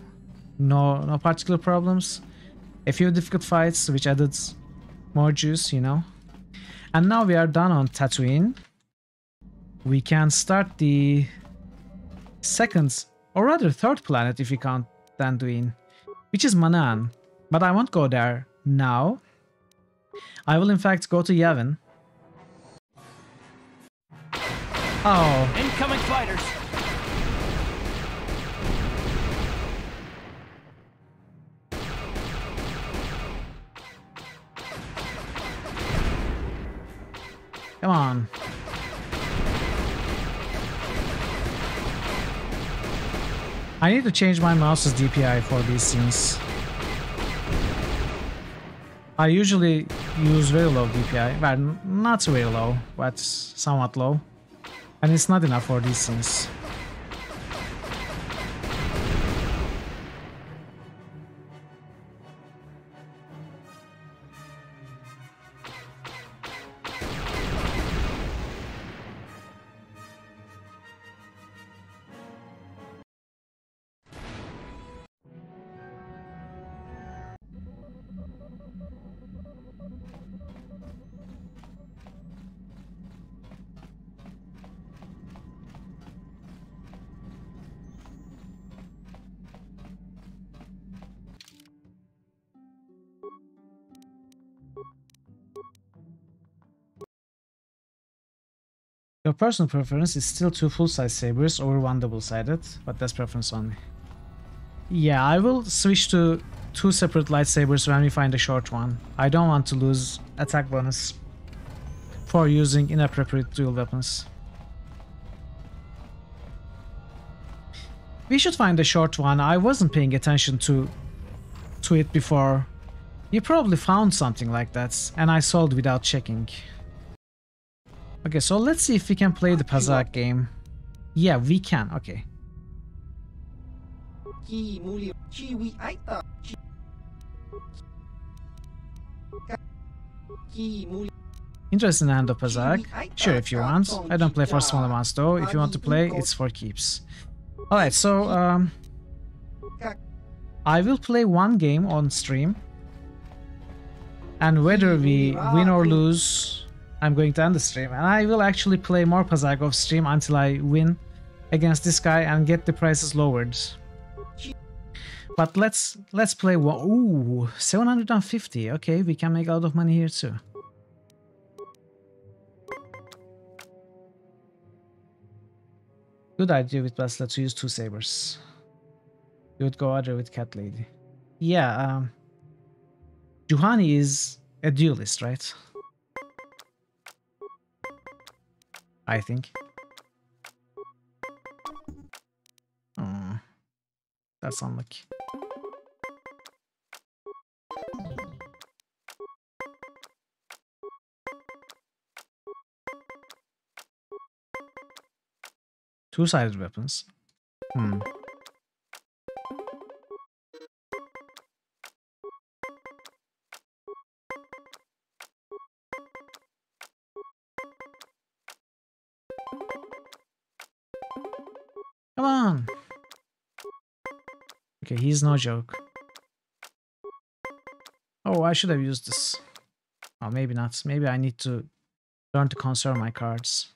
No particular problems. A few difficult fights, which added more juice, you know. And now we are done on Tatooine. We can start the second, or rather third planet if we count Dantooine, which is Manaan. But I won't go there now. I will in fact go to Yavin. Oh. Incoming fighters! Come on. I need to change my mouse's DPI for these scenes. I usually use very low DPI, well, not very low, but somewhat low. And it's not enough for these scenes. Your personal preference is still 2 full-size sabers over 1 double-sided, but that's preference only. Yeah, I will switch to 2 separate lightsabers when we find a short one. I don't want to lose attack bonus for using inappropriate dual weapons. We should find a short one. I wasn't paying attention to it before. You probably found something like that, and I sold without checking. Okay, so let's see if we can play the Pazak game. Yeah, we can. Okay. Interesting hand of Pazak. Sure, if you want. I don't play for small amounts though. If you want to play, it's for keeps. Alright, so I will play 1 game on stream. And whether we win or lose, I'm going to end the stream. And I will actually play more Pazak off stream until I win against this guy and get the prices lowered. But let's play one. Ooh, 750. Okay, we can make a lot of money here too. Good idea with Basla to use 2 sabers. You would go other with Cat Lady. Yeah, Juhani is a duelist, right? I think. Oh, that's unlucky. Two-sided weapons. Hmm. Come on. Okay, he's no joke. Oh, I should have used this. Oh, maybe not. Maybe I need to learn to conserve my cards.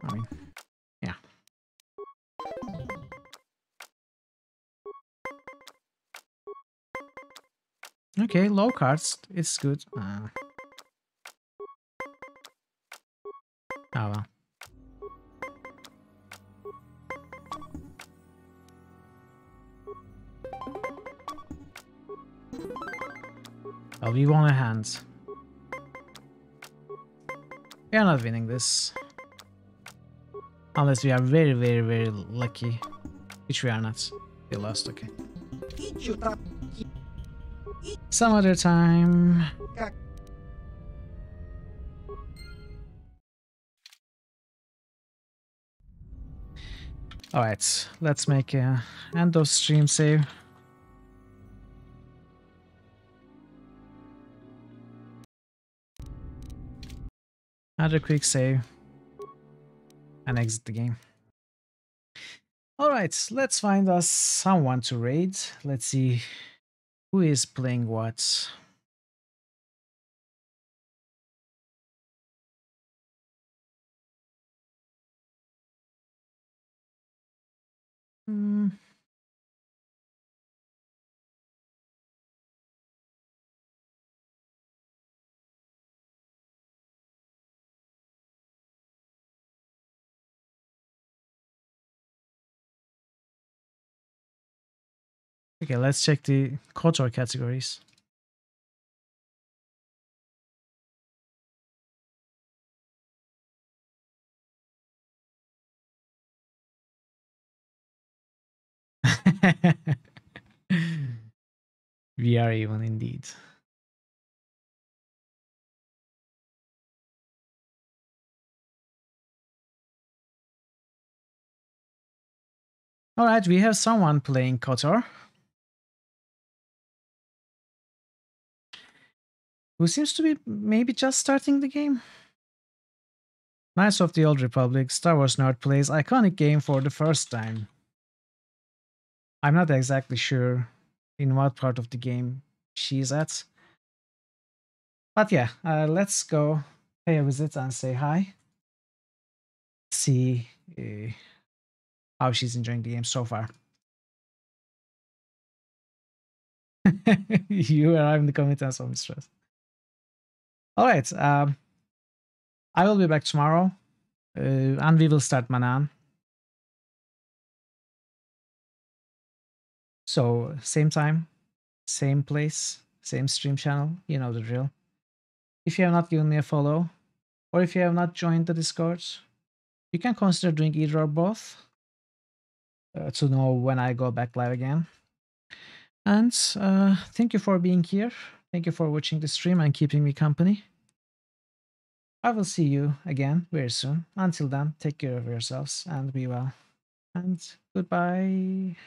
I mean, yeah. Okay, low cards. It's good. Oh well. Well, we won a hand. We are not winning this. Unless we are very, very, very lucky. Which we are not. We lost, okay. Some other time. Alright, let's make a end of stream save. Another quick save. And exit the game. Alright, let's find us someone to raid. Let's see who is playing what. Okay, let's check the KOTOR categories. We are even indeed. Alright, we have someone playing KOTOR. Who seems to be maybe just starting the game. Knights of the Old Republic, Star Wars Nerd plays iconic game for the first time. I'm not exactly sure in what part of the game she's at. But yeah, let's go pay a visit and say hi. See how she's enjoying the game so far. You arrive in the community and so stress. All right. I will be back tomorrow, and we will start Manan. So same time, same place, same stream channel. You know the drill. If you have not given me a follow, or if you have not joined the Discord, you can consider doing either or both to know when I go back live again. And thank you for being here. Thank you for watching the stream and keeping me company. I will see you again very soon. Until then, take care of yourselves and be well. And goodbye.